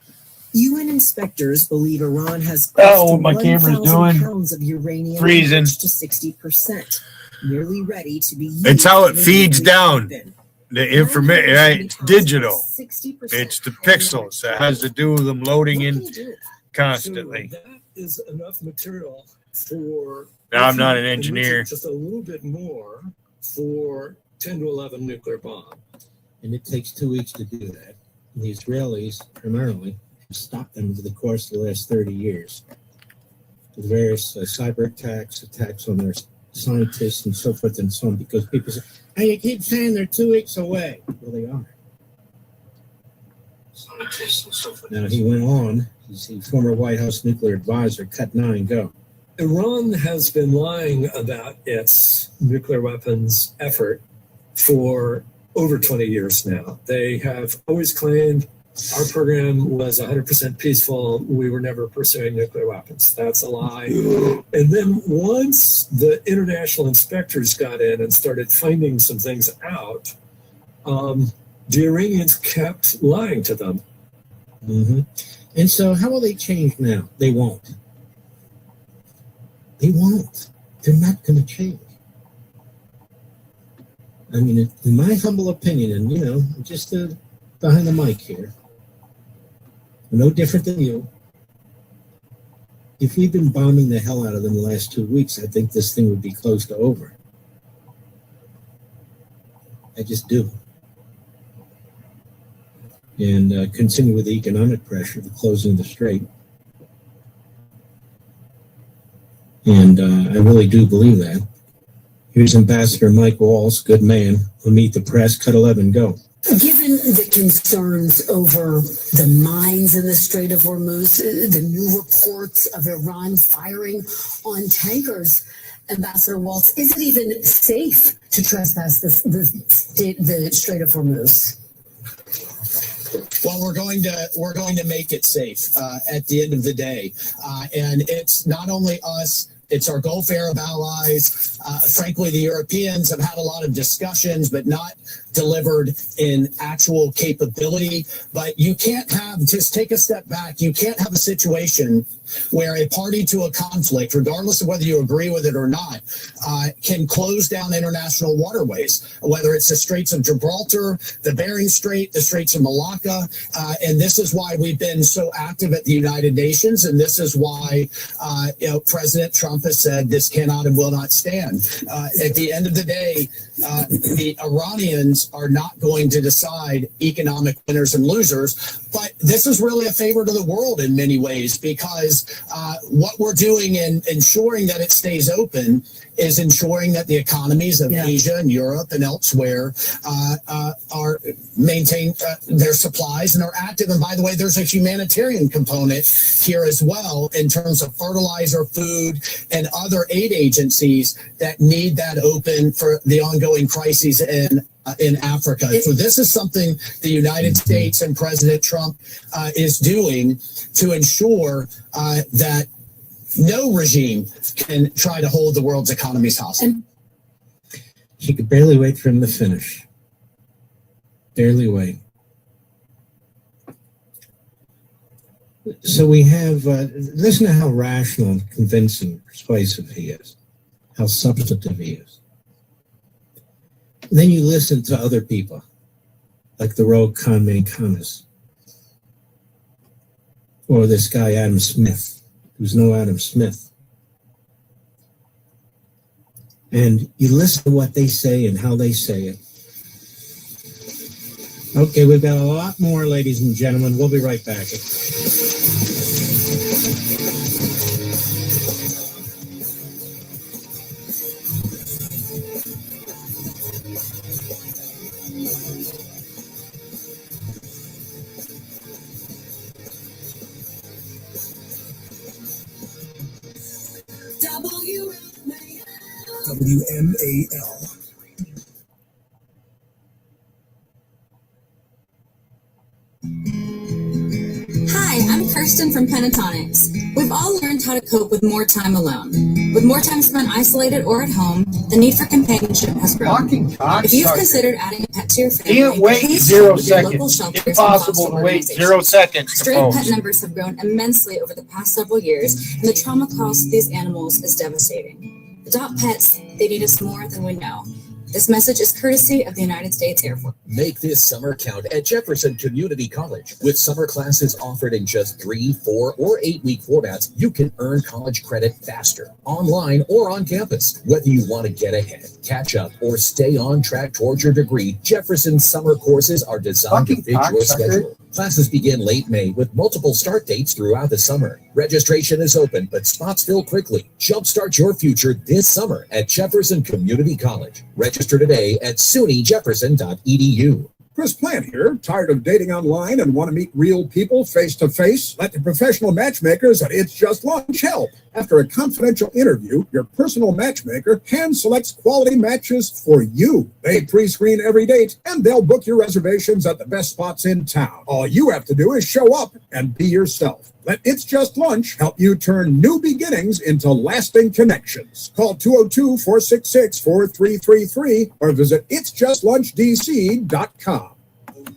UN inspectors believe Iran has Oh, my camera's 1,000 doing. pounds of uranium Freezing. enriched to 60%, nearly ready to be used. It's how it in a feeds nuclear down weapon. the information, right? It's digital. 60% It's the pixels that has to do with them loading in constantly. So that is enough material for. Now, I'm not an enriching engineer. Just a little bit more for 10 to 11 nuclear bomb. And it takes 2 weeks to do that. And the Israelis, primarily, have stopped them over the course of the last 30 years. With various cyber attacks on their scientists and so forth and so on, because people say, hey, you keep saying they're 2 weeks away. Well, they are. Scientists and so forth. Now, he went on, he's the former White House nuclear advisor, cut 9, go. Iran has been lying about its nuclear weapons effort for over 20 years now. They have always claimed our program was 100% peaceful. We were never pursuing nuclear weapons. That's a lie. And then once the international inspectors got in and started finding some things out, the Iranians kept lying to them. Mm-hmm. And so how will they change now? They won't. They won't. They're not going to change. I mean, in my humble opinion, and, you know, just behind the mic here, no different than you. If we'd been bombing the hell out of them the last 2 weeks, I think this thing would be close to over. I just do. And continue with the economic pressure, the closing of the strait. And I really do believe that. Here's Ambassador Mike Walls, good man, who'll meet the press. Cut 11, go. Given the concerns over the mines in the Strait of Hormuz, the new reports of Iran firing on tankers, Ambassador Waltz, is it even safe to trespass the Strait of Hormuz? Well, we're going to make it safe at the end of the day, and it's not only us. It's our Gulf Arab allies. Frankly, the Europeans have had a lot of discussions, but not delivered in actual capability. But you can't just take a step back. You can't have a situation where a party to a conflict, regardless of whether you agree with it or not, can close down international waterways, whether it's the Straits of Gibraltar, the Bering Strait, the Straits of Malacca. And this is why we've been so active at the United Nations. And this is why President Trump has said this cannot and will not stand. At the end of the day, the Iranians are not going to decide economic winners and losers. But this is really a favor to the world in many ways, because what we're doing in ensuring that it stays open is ensuring that the economies of Asia and Europe and elsewhere are maintain their supplies and are active. And by the way, there's a humanitarian component here as well in terms of fertilizer, food, and other aid agencies that need that open for the ongoing crises in Africa. So this is something the United States and President Trump is doing to ensure that no regime can try to hold the world's economies hostage. She could barely wait for him to finish. Barely wait. So we have, listen to how rational, convincing, persuasive he is, how substantive he is. Then you listen to other people, like the rogue conman Kamas, or this guy Adam Smith, who's no Adam Smith. And you listen to what they say and how they say it. Okay, we've got a lot more, ladies and gentlemen. We'll be right back. WMAL. Hi, I'm I'm Kirsten from Pentatonics. We've all learned how to cope with more time alone. With more time spent isolated or at home, the need for companionship has grown. If you've considered adding a pet to your family, Can't wait please 0 check with your local seconds. shelters and Impossible foster to wait organizations. 0 seconds to Stray pet post. numbers have grown immensely over the past several years, and the trauma caused to these animals is devastating. Adopt pets, they need us more than we know. This message is courtesy of the United States Air Force. Make this summer count at Jefferson Community College. With summer classes offered in just 3, 4, or 8-week formats, you can earn college credit faster, online or on campus. Whether you want to get ahead, catch up, or stay on track towards your degree, Jefferson's summer courses are designed to fit your schedule. Classes begin late May with multiple start dates throughout the summer. Registration is open, but spots fill quickly. Jumpstart your future this summer at Jefferson Community College. Register today at sunyjefferson.edu. Chris Plant here. Tired of dating online and want to meet real people face to face? Let the professional matchmakers at It's Just Lunch help. After a confidential interview, your personal matchmaker hand selects quality matches for you. They pre-screen every date, and they'll book your reservations at the best spots in town. All you have to do is show up and be yourself. Let It's Just Lunch help you turn new beginnings into lasting connections. Call 202-466-4333 or visit itsjustlunchdc.com.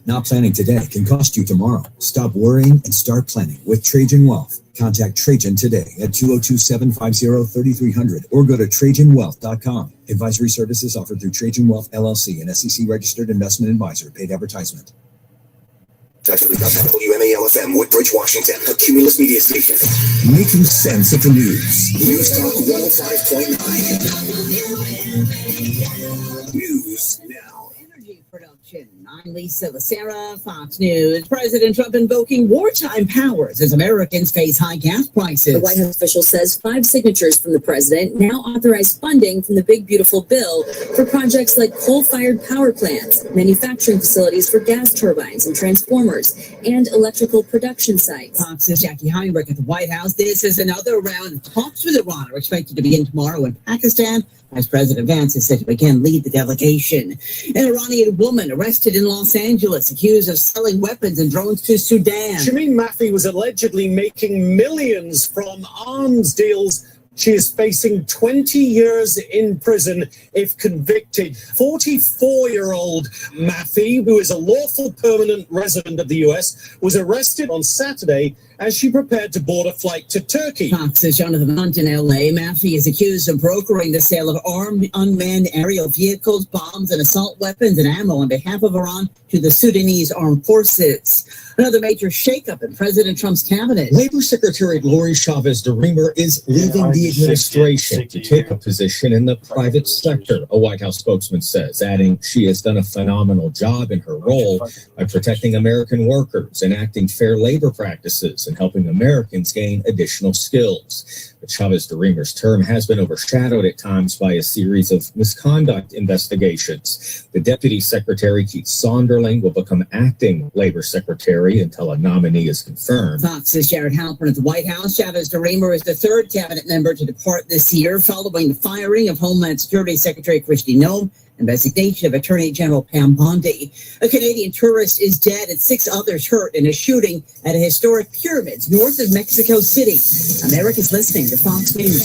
Not planning today can cost you tomorrow. Stop worrying and start planning with Trajan Wealth. Contact Trajan today at 202-750-3300 or go to TrajanWealth.com. Advisory services offered through Trajan Wealth LLC, an SEC registered investment advisor. Paid advertisement. WMAL-FM, Woodbridge, Washington, a Cumulus media station. Making sense of the news. News Talk 105.9. News now. I'm Lisa Lacera, Fox News. President Trump invoking wartime powers as Americans face high gas prices. The White House official says 5 signatures from the president now authorize funding from the Big Beautiful Bill for projects like coal-fired power plants, manufacturing facilities for gas turbines and transformers, and electrical production sites. Fox's Jackie Heinrich at the White House. This is another round of talks with Iran are expected to begin tomorrow in Pakistan, as President Vance is set to again lead the delegation. An Iranian woman arrested in Los Angeles, accused of selling weapons and drones to Sudan. Shameen Mafi was allegedly making millions from arms deals. She is facing 20 years in prison if convicted. 44-year-old Mafi, who is a lawful permanent resident of the U.S., was arrested on Saturday as she prepared to board a flight to Turkey. Fox's Jonathan Hunt in L.A. Mafi is accused of brokering the sale of armed unmanned aerial vehicles, bombs, and assault weapons and ammo on behalf of Iran to the Sudanese armed forces. Another major shakeup in President Trump's cabinet. Labor Secretary Lori Chavez-DeRemer is leaving the administration to take a position in the private sector, a White House spokesman says, adding she has done a phenomenal job in her role by protecting American workers, enacting fair labor practices, and helping Americans gain additional skills. But Chavez-DeRemer's term has been overshadowed at times by a series of misconduct investigations. The Deputy Secretary, Keith Sonderling, will become acting Labor Secretary until a nominee is confirmed. Fox's Jared Halpern at the White House. Chavez-DeRemer is the third cabinet member to depart this year following the firing of Homeland Security Secretary Kristi Noem and resignation of Attorney General Pam Bondi. A Canadian tourist is dead and 6 others hurt in a shooting at a historic pyramids north of Mexico City. America's listening to Fox News.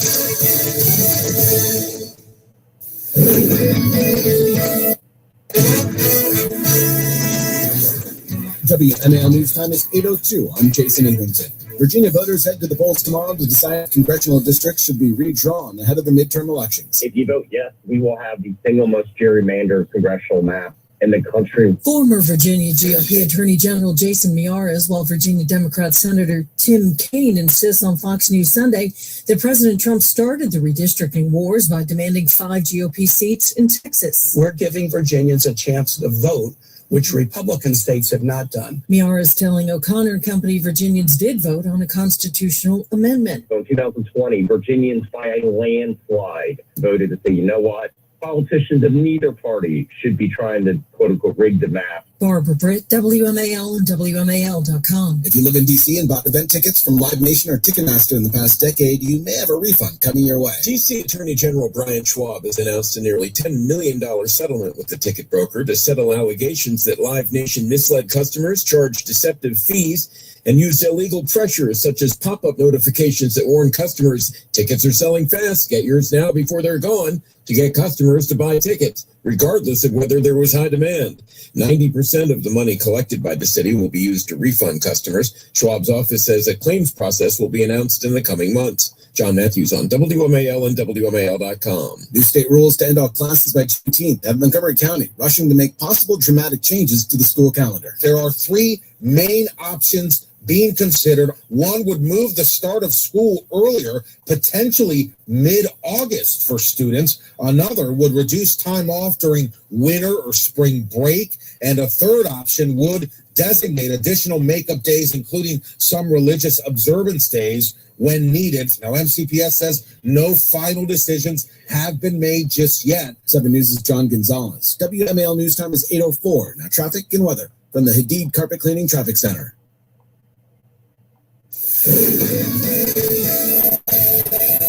WMAL News Time is 8:02. I'm Jason Ingrington. Virginia voters head to the polls tomorrow to decide if congressional districts should be redrawn ahead of the midterm elections. If you vote yes, we will have the single most gerrymandered congressional map in the country. Former Virginia GOP Attorney General Jason Miyares, while Virginia Democrat Senator Tim Kaine insists on Fox News Sunday that President Trump started the redistricting wars by demanding 5 GOP seats in Texas. We're giving Virginians a chance to vote, which Republican states have not done. Miyares telling O'Connor and Company Virginians did vote on a constitutional amendment. So in 2020, Virginians by a landslide voted to say, you know what? Politicians of neither party should be trying to quote unquote rigged the map. Barbara Britt, WMAL and WMAL.com. If you live in DC and bought event tickets from Live Nation or Ticketmaster in the past decade, you may have a refund coming your way. DC Attorney General Brian Schwab has announced a nearly $10 million settlement with the ticket broker to settle allegations that Live Nation misled customers, charged deceptive fees, and used illegal pressure such as pop-up notifications that warn customers tickets are selling fast, get yours now before they're gone, to get customers to buy tickets, regardless of whether there was high demand. 90% of the money collected by the city will be used to refund customers. Schwab's office says a claims process will be announced in the coming months. John Matthews on WMAL and WMAL.com. New state rules to end all classes by Juneteenth have Montgomery County rushing to make possible dramatic changes to the school calendar. There are three main options being considered. One would move the start of school earlier, potentially mid-August for students. Another would reduce time off during winter or spring break. And a third option would designate additional makeup days, including some religious observance days when needed. Now, MCPS says no final decisions have been made just yet. 7 News' John Gonzalez. WMAL News Time is 8:04. Now, traffic and weather from the Hadid Carpet Cleaning Traffic Center.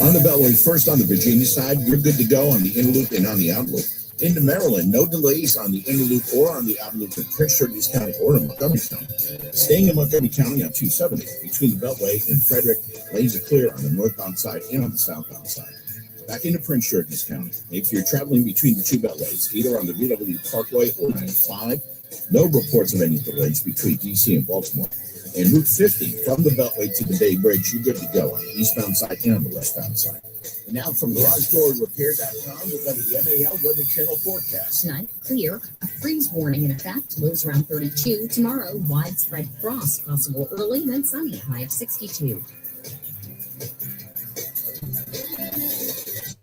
On the Beltway, first on the Virginia side, you're good to go on the inner loop and on the outer loop. Into Maryland, no delays on the inner loop or on the outer loop in Prince George's County or in Montgomery County. Staying in Montgomery County on 270 between the Beltway and Frederick, lanes are clear on the northbound side and on the southbound side. Back into Prince George's County. If you're traveling between the two beltways, either on the VW Parkway or 95, no reports of any delays between DC and Baltimore. And Route 50 from the Beltway to the Bay Bridge, you're good to go on the eastbound side and on the westbound side. And now from GarageDoorRepair.com, we've got the MAL Weather Channel forecast. Tonight, clear, a freeze warning in effect, lows around 32. Tomorrow, widespread frost, possible early, then sunny, high of 62.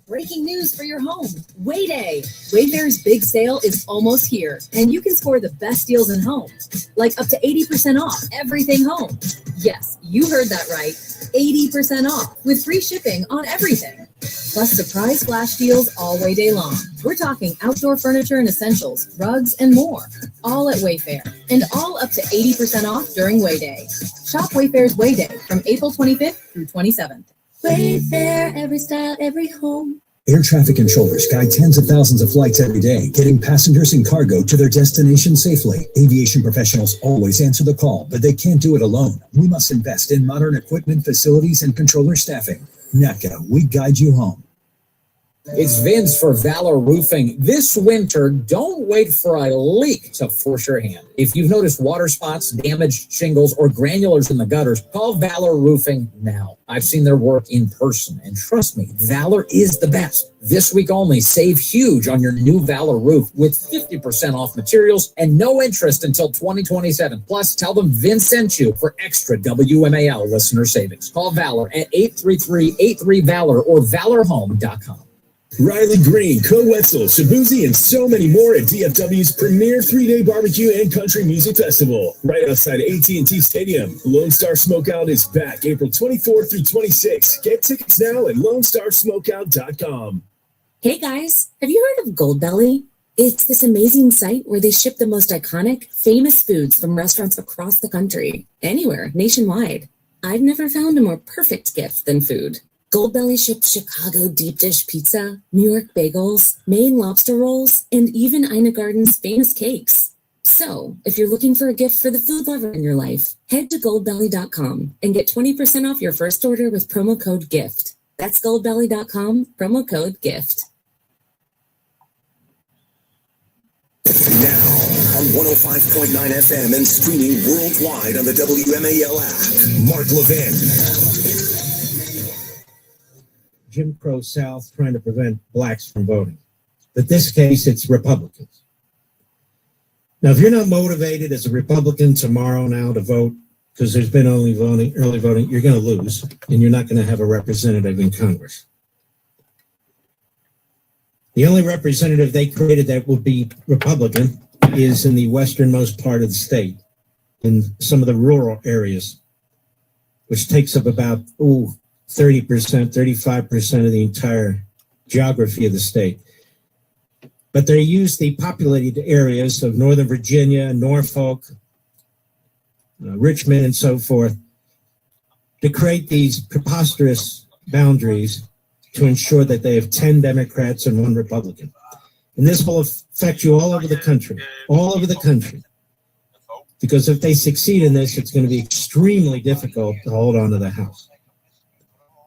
Breaking news for your home. Wayday. Wayfair's big sale is almost here, and you can score the best deals in homes, like up to 80% off everything home. Yes, you heard that right. 80% off with free shipping on everything. Plus surprise flash deals all Wayday long. We're talking outdoor furniture and essentials, rugs, and more. All at Wayfair, and all up to 80% off during Wayday. Shop Wayfair's Wayday from April 25th through 27th. Wayfair, every style, every home. Air traffic controllers guide tens of thousands of flights every day, getting passengers and cargo to their destination safely. Aviation professionals always answer the call, but they can't do it alone. We must invest in modern equipment, facilities, and controller staffing. NACA, we guide you home. It's Vince for Valor Roofing. This winter, don't wait for a leak to force your hand. If you've noticed water spots, damaged shingles, or granulars in the gutters, call Valor Roofing now. I've seen their work in person, and trust me, Valor is the best. This week only, save huge on your new Valor roof with 50% off materials and no interest until 2027. Plus, tell them Vince sent you for extra WMAL listener savings. Call Valor at 833-83-VALOR or valorhome.com. Riley Green, Co Wetzel, Shabuzi, and so many more at DFW's premier 3-day barbecue and country music festival. Right outside AT&T Stadium. Lone Star Smokeout is back April 24th through 26th. Get tickets now at LoneStarSmokeout.com. Hey guys, have you heard of Goldbelly? It's this amazing site where they ship the most iconic, famous foods from restaurants across the country, anywhere, nationwide. I've never found a more perfect gift than food. Goldbelly ships Chicago deep dish pizza, New York bagels, Maine lobster rolls, and even Ina Garden's famous cakes. So, if you're looking for a gift for the food lover in your life, head to goldbelly.com and get 20% off your first order with promo code GIFT. That's goldbelly.com, promo code GIFT. Now, on 105.9 FM and streaming worldwide on the WMAL app, Mark Levin. Jim Crow South trying to prevent blacks from voting. But this case, it's Republicans. Now, if you're not motivated as a Republican tomorrow now to vote, because there's been early voting, you're going to lose, and you're not going to have a representative in Congress. The only representative they created that will be Republican is in the westernmost part of the state, in some of the rural areas, which takes up about 30%, 35% of the entire geography of the state. But they use the populated areas of Northern Virginia, Norfolk, Richmond, and so forth to create these preposterous boundaries to ensure that they have 10 Democrats and 1 Republican. And this will affect you all over the country, because if they succeed in this, it's going to be extremely difficult to hold on to the House,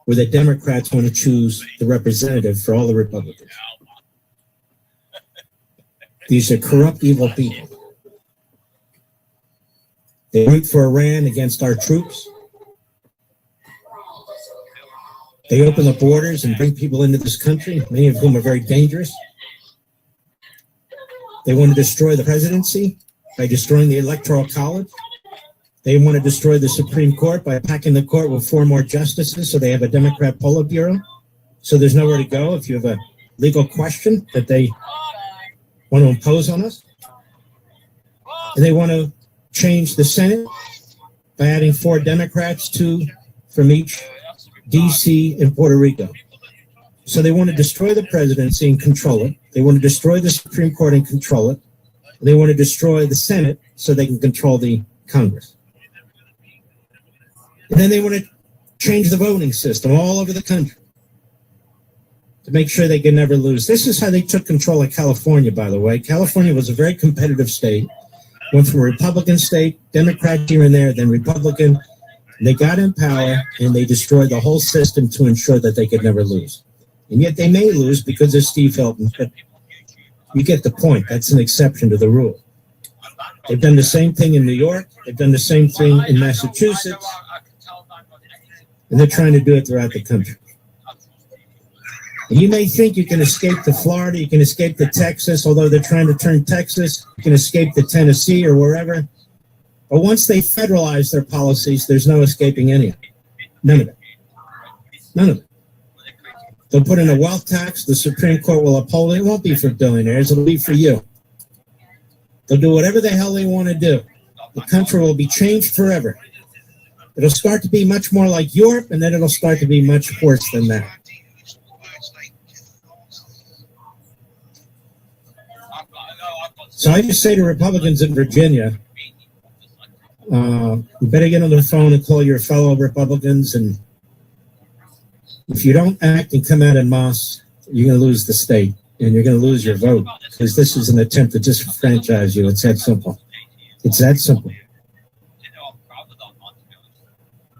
where the Democrats want to choose the representative for all the Republicans. These are corrupt, evil people. They root for Iran against our troops. They open the borders and bring people into this country, many of whom are very dangerous. They want to destroy the presidency by destroying the Electoral College. They want to destroy the Supreme Court by packing the court with 4 more justices so they have a Democrat Politburo. So there's nowhere to go if you have a legal question that they want to impose on us. And they want to change the Senate by adding 4 Democrats, 2 from each DC and Puerto Rico. So they want to destroy the presidency and control it. They want to destroy the Supreme Court and control it. And they want to destroy the Senate so they can control the Congress. And then they want to change the voting system all over the country to make sure they can never lose. This is how they took control of California, by the way. California was a very competitive state. Went from a Republican state, Democrat here and there, then Republican. They got in power and they destroyed the whole system to ensure that they could never lose. And yet they may lose because of Steve Hilton, but you get the point. That's an exception to the rule. They've done the same thing in New York. They've done the same thing in Massachusetts. And they're trying to do it throughout the country. And you may think you can escape to Florida, you can escape to Texas, although they're trying to turn Texas, you can escape to Tennessee or wherever. But once they federalize their policies, there's no escaping any of it. None of it. None of it. They'll put in a wealth tax. The Supreme Court will uphold it. It won't be for billionaires. It'll be for you. They'll do whatever the hell they want to do. The country will be changed forever. It'll start to be much more like Europe, and then it'll start to be much worse than that. So I just say to Republicans in Virginia, you better get on the phone and call your fellow Republicans, and if you don't act and come out en masse, you're going to lose the state, and you're going to lose your vote, because this is an attempt to disenfranchise you. It's that simple. It's that simple.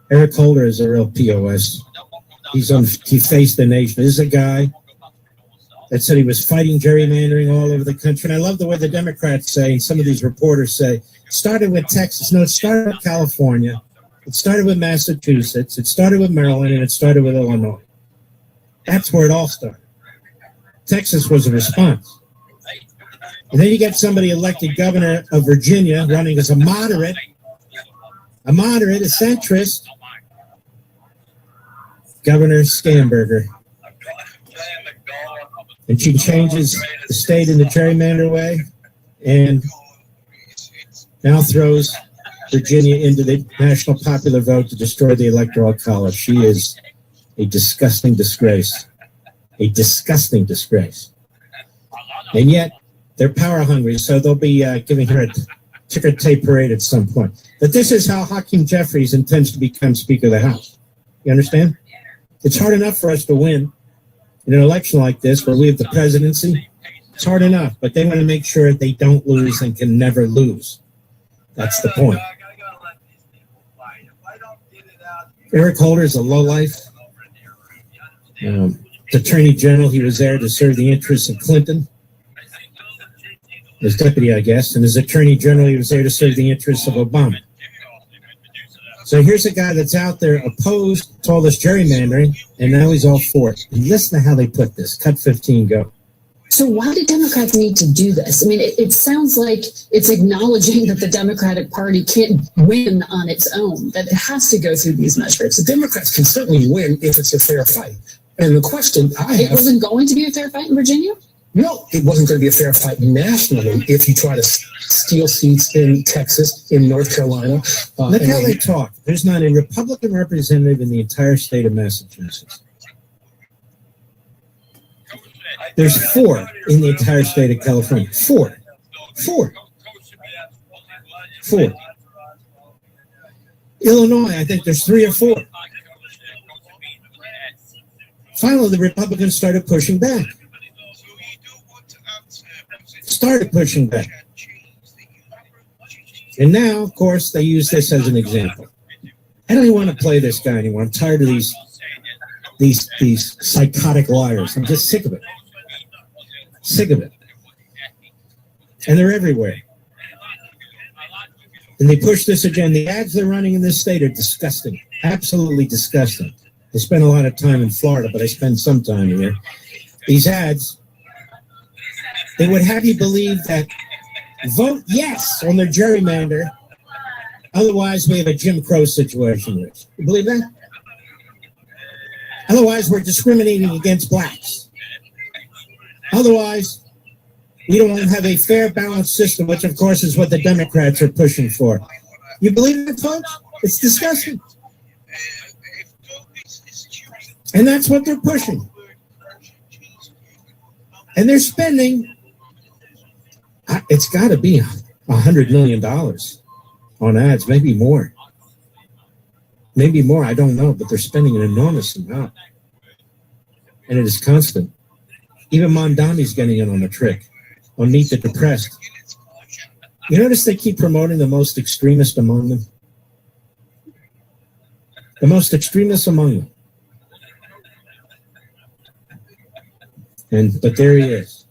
Eric Holder is a real POS. He faced the nation. This is a guy that said he was fighting gerrymandering all over the country. And I love the way the Democrats say, and some of these reporters say, it started with Texas. No, it started with California. It started with Massachusetts. It started with Maryland, and it started with Illinois. That's where it all started. Texas was a response. And then you get somebody elected governor of Virginia running as a moderate, a centrist, Governor Scamberger. And she changes the state in the gerrymander way and now throws Virginia into the national popular vote to destroy the Electoral College. She is a disgusting disgrace. A disgusting disgrace. And yet, they're power hungry, so they'll be giving her a ticker tape parade at some point. But this is how Hakeem Jeffries intends to become Speaker of the House. You understand? It's hard enough for us to win in an election like this where we have the presidency. It's hard enough, but they want to make sure they don't lose and can never lose. That's the point. Eric Holder is a lowlife. Attorney General, he was there to serve the interests of Clinton. As deputy, I guess. And as Attorney General, he was there to serve the interests of Obama. So here's a guy that's out there opposed to all this gerrymandering, and now he's all for it. And listen to how they put this. Cut 15, go. So why do Democrats need to do this? I mean, it sounds like it's acknowledging that the Democratic Party can't win on its own, that it has to go through these measures. The Democrats can certainly win if it's a fair fight. And the question I have... It wasn't going to be a fair fight in Virginia? No, it wasn't going to be a fair fight nationally if you try to steal seats in Texas, in North Carolina. Look how they talk. There's not a Republican representative in the entire state of Massachusetts. There's 4 in the entire state of California. 4. Illinois, I think there's 3 or 4. Finally, the Republicans started pushing back. And now, of course, they use this as an example. I don't even want to play this guy anymore. I'm tired of these psychotic liars. I'm just sick of it. And they're everywhere. And they push this again. The ads they're running in this state are disgusting. Absolutely disgusting. I spend a lot of time in Florida, but I spend some time here. These ads, they would have you believe that vote yes on their gerrymander. Otherwise, we have a Jim Crow situation. Rich. You believe that? Otherwise, we're discriminating against blacks. Otherwise, we don't have a fair, balanced system, which, of course, is what the Democrats are pushing for. You believe that, folks? It's disgusting. And that's what they're pushing. And they're spending, it's got to be $100 million on ads, maybe more. I don't know, but they're spending an enormous amount. And it is constant. Even Mondami's getting in on the trick, on Meet the Depressed. You notice they keep promoting the most extremist among them? The most extremist among them. But there he is.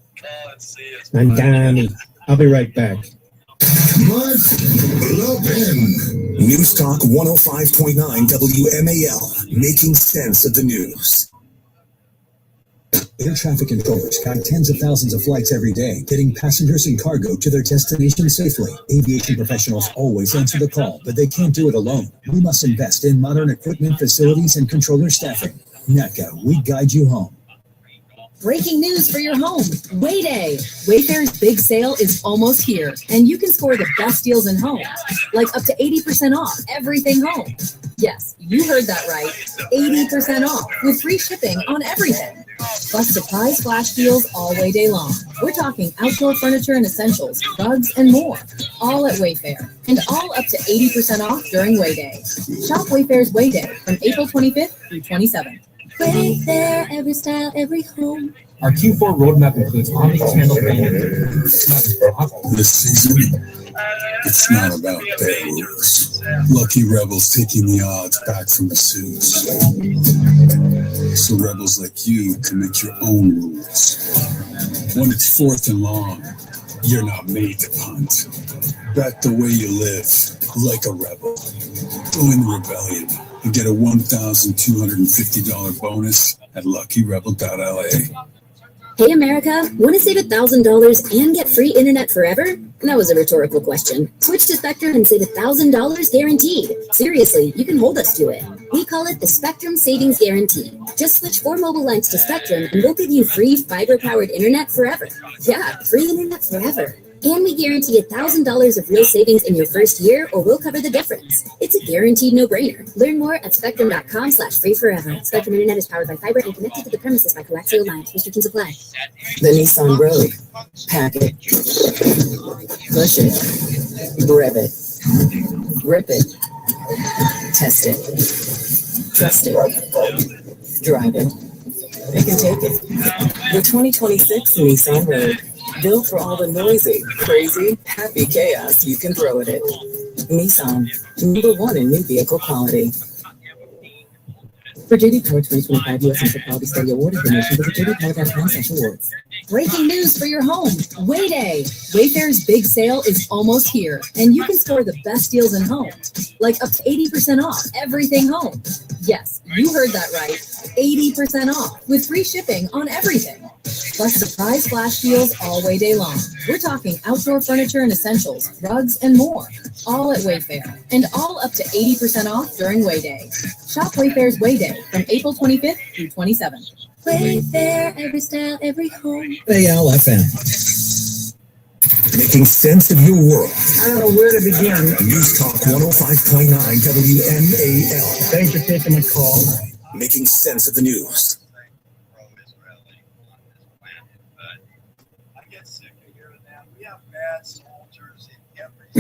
Mondami. I'll be right back. News Talk 105.9 WMAL, making sense of the news. Air traffic controllers count tens of thousands of flights every day, getting passengers and cargo to their destination safely. Aviation professionals always answer the call, but they can't do it alone. We must invest in modern equipment, facilities, and controller staffing. NECA, we guide you home. Breaking news for your home. Wayday. Wayfair's big sale is almost here, and you can score the best deals in homes, like up to 80% off everything home. Yes, you heard that right. 80% off with free shipping on everything. Plus surprise flash deals all Wayday long. We're talking outdoor furniture and essentials, rugs, and more. All at Wayfair, and all up to 80% off during Wayday. Shop Wayfair's Wayday from April 25th through 27th. Wayfair, every style, every home. Our Q4 roadmap includes omni-channel branding. This season, it's not about their rules. Lucky Rebels taking the odds back from the suits. So rebels like you can make your own rules. When it's 4th and long, you're not made to punt. Bet the way you live, like a rebel. Join the rebellion and get a $1,250 bonus at luckyrebel.la. Hey America, want to save $1,000 and get free internet forever? That was a rhetorical question. Switch to Spectrum and save $1,000 guaranteed. Seriously, you can hold us to it. We call it the Spectrum Savings Guarantee. Just switch 4 mobile lines to Spectrum and we'll give you free fiber-powered internet forever. Yeah, free internet forever. And we guarantee $1,000 of real savings in your first year, or we'll cover the difference. It's a guaranteed no-brainer. Learn more at spectrum.com/free forever. Spectrum Internet is powered by fiber and connected to the premises by coaxial lines. Restrictions apply. The Nissan Rogue. Pack it. Push it. Rev it. Rip it. Test it. Trust it. Drive it. It can take it. The 2026 Nissan Rogue. Built for all the noisy, crazy, happy chaos you can throw at it. Nissan, #1 in new vehicle quality. For JD Power 2025 U.S. Central Quality Study Award information, visit JDPower.com/awards. Breaking news for your home. Wayday. Wayfair's big sale is almost here, and you can score the best deals in homes, like up to 80% off everything home. Yes, you heard that right. 80% off with free shipping on everything. Plus surprise flash deals all Wayday long. We're talking outdoor furniture and essentials, rugs, and more. All at Wayfair, and all up to 80% off during Wayday. Shop Wayfair's Wayday from April 25th through 27th. Wayfair, every style, every home. ALFM. Making sense of your world. I don't know where to begin. News Talk 105.9 WMAL. Thanks for taking my call. Making sense of the news.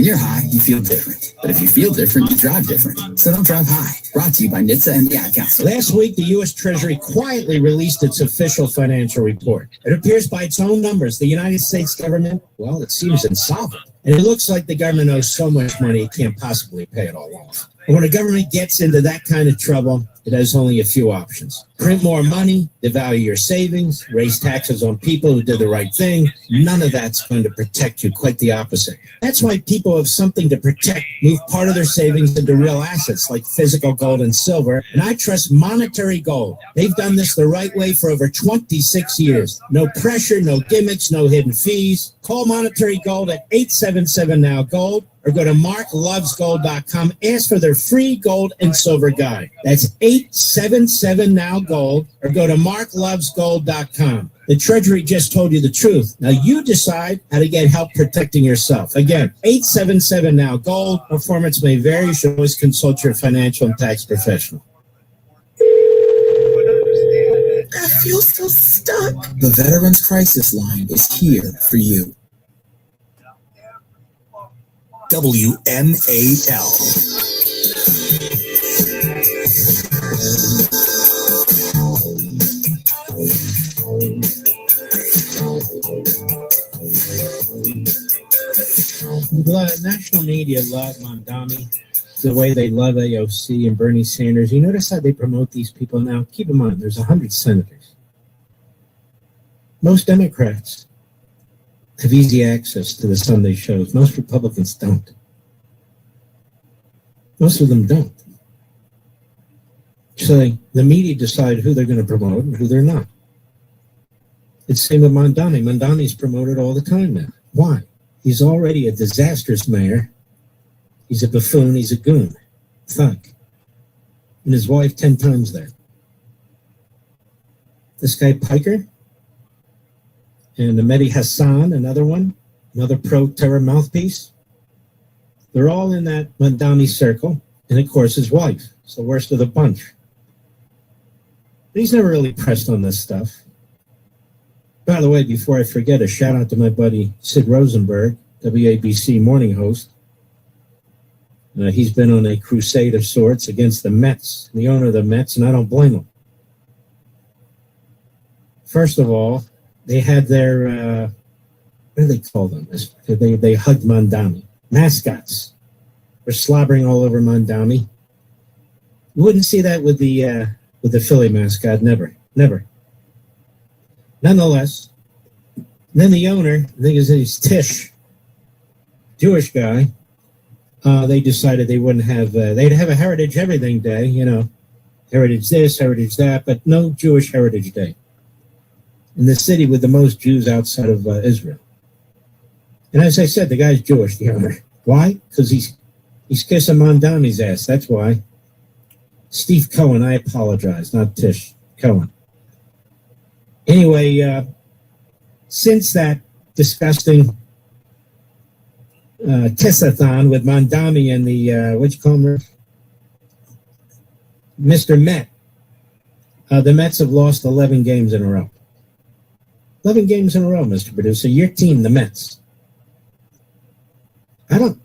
When you're high, you feel different. But if you feel different, you drive different. So don't drive high. Brought to you by NHTSA and the Ad Council. Last week, the U.S. Treasury quietly released its official financial report. It appears by its own numbers, the United States government, well, it seems insolvent. And it looks like the government owes so much money it can't possibly pay it all off. And when a government gets into that kind of trouble, it has only a few options. Print more money, devalue your savings, raise taxes on people who did the right thing. None of that's going to protect you, quite the opposite. That's why people have something to protect move part of their savings into real assets like physical gold and silver. And I trust Monetary Gold. They've done this the right way for over 26 years. No pressure, no gimmicks, no hidden fees. Call Monetary Gold at 877-NOW-GOLD. Or go to marklovesgold.com. Ask for their free gold and silver guide. That's 877-NOW-GOLD. Or go to marklovesgold.com. The Treasury just told you the truth. Now you decide how to get help protecting yourself. Again, 877-NOW-GOLD. Performance may vary. You should always consult your financial and tax professional. I feel so stuck. The Veterans Crisis Line is here for you. WMAL. National media love Mondami the way they love AOC and Bernie Sanders. You notice how they promote these people now? Keep in mind, there's 100 senators. Most Democrats have easy access to the Sunday shows. Most Republicans don't. Most of them don't. So the media decide who they're going to promote and who they're not. It's the same with Mondani. Mondani's promoted all the time now. Why? He's already a disastrous mayor. He's a buffoon. He's a goon. Thug. And his wife 10 times that. This guy Piker and Mehdi Hassan, another one, another pro-terror mouthpiece. They're all in that Mondani circle. And, of course, his wife. It's the worst of the bunch. But he's never really pressed on this stuff. By the way, before I forget, a shout out to my buddy Sid Rosenberg, WABC morning host. He's been on a crusade of sorts against the Mets, the owner of the Mets, and I don't blame him. First of all, they had their, what do they call them? They hugged Mondani. Mascots were slobbering all over Mondani. You wouldn't see that with the Philly mascot, never. Nonetheless, then the owner, I think he's Tish, Jewish guy, they decided they wouldn't have, they'd have a Heritage Everything Day, heritage this, heritage that, but no Jewish Heritage Day. In the city with the most Jews outside of Israel. And as I said, the guy's Jewish, the owner. Why? Because he's kissing Mondani's ass, that's why. Steve Cohen, I apologize, not Tish, Cohen. Anyway, since that disgusting kissathon with Mondani and the, what you call him, Mr. Met, the Mets have lost 11 games in a row. 11 games in a row, Mr. Producer. Your team, the Mets. I don't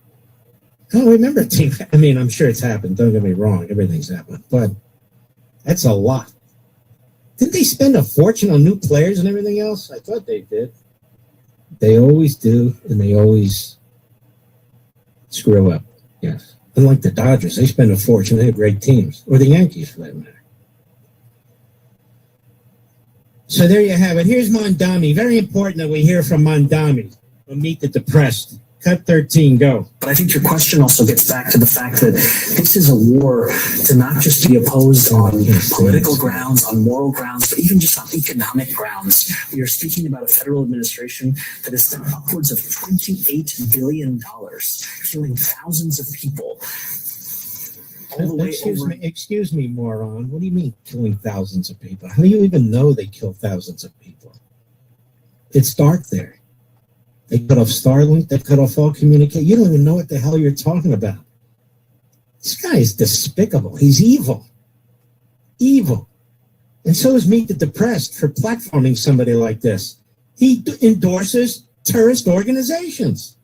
remember a team. I mean, I'm sure it's happened. Don't get me wrong. Everything's happened. But that's a lot. Didn't they spend a fortune on new players and everything else? I thought they did. They always do, and they always screw up. Yes. Unlike the Dodgers, they spend a fortune. They have great teams. Or the Yankees, for that matter. So there you have it. Here's Mondani. Very important that we hear from Mondani. We'll meet the depressed. Cut 13, go. But I think your question also gets back to the fact that this is a war to not just be opposed on political grounds, on moral grounds, but even just on economic grounds. We are speaking about a federal administration that has spent upwards of $28 billion, killing thousands of people. Excuse me, moron. What do you mean killing thousands of people? How do you even know they kill thousands of people? It's dark there. They cut off Starlink. They cut off all communication. You don't even know what the hell you're talking about. This guy is despicable. He's evil. Evil. And so is Meet the Depressed for platforming somebody like this. He endorses terrorist organizations.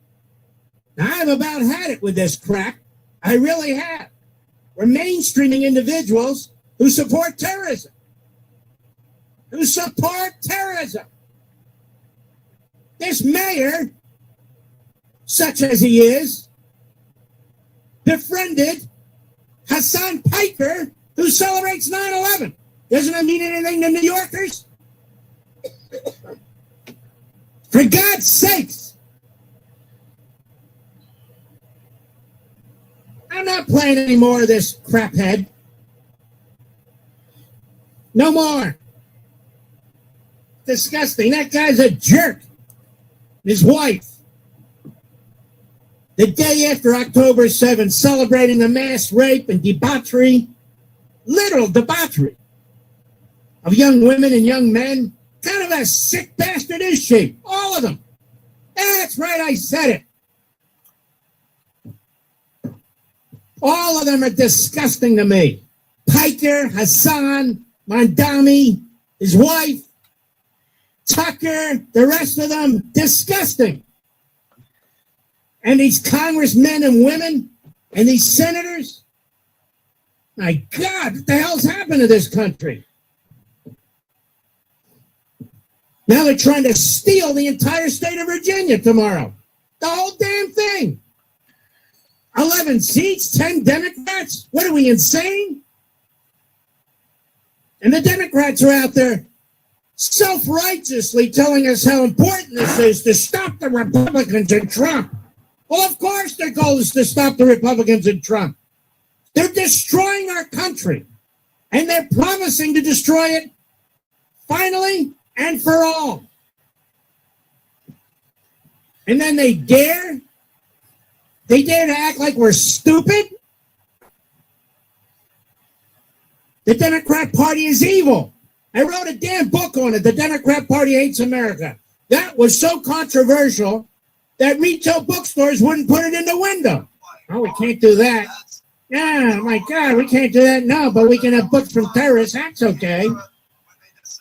I've about had it with this crap. I really have. We're mainstreaming individuals who support terrorism. This mayor, such as he is, befriended Hassan Piker, who celebrates 9/11. Doesn't it mean anything to New Yorkers? For God's sakes. I'm not playing any more of this craphead. No more. Disgusting. That guy's a jerk. His wife. The day after October 7th, celebrating the mass rape and debauchery, literal debauchery, of young women and young men. Kind of a sick bastard is she? All of them. That's right, I said it. All of them are disgusting to me. Piker, Hassan, Mandami, his wife, Tucker, the rest of them, disgusting. And these congressmen and women and these senators, my God, what the hell's happened to this country? Now they're trying to steal the entire state of Virginia tomorrow. The whole damn thing. 11 seats, 10 Democrats. What are we, insane? And the Democrats are out there self-righteously telling us how important this is to stop the Republicans and Trump. Well, of course their goal is to stop the Republicans and Trump. They're destroying our country. And they're promising to destroy it finally and for all. And then they dare to act like we're stupid. The Democrat Party is evil. I wrote a damn book on it. The Democrat Party hates America. That was so controversial that retail bookstores wouldn't put it in the window. Oh, we can't do that. Yeah, my God, we can't do that. No, but we can have books from terrorists. That's okay.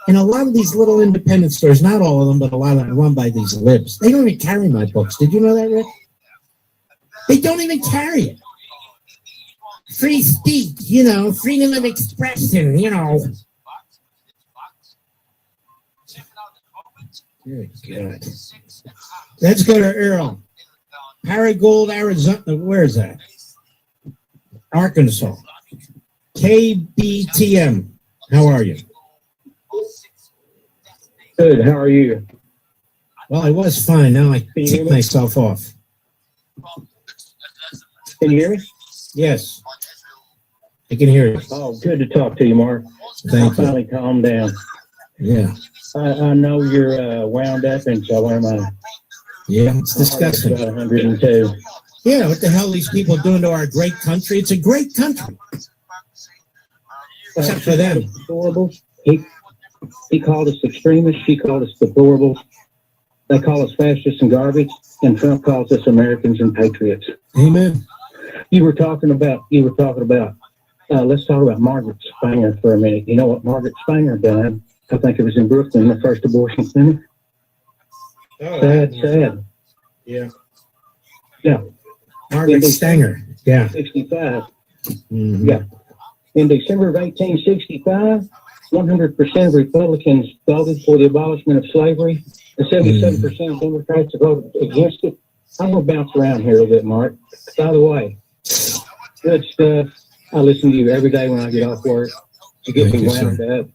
And a lot of these little independent stores, not all of them, but a lot of them are run by these libs. They don't even carry my books. Did you know that, Rick? They don't even carry it. Free speech, freedom of expression, Good God. Let's go to Earl. Paragould, Arizona. Where is that? Arkansas. KBTM. How are you? Good. How are you? Well, I was fine. Now I take myself off. Can you hear me? Yes. I can hear you. Oh, good to talk to you, Mark. Thank you. Finally calmed down. Yeah. I know you're wound up, and so am I. Yeah, it's disgusting. 102. Yeah, what the hell are these people doing to our great country? It's a great country. Except for them. Adorable. He called us extremists. She called us deplorables. They call us fascists and garbage. And Trump calls us Americans and patriots. Amen. You were talking about, let's talk about Margaret Sanger for a minute. You know what Margaret Sanger done? I think it was in Brooklyn, the first abortion clinic. Sad. Yeah. Yeah. Margaret Sanger. Yeah. 65. Mm-hmm. Yeah. In December of 1865, 100% of Republicans voted for the abolishment of slavery, and 77% of Democrats voted against it. I'm going to bounce around here a bit, Mark. By the way, good stuff. I listen to you every day when I get off work. You get me wound up.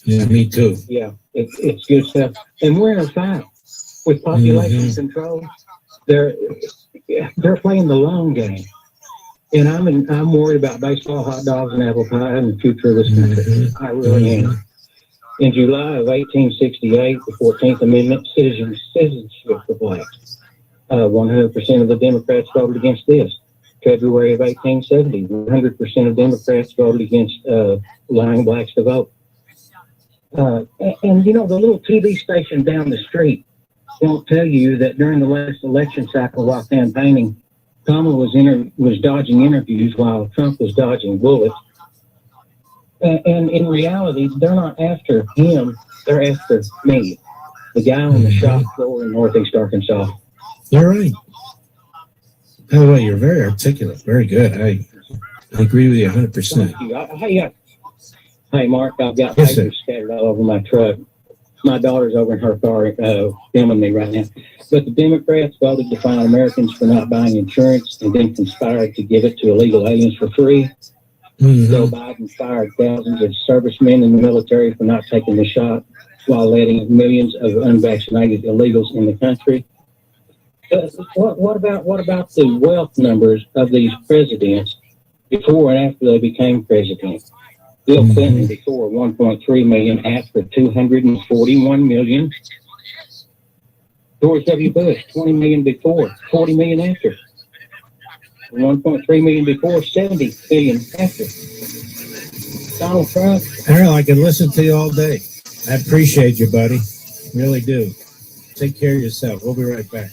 Yeah, me too. Yeah, it's good stuff. And we're in a fight with population control. They're playing the long game. And I'm worried about baseball, hot dogs, and apple pie and the future of this country. I really am. In July of 1868, the 14th Amendment, citizenship for blacks. 100% of the Democrats voted against this. February of 1870, 100% of Democrats voted against allowing blacks to vote. And the little TV station down the street won't tell you that during the last election cycle while campaigning, Kamala was dodging interviews while Trump was dodging bullets. And in reality, they're not after him, they're after me, the guy on the shop floor in Northeast Arkansas. You're right. Oh, well, you're very articulate. Very good. I agree with you 100%. Hey, Mark, I've got Yes, papers scattered all over my truck. My daughter's over in her car filming me right now. But the Democrats voted to fine Americans for not buying insurance and then conspired to give it to illegal aliens for free. Joe Biden fired thousands of servicemen in the military for not taking the shot while letting millions of unvaccinated illegals in the country. What about the wealth numbers of these presidents before and after they became president? Bill Clinton before 1.3 million, after 241 million. George W. Bush 20 million before, 40 million after. 1.3 million before, 70 million after. Donald Trump. Harold, I can listen to you all day. I appreciate you, buddy. Really do. Take care of yourself. We'll be right back.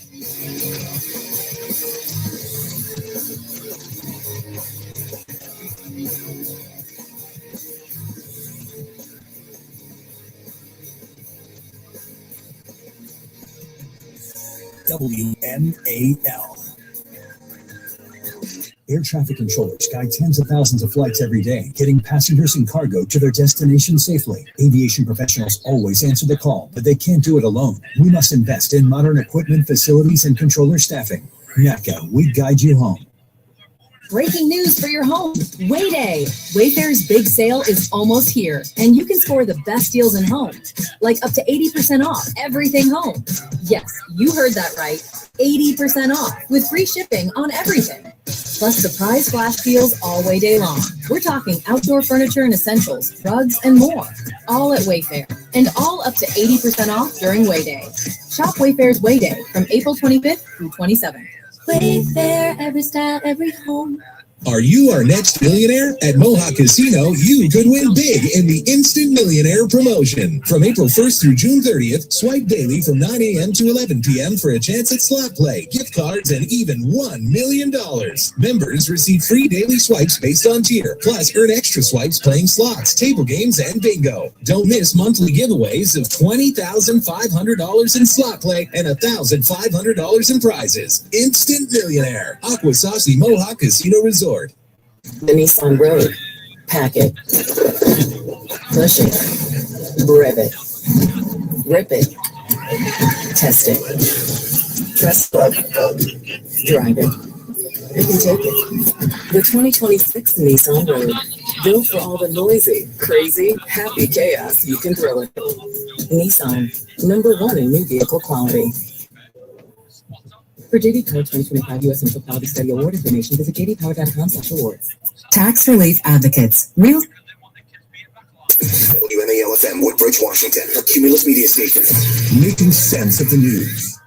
WMAL. Air traffic controllers guide tens of thousands of flights every day, getting passengers and cargo to their destination safely. Aviation professionals always answer the call, but they can't do it alone. We must invest in modern equipment, facilities, and controller staffing. NACA, we guide you home. Breaking news for your home. Wayday. Wayfair's big sale is almost here, and you can score the best deals in home, like up to 80% off everything home. Yes, you heard that right. 80% off with free shipping on everything. Plus surprise flash deals all Wayday long. We're talking outdoor furniture and essentials, rugs, and more. All at Wayfair, and all up to 80% off during Wayday. Shop Wayfair's Wayday from April 25th through 27th. Wayfair, every style, every home. Are you our next millionaire? At Mohawk Casino, you could win big in the Instant Millionaire promotion. From April 1st through June 30th, swipe daily from 9 a.m. to 11 p.m. for a chance at slot play, gift cards, and even $1 million. Members receive free daily swipes based on tier, plus earn extra swipes playing slots, table games, and bingo. Don't miss monthly giveaways of $20,500 in slot play and $1,500 in prizes. Instant Millionaire. Akwesasne Mohawk Casino Resort. The Nissan Road. Pack it. Push it. Rev it. Rip it. Test it. Trust it. Drive it. You can take it. The 2026 Nissan Road. Built for all the noisy, crazy, happy chaos you can throw it. Nissan. #1 in new vehicle quality. For JD Power 2025 U.S. Central Quality Study Award information, visit jdpower.com/awards. Tax Relief Advocates. Real WMAL FM, Woodbridge, Washington, a Cumulus media station. Making sense of the news.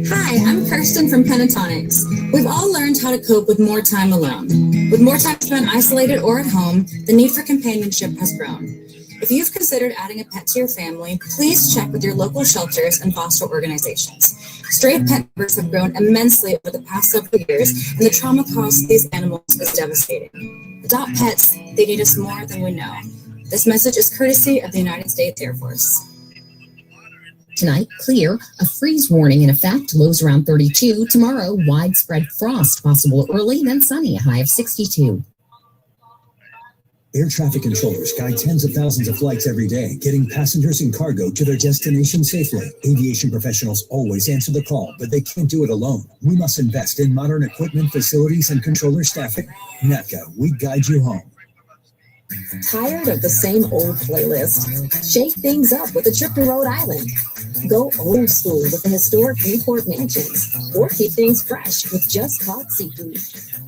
Hi, I'm Kirsten from Pentatonics. We've all learned how to cope with more time alone. With more time spent isolated or at home, the need for companionship has grown. If you've considered adding a pet to your family, please check with your local shelters and foster organizations. Stray pet numbers have grown immensely over the past several years, and the trauma caused to these animals is devastating. Adopt pets, they need us more than we know. This message is courtesy of the United States Air Force. Tonight, clear, a freeze warning in effect, lows around 32. Tomorrow, widespread frost, possible early, then sunny, a high of 62. Air traffic controllers guide tens of thousands of flights every day, getting passengers and cargo to their destination safely. Aviation professionals always answer the call, but they can't do it alone. We must invest in modern equipment, facilities, and controller staffing. NACA, we guide you home. Tired of the same old playlist? Shake things up with a trip to Rhode Island. Go old school with the historic Newport mansions, or keep things fresh with just caught seafood.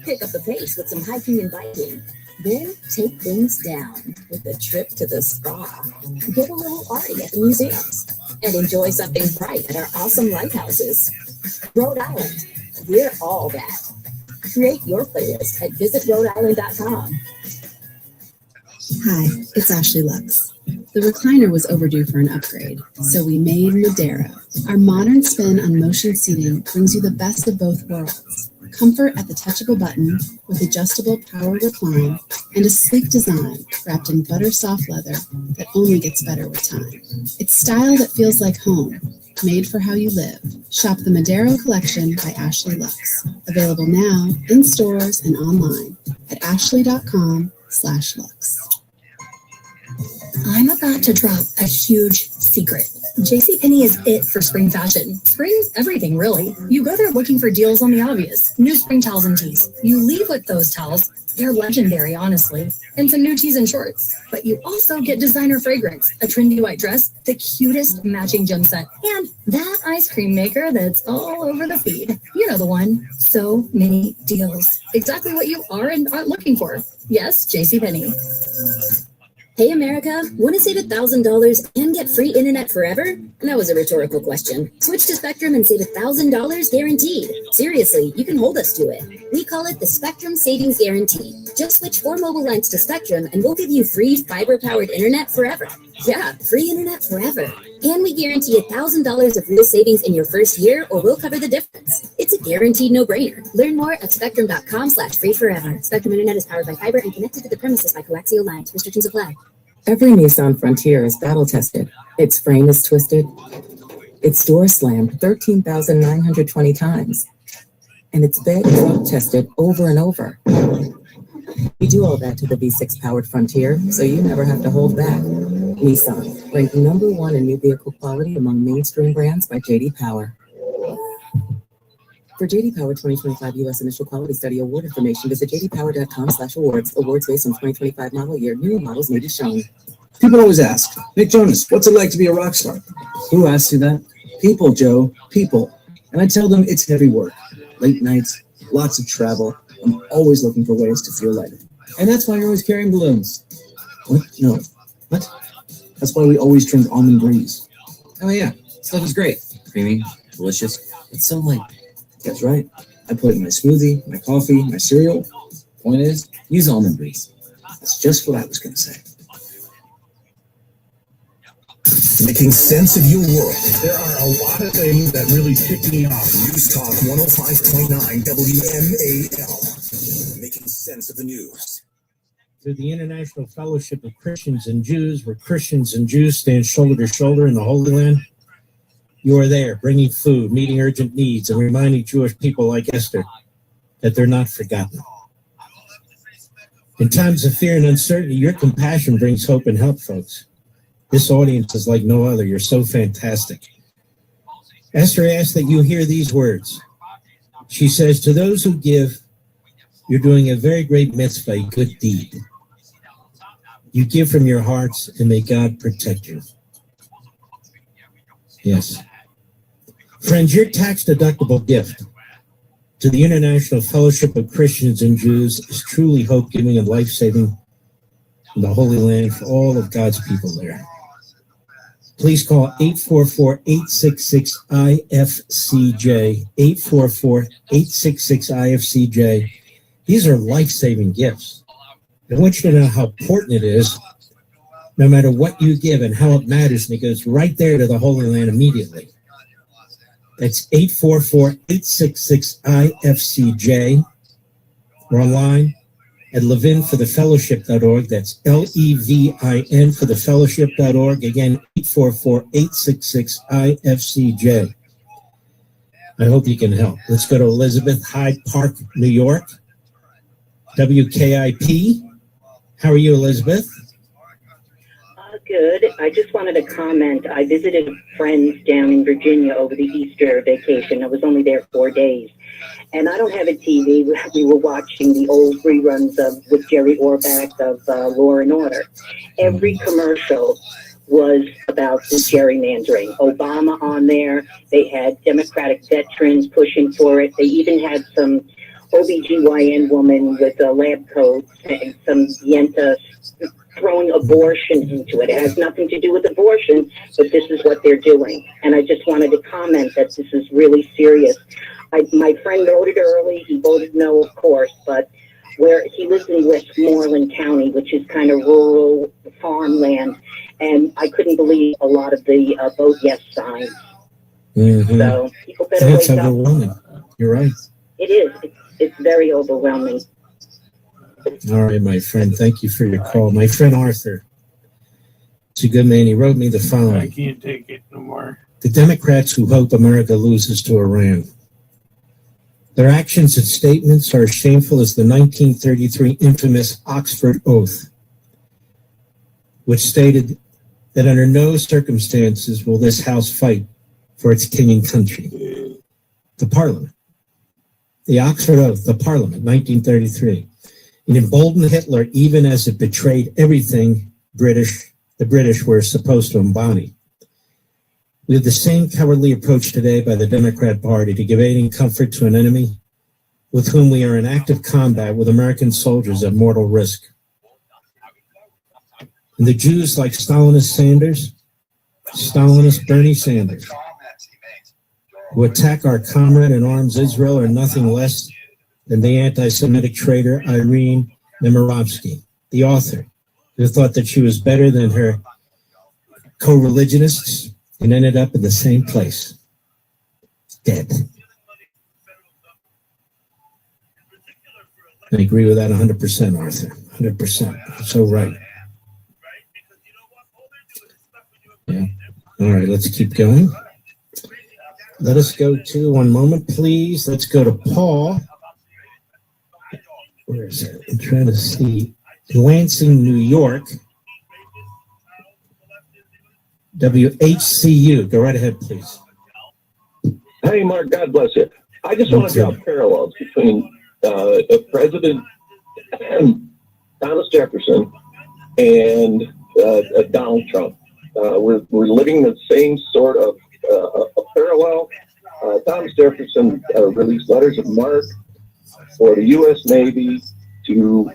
Pick up the pace with some hiking and biking. Then take things down with a trip to the spa. Get a little arty at the museums and enjoy something bright at our awesome lighthouses. Rhode Island, we're all that. Create your playlist at visitrhodeisland.com. Hi, it's Ashley Lux. The recliner was overdue for an upgrade, so we made Madera. Our modern spin on motion seating brings you the best of both worlds. Comfort at the touch of a button with adjustable power recline and a sleek design wrapped in butter soft leather that only gets better with time. It's style that feels like home, made for how you live. Shop the Madero Collection by Ashley Lux. Available now in stores and online at ashley.com/lux. I'm about to drop a huge secret. JCPenney is it for spring fashion. Spring's everything, really. You go there looking for deals on the obvious. New spring towels and tees. You leave with those towels. They're legendary, honestly. And some new tees and shorts. But you also get designer fragrance, a trendy white dress, the cutest matching gem set, and that ice cream maker that's all over the feed. You know the one. So many deals. Exactly what you are and aren't looking for. Yes, JCPenney. Hey America, want to save $1,000 and get free internet forever? That was a rhetorical question. Switch to Spectrum and save $1,000 guaranteed. Seriously, you can hold us to it. We call it the Spectrum Savings Guarantee. Just switch 4 mobile lines to Spectrum and we'll give you free fiber-powered internet forever. Yeah, free internet forever. And we guarantee $1,000 of real savings in your first year or we'll cover the difference. It's a guaranteed no-brainer. Learn more at spectrum.com/free forever. Spectrum internet is powered by fiber and connected to the premises by coaxial lines. Restrictions apply. Every Nissan Frontier is battle tested. Its frame is twisted. Its door slammed 13,920 times. And its bed drop tested over and over. We do all that to the V6 powered Frontier, so you never have to hold back. Nissan, ranked #1 in new vehicle quality among mainstream brands by J.D. Power. For J.D. Power 2025 U.S. Initial Quality Study Award information, visit jdpower.com/awards. Awards based on 2025 model year. Newer models may be shown. People always ask, Nick Jonas, what's it like to be a rock star? Who asks you that? People, Joe, people. And I tell them it's heavy work. Late nights, lots of travel. I'm always looking for ways to feel lighter. And that's why you're always carrying balloons. What? No. What? That's why we always drink Almond Breeze. Oh yeah, stuff is great. Creamy, delicious. It's so light. That's right. I put it in my smoothie, my coffee, my cereal. Point is, use Almond Breeze. That's just what I was going to say. Making sense of your world. There are a lot of things that really tick me off. News Talk 105.9 WMAL. Making sense of the news. To the International Fellowship of Christians and Jews, where Christians and Jews stand shoulder to shoulder in the Holy Land. You are there, bringing food, meeting urgent needs, and reminding Jewish people like Esther that they're not forgotten. In times of fear and uncertainty, your compassion brings hope and help, folks. This audience is like no other. You're so fantastic. Esther asks that you hear these words. She says, to those who give, you're doing a very great mitzvah, a good deed. You give from your hearts, and may God protect you. Yes. Friends, your tax-deductible gift to the International Fellowship of Christians and Jews is truly hope-giving and life-saving in the Holy Land for all of God's people there. Please call 844-866-IFCJ, 844-866-IFCJ. These are life-saving gifts. I want you to know how important it is, no matter what you give and how it matters, and it goes right there to the Holy Land immediately. That's 844-866-IFCJ. We're online at levinforthefellowship.org. That's LEVIN for thefellowship.org. Again, 844-866-IFCJ. I hope you can help. Let's go to Elizabeth, Hyde Park, New York. WKIP. How are you, Elizabeth? Good. I just wanted to comment. I visited friends down in Virginia over the Easter vacation. I was only there 4 days. And I don't have a TV. We were watching the old reruns with Jerry Orbach of Law and Order. Every commercial was about the gerrymandering. Obama on there. They had Democratic veterans pushing for it. They even had some OBGYN woman with a lab coat and some Yenta throwing abortion into it. It has nothing to do with abortion, but this is what they're doing. And I just wanted to comment that this is really serious. My friend voted early. He voted no, of course, but where he lives in Westmoreland County, which is kind of rural farmland, and I couldn't believe a lot of the vote yes signs. Mm-hmm. So people better That's wake up. overwhelming. You're right. It is. It's it's very overwhelming. All right, my friend. Thank you for your call. My friend Arthur, he's a good man. He wrote me the I following. can't take it no more. The Democrats who hope America loses to Iran. Their actions and statements are as shameful as the 1933 infamous Oxford Oath, which stated that under no circumstances will this House fight for its king and country. The Parliament. The Oxford Oath, the Parliament, 1933. It emboldened Hitler even as it betrayed everything the British were supposed to embody. We have the same cowardly approach today by the Democrat Party to give aid and comfort to an enemy with whom we are in active combat with American soldiers at mortal risk. And the Jews like Stalinist Bernie Sanders, who attack our comrade in arms Israel are nothing less than the anti-Semitic traitor Irene Nemirovsky, the author, who thought that she was better than her co-religionists and ended up in the same place, dead. I agree with that 100%, Arthur, 100%. So right. Yeah. All right, let's keep going. Let us go to, one moment, please. Let's go to Paul. Where is it? I'm trying to see. Lansing, New York. WHCU. Go right ahead, please. Hey, Mark, God bless you. I just want to draw parallels between President Thomas Jefferson and Donald Trump. We're living the same sort of a parallel. Thomas Jefferson released letters of marque for the U.S. Navy to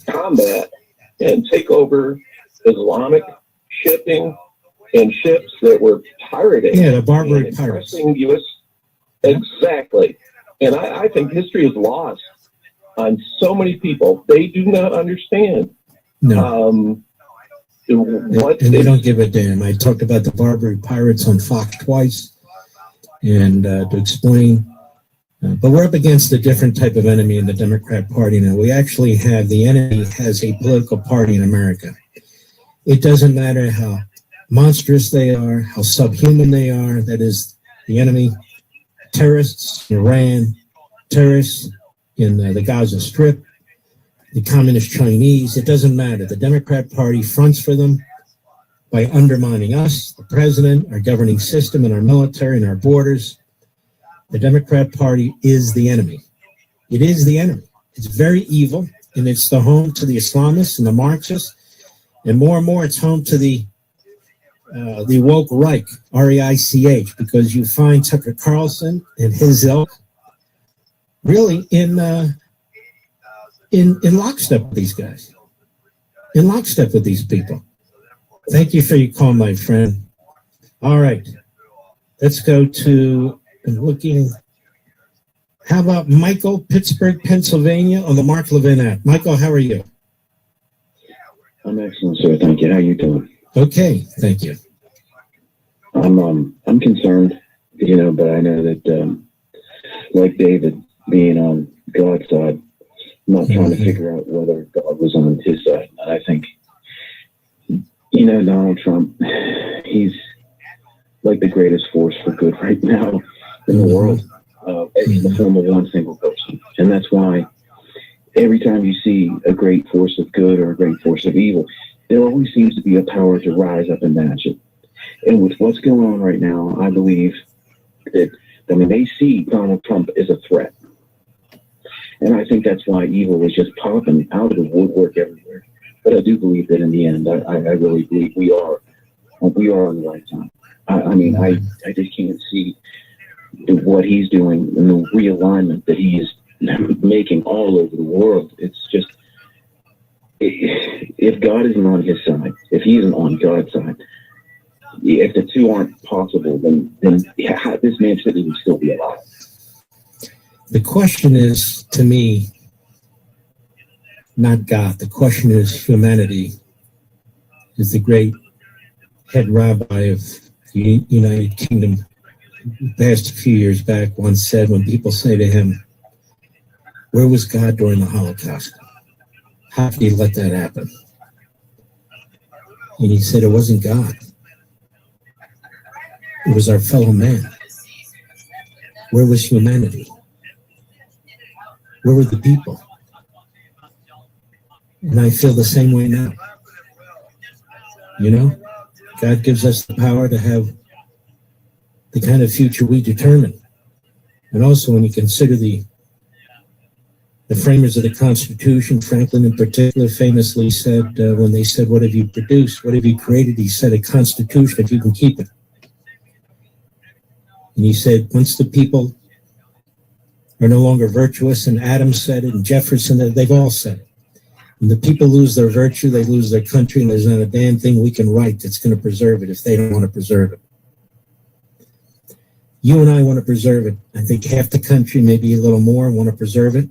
combat and take over Islamic shipping and ships that were pirating. Yeah, the Barbary pirates. U.S. Exactly. And I think history is lost on so many people. They do not understand. No. And they don't give a damn. I talked about the Barbary pirates on Fox twice, and to explain. But we're up against a different type of enemy in the Democrat Party now. We actually have, the enemy has a political party in America. It doesn't matter how monstrous they are, how subhuman they are. That is the enemy. Terrorists in Iran, terrorists in the Gaza Strip, the communist Chinese, it doesn't matter. The Democrat Party fronts for them by undermining us, the president, our governing system, and our military and our borders. The Democrat Party is the enemy. It is the enemy. It's very evil, and it's the home to the Islamists and the Marxists, and more it's home to the woke Reich, R-E-I-C-H, because you find Tucker Carlson and his ilk really in lockstep with these guys, in lockstep with these people. Thank you for your call, my friend. All right, let's go to looking. How about Michael, Pittsburgh, Pennsylvania, on the Mark Levin app? Michael, how are you? I'm excellent, sir. Thank you. How you doing? Okay, thank you. I'm concerned, but I know that, like David, being on God's side, I'm not trying to figure out whether God was on his side. I think, Donald Trump, he's like the greatest force for good right now in the world, in the form of one single person. And that's why every time you see a great force of good or a great force of evil, there always seems to be a power to rise up and match it. And with what's going on right now, I believe that, they see Donald Trump as a threat. And I think that's why evil is just popping out of the woodwork everywhere. But I do believe that in the end, I really believe we are on the right time. I just can't see what he's doing and the realignment that he is making all over the world. It's just, if God isn't on his side, if he isn't on God's side, if the two aren't possible, then this man shouldn't even still be alive. The question is, to me, not God. The question is humanity. Is the great head rabbi of the United Kingdom, passed a few years back, once said, when people say to him, Where was God during the Holocaust? How could he let that happen? And he said it wasn't God. It was our fellow man. Where was humanity? Where were the people? And I feel the same way now. You know, God gives us the power to have the kind of future we determine. And also when you consider the framers of the Constitution, Franklin in particular, famously said, when they said, what have you produced? What have you created? He said, a Constitution if you can keep it. And he said, once the people are no longer virtuous, and Adams said it, and Jefferson, they've all said it. When the people lose their virtue, they lose their country, and there's not a damn thing we can write that's going to preserve it if they don't want to preserve it. You and I want to preserve it. I think half the country, maybe a little more, want to preserve it.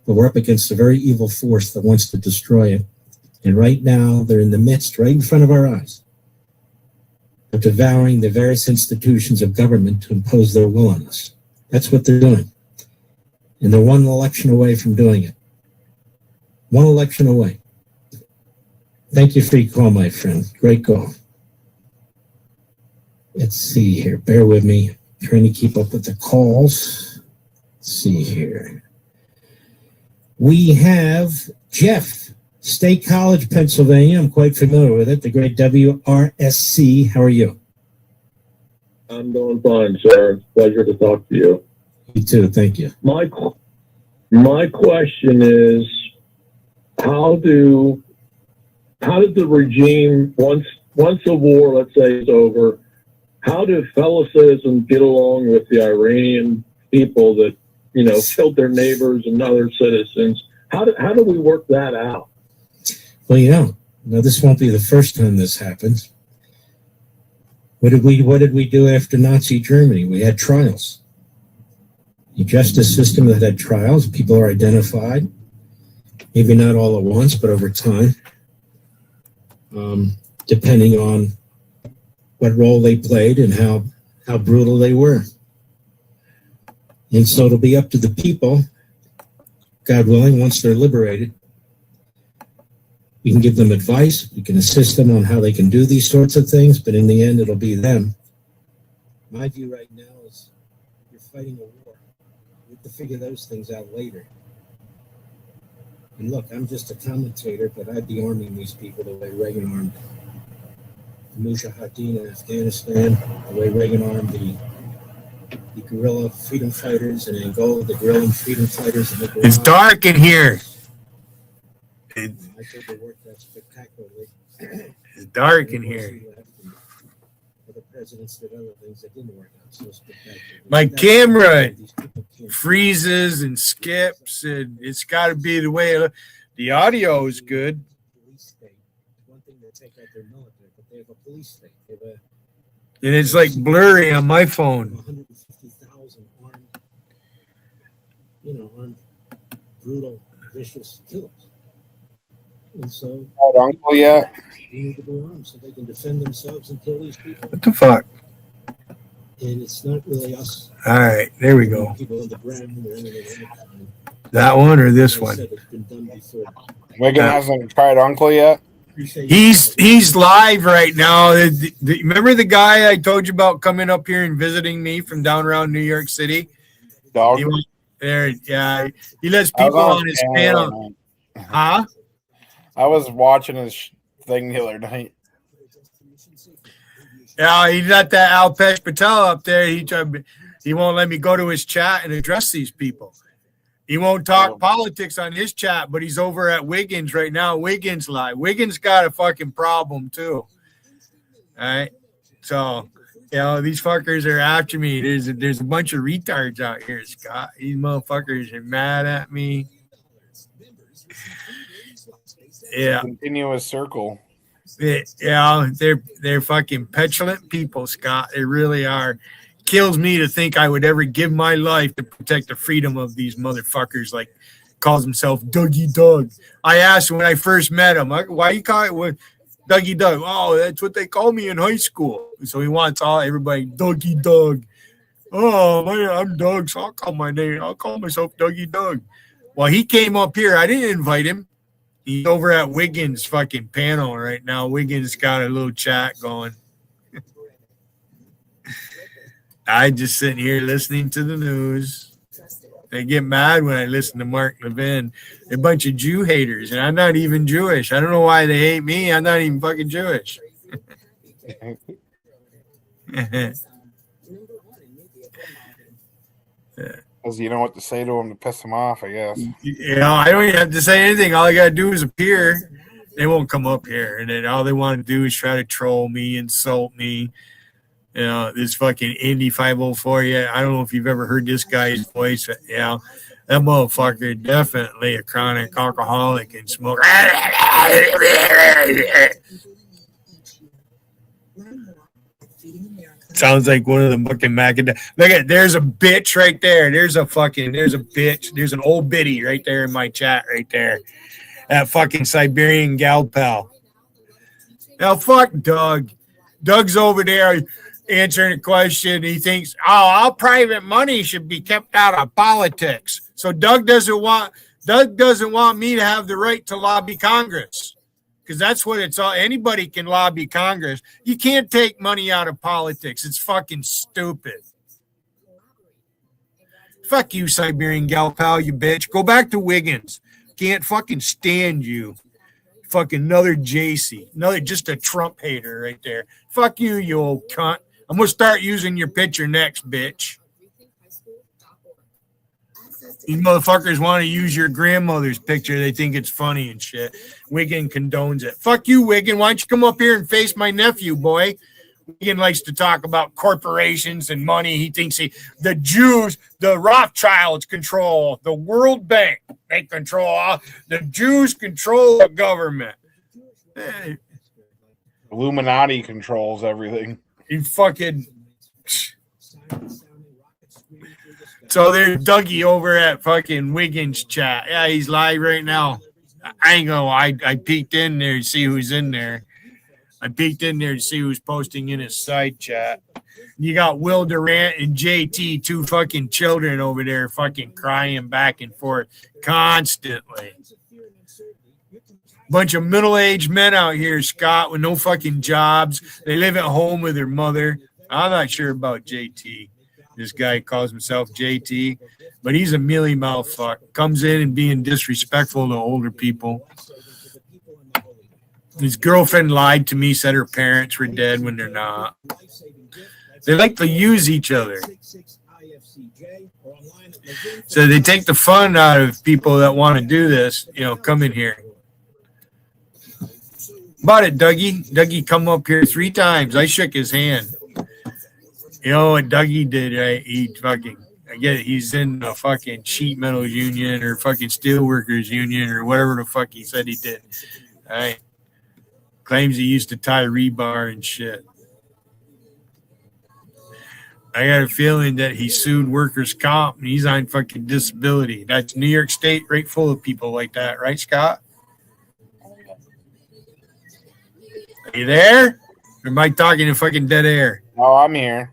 But we're up against a very evil force that wants to destroy it. And right now, they're in the midst, right in front of our eyes, of devouring the various institutions of government to impose their will on us. That's what they're doing. And they're one election away from doing it. One election away. Thank you for your call, my friend. Great call. Let's see here. Bear with me. Trying to keep up with the calls. Let's see here. We have Jeff, State College, Pennsylvania. I'm quite familiar with it. The great WRSC. How are you? I'm doing fine, sir. Pleasure to talk to you. You too. Thank you. My question is, how did the regime, once the war, let's say, is over, how do fellow citizens get along with the Iranian people that, you know, killed their neighbors and other citizens? How do we work that out? Well, you know, this won't be the first time this happens. What did we do after Nazi Germany? We had trials. A justice system that had trials. People are identified, maybe not all at once, but over time, depending on what role they played and how brutal they were. And so it'll be up to the people, God willing, once they're liberated. We can give them advice. We can assist them on how they can do these sorts of things, but in the end, it'll be them. My view right now is you're fighting a war. You have to figure those things out later. And look, I'm just a commentator, but I'd be arming these people the way Reagan armed the Mujahideen in Afghanistan, the way Reagan armed the guerrilla freedom fighters in Angola, the guerrilla freedom fighters in Nicaragua. It's dark in here. I think they worked that spectacularly. It's dark in here. The presidents did other things that didn't work out so spectacularly. My camera freezes and skips, and it's got to be the way the audio is good. One thing they take out their military, but they have a police state. And it's like blurry on my phone. 150,000 armed, brutal, vicious killers. And so, uncle yet? They need to be armed so they can defend themselves and kill these people. What the fuck? And it's not really us. All right, there we go. People on the ground or anything. That one or this one? Wigan hasn't tried uncle yet? He's live right now. Remember the guy I told you about coming up here and visiting me from down around New York City? Dog. Yeah. He lets people on his panel. Huh? I was watching his thing the other night. Yeah, he let that Alpesh Patel up there. He won't let me go to his chat and address these people. He won't talk politics on his chat, but he's over at Wiggins right now. Wiggins live. Wiggins got a fucking problem too. All right. So, these fuckers are after me. There's a bunch of retards out here, Scott. These motherfuckers are mad at me. Yeah. Continuous circle. Yeah, they're fucking petulant people, Scott. They really are. Kills me to think I would ever give my life to protect the freedom of these motherfuckers. Like, calls himself Dougie Doug. I asked when I first met him, why you call it Dougie Doug? Oh, that's what they call me in high school. So he wants everybody Dougie Doug. Oh, I'm Doug, so I'll call myself Dougie Doug. Well, he came up here. I didn't invite him. He's over at Wiggins' fucking panel right now. Wiggins got a little chat going. I just sitting here listening to the news. They get mad when I listen to Mark Levin. They're a bunch of Jew haters, and I'm not even Jewish. I don't know why they hate me. I'm not even fucking Jewish. Because you know what to say to them to piss them off, I guess. You know, I don't even have to say anything. All I got to do is appear. They won't come up here. And then all they want to do is try to troll me, insult me. You know, this fucking Indy 504. Yeah, I don't know if you've ever heard this guy's voice. Yeah, that motherfucker definitely a chronic alcoholic and smoke. Sounds like one of the fucking Macadam. Look at, there's a bitch right there. There's a bitch. There's an old biddy right there in my chat right there. That fucking Siberian gal pal. Now fuck Doug. Doug's over there answering a question. He thinks, oh, all private money should be kept out of politics. So Doug doesn't want me to have the right to lobby Congress. Because that's what it's all. Anybody can lobby Congress. You can't take money out of politics. It's fucking stupid. Fuck you, Siberian gal pal, you bitch. Go back to Wiggins. Can't fucking stand you. Fucking another JC. Another just a Trump hater right there. Fuck you, you old cunt. I'm going to start using your picture next, bitch. These motherfuckers want to use your grandmother's picture. They think it's funny and shit. Wiggin condones it. Fuck you, Wiggin. Why don't you come up here and face my nephew, boy? Wiggin likes to talk about corporations and money. He thinks the Jews, the Rothschilds control the World Bank. They control all. The Jews control the government. Illuminati controls everything. You fucking... So there's Dougie over at fucking Wiggins chat. Yeah, he's live right now. I ain't gonna lie. I peeked in there to see who's in there. I peeked in there to see who's posting in his side chat. You got Will Durant and JT, two fucking children over there fucking crying back and forth constantly. Bunch of middle-aged men out here, Scott, with no fucking jobs. They live at home with their mother. I'm not sure about JT. This guy calls himself JT, but he's a mealy mouth fuck. Comes in and being disrespectful to older people. His girlfriend lied to me, said her parents were dead when they're not. They like to use each other. So they take the fun out of people that want to do this, come in here. About it, Dougie. Dougie come up here 3 times. I shook his hand. You know what Dougie did, right? He's in the fucking sheet metal union or fucking steelworkers union or whatever the fuck he said he did. All right. Claims he used to tie rebar and shit. I got a feeling that he sued workers' comp and he's on fucking disability. That's New York State, right full of people like that, right, Scott? Are you there? Or am I talking in fucking dead air? Oh, I'm here.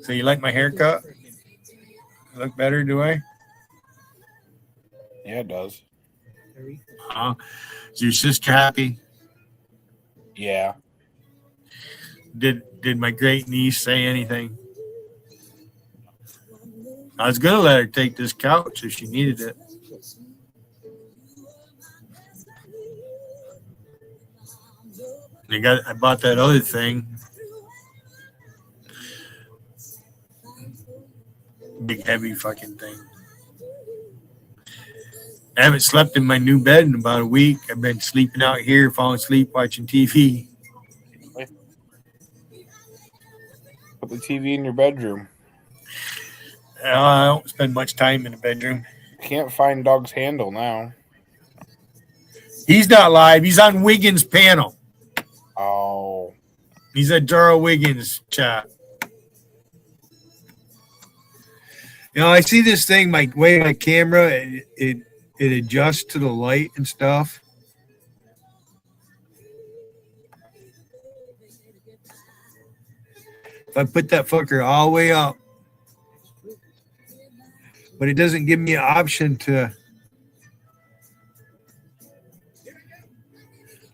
So you like my haircut? Look better, do I? Yeah, it does. Is your sister happy? Yeah. Did my great niece say anything? I was gonna let her take this couch if she needed it. I bought that other thing. Big heavy fucking thing. I haven't slept in my new bed in about a week. I've been sleeping out here, falling asleep, watching TV. Put the TV in your bedroom. I don't spend much time in the bedroom. Can't find Doug's handle now. He's not live. He's on Wiggins' panel. Oh. He's at Dara Wiggins' chat. I see this thing, my camera, it adjusts to the light and stuff. If I put that fucker all the way up, but it doesn't give me an option to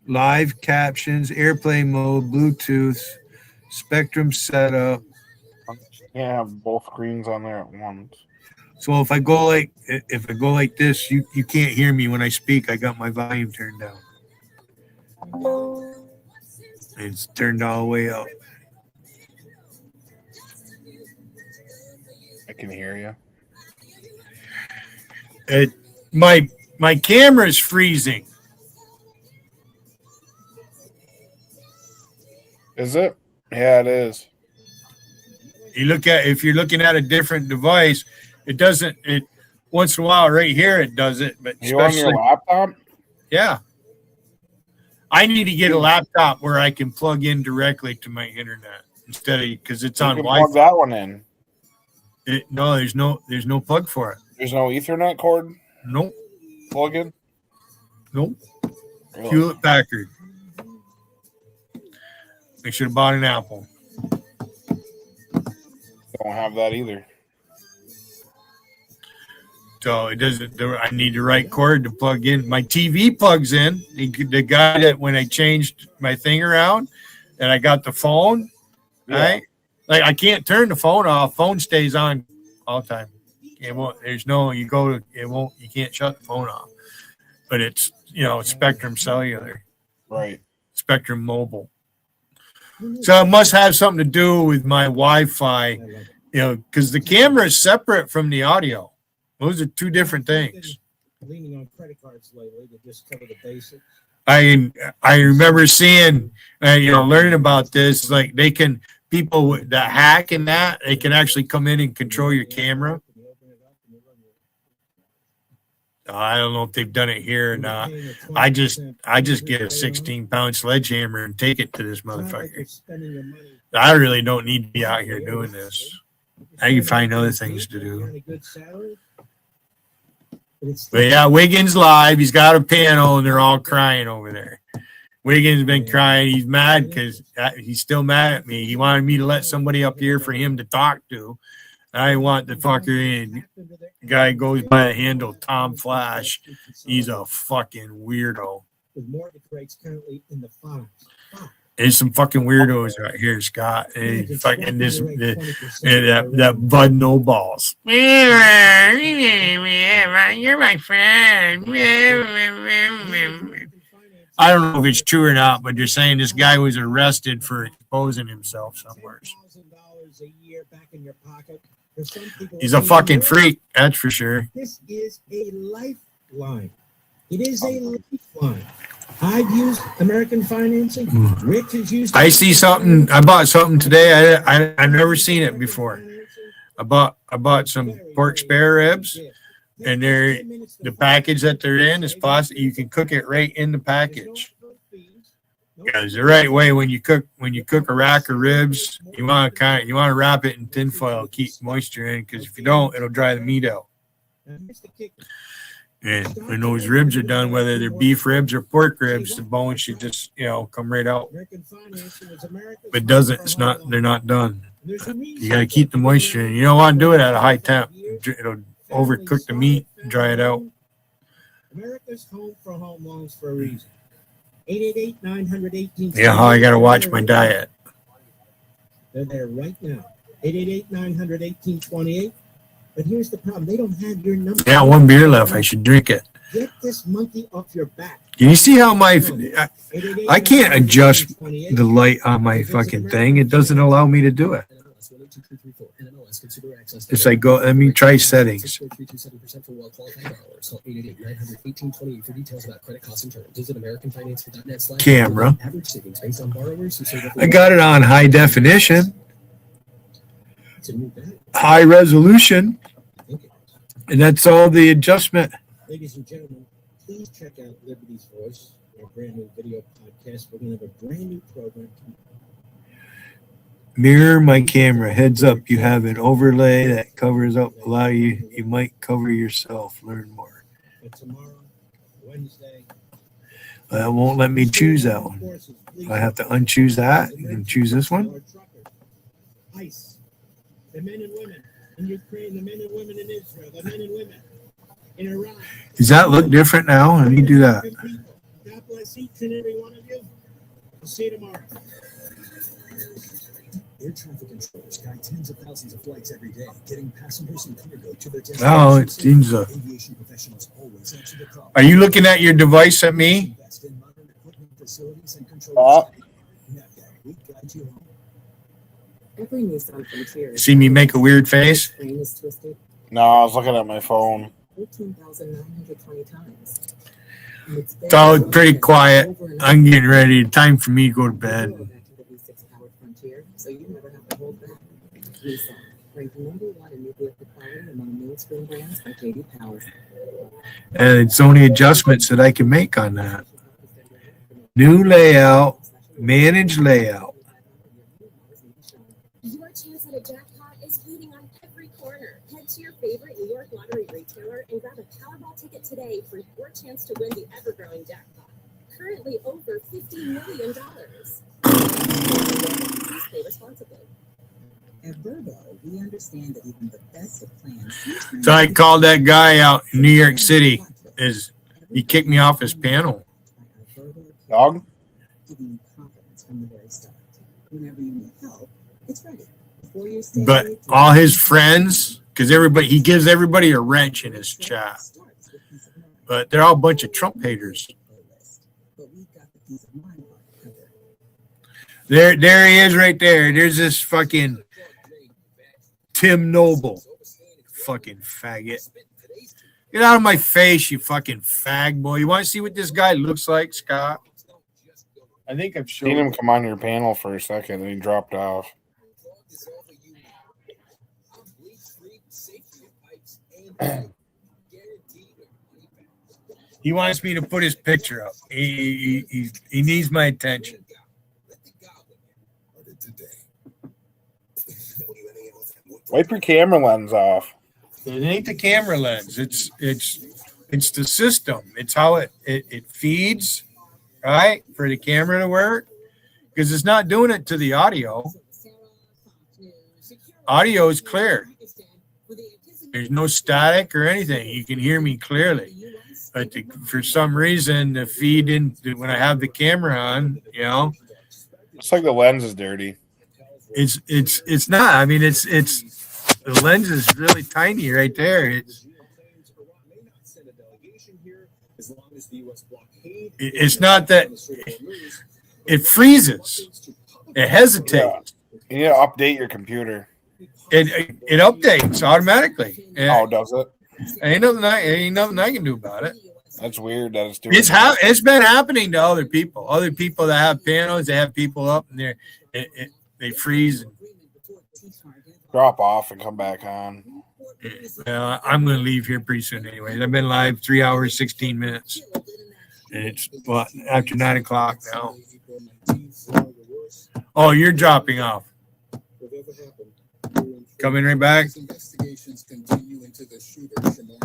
live captions, airplane mode, Bluetooth, Spectrum setup. You can't have both screens on there at once. So if I go like this, you can't hear me when I speak. I got my volume turned down. It's turned all the way up. I can hear you. My camera is freezing. Is it? Yeah, it is. If you're looking at a different device, it doesn't. It once in a while, right here, it does it. But You on your laptop? Yeah. I need to get a laptop where I can plug in directly to my internet instead of because it's on Wi-Fi. Plug that one in. No, there's no plug for it. There's no Ethernet cord. Nope. Plug in. Nope. Really? Hewlett Packard. I should have bought an Apple. Don't have that either. So it doesn't. I need the right cord to plug in. My TV plugs in. The guy that when I changed my thing around, and I got the phone, right? Like I can't turn the phone off. Phone stays on all the time. It won't. There's no. You go to. It won't. You can't shut the phone off. But it's it's Spectrum Cellular, right? Spectrum Mobile. So it must have something to do with my Wi-Fi, because the camera is separate from the audio. Those are two different things. Leaning on credit cards lately to just cover the basics. I remember seeing, learning about this. Like people that hack and that they can actually come in and control your camera. I don't know if they've done it here or not. I just get a 16-pound sledgehammer and take it to this motherfucker. I really don't need to be out here doing this. I can find other things to do. But yeah, Wiggins live. He's got a panel, and they're all crying over there. Wiggins been crying. He's mad because he's still mad at me. He wanted me to let somebody up here for him to talk to. I want the fucker in. The guy goes by the handle Tom Flash. He's a fucking weirdo. With mortgage rates currently in the fives. There's some fucking weirdos out here, Scott. And fucking that Bud No Balls. You're my friend. I don't know if it's true or not, but they're saying this guy was arrested for exposing himself somewhere. $10,000 a year back in your pocket. He's a fucking freak, that's for sure. This is a lifeline. It is a lifeline. I've used American financing. Rich has used. I see something. I bought something today. I've never seen it before. I bought some pork spare ribs, and the package that they're in is plastic. You can cook it right in the package. Because the right way when you cook a rack of ribs, you want to wrap it in tin foil, keep moisture in. Because if you don't, it'll dry the meat out. And when those ribs are done, whether they're beef ribs or pork ribs, the bone should just come right out. If it doesn't, they're not done. You got to keep the moisture in. You don't want to do it at a high temp. It'll overcook the meat and dry it out. America's home for home loans for a reason. 888-900-1828. Yeah, I got to watch my diet. They're there right now. 888-900-1828. But here's the problem. They don't have your number. Yeah, one beer left. I should drink it. Get this monkey off your back. Can you see how I can't adjust the light on my fucking thing? It doesn't allow me to do it. It's like, let me try settings. Camera. I got it on high definition. High resolution. And that's all the adjustment. Ladies and gentlemen, please check out Liberty's Voice, our brand new video podcast. We're going to have a brand new program. Mirror my camera. Heads up, you have an overlay that covers up a lot of you. You might cover yourself. Learn more. But tomorrow, Wednesday. It won't let me choose that one. I have to unchoose that and choose this one. ICE, the men and women in Ukraine, the men and women in Israel, the men and women in Iran. Does that look different now? Let me do that. God bless each and every one of you. I'll see you tomorrow. Air traffic controllers guide tens of thousands of flights every day, getting passengers and cargo to their destinations. Oh, it seems Aviation professionals always answer the call. Are you looking at your device at me? Invest in modern equipment, facilities, and controls. We guide you home. Every Nissan Frontier. See me make a weird face? Screen is twisted No, I was looking at my phone. 13,920 times. It's all pretty quiet. I'm getting ready. Time for me to go to bed. So you never have to hold back. Nissan, ranked #1 in new vehicle quality among mainstream brands by J.D. Power. And it's only adjustments that I can make on that. New layout, manage layout. Your chance at a jackpot is waiting on every corner. Head to your favorite New York lottery retailer and grab a Powerball ticket today for your chance to win the ever-growing jackpot. Currently over $50 million. Please play responsibly. At Verbo, we understand that even the best of plans. So I called that guy out in New York City. He kicked me off his panel. Dog? Giving you confidence from the very start. Whenever you need help, it's ready. Before you stay, But all his friends, because he gives everybody a wrench in his chat. But they're all a bunch of Trump haters. There he is right there. There's this fucking Tim Noble. Fucking faggot. Get out of my face, you fucking fag boy. You want to see what this guy looks like, Scott? I think I've shown Seen him come on your panel for a second and he dropped off. He wants me to put his picture up. He needs my attention. Wipe your camera lens off. It ain't the camera lens. It's the system. It's how it feeds, right, for the camera to work. Because it's not doing it to the audio. Audio is clear. There's no static or anything. You can hear me clearly. But for some reason, the feed when I have the camera on, Looks like the lens is dirty. It's not. I mean, it's the lens is really tiny right there. It's not that it freezes. It hesitates. You need to update your computer. It updates automatically. Oh, does it? Ain't nothing I can do about it. That's weird that it's doing It's been happening to other people. Other people that have panels, they have people up and they freeze. Drop off and come back on. I'm going to leave here pretty soon anyway. I've been live 3 hours, 16 minutes. And it's after 9 o'clock now. Oh, you're dropping off. Coming right back. Investigations continue into the shooter Shamoy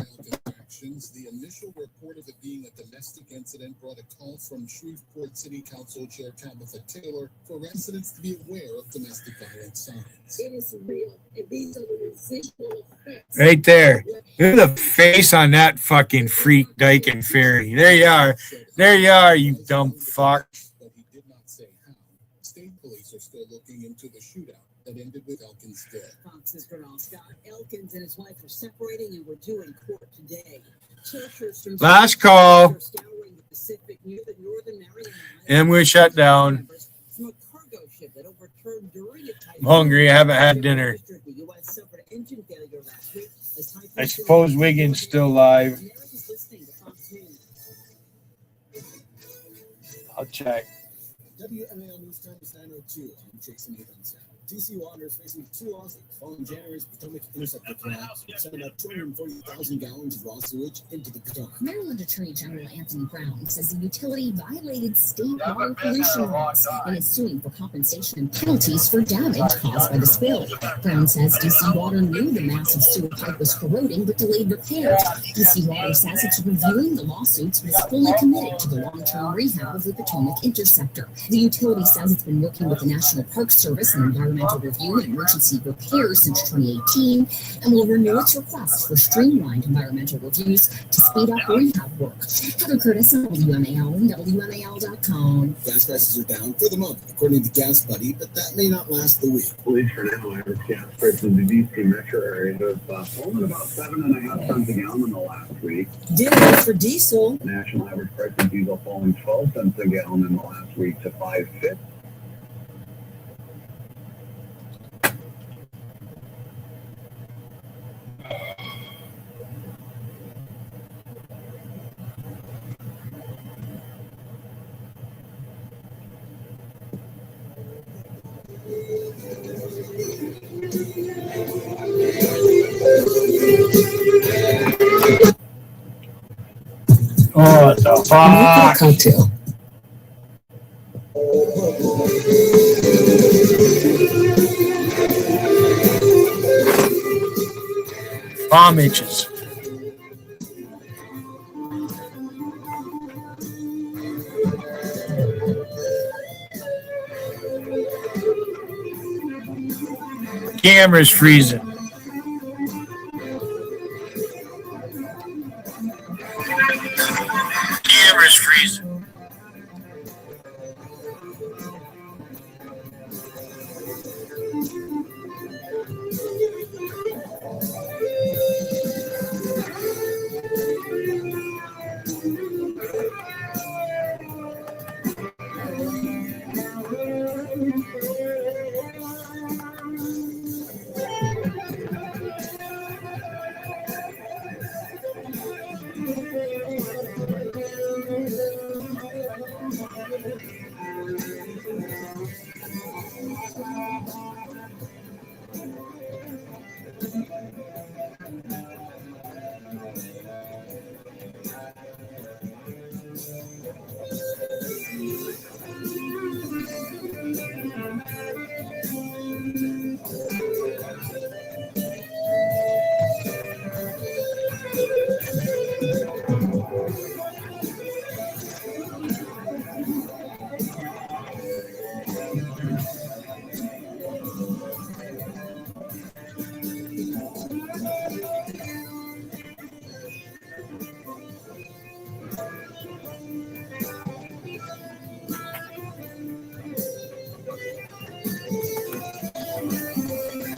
actions. The initial report of it being a domestic incident brought a call from Shreveport City Council Chair Tabitha Taylor for residents to be aware of domestic violence signs. It is real. And these are the residual effects. Right there. Look at the face on that fucking freak Dyken Ferry. There you are. There you are, you dumb fuck. But he did not say how. State police are still looking into the shootout that ended with Elkins dead. Fox's Colonel Scott Elkins and his wife are separating and were due in court today. Last call. And we're shut down. I'm hungry. I haven't had dinner. I suppose Wiggins still live. I'll check. WMAL News Time is 9:02. I'm Jason Evans. DC Water is facing two lawsuits following January's Potomac Interceptor collapse, which sent about 240,000 gallons of raw sewage into the Potomac. Maryland Attorney General Anthony Brown says the utility violated state water pollution laws and is suing for compensation and penalties for damage caused by the spill. Brown says DC Water knew the massive sewer pipe was corroding but delayed repairs. DC Water says it's reviewing the lawsuits but is fully committed to the long-term rehab of the Potomac Interceptor. The utility says it's been working with the National Park Service and Environmental environmental review and emergency repair since 2018 and will renew its request for streamlined environmental reviews to speed up rehab work. Heather Curtis, WMAL and WMAL.com. Gas prices are down for the month, according to Gas Buddy, but that may not last the week. Police for now, average gas prices in the DC metro area have fallen about 7.5 cents a gallon in the last week. Ditto for diesel. National average price of diesel falling 12 cents a gallon in the last week to $5.50. What the fuck? Cocktail. Palm itches. Camera's freezing. Camera's freezing.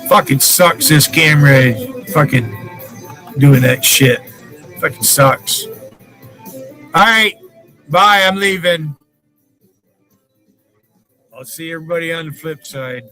Fucking sucks, this camera fucking doing that shit. Fucking sucks. Alright, bye, I'm leaving. I'll see everybody on the flip side.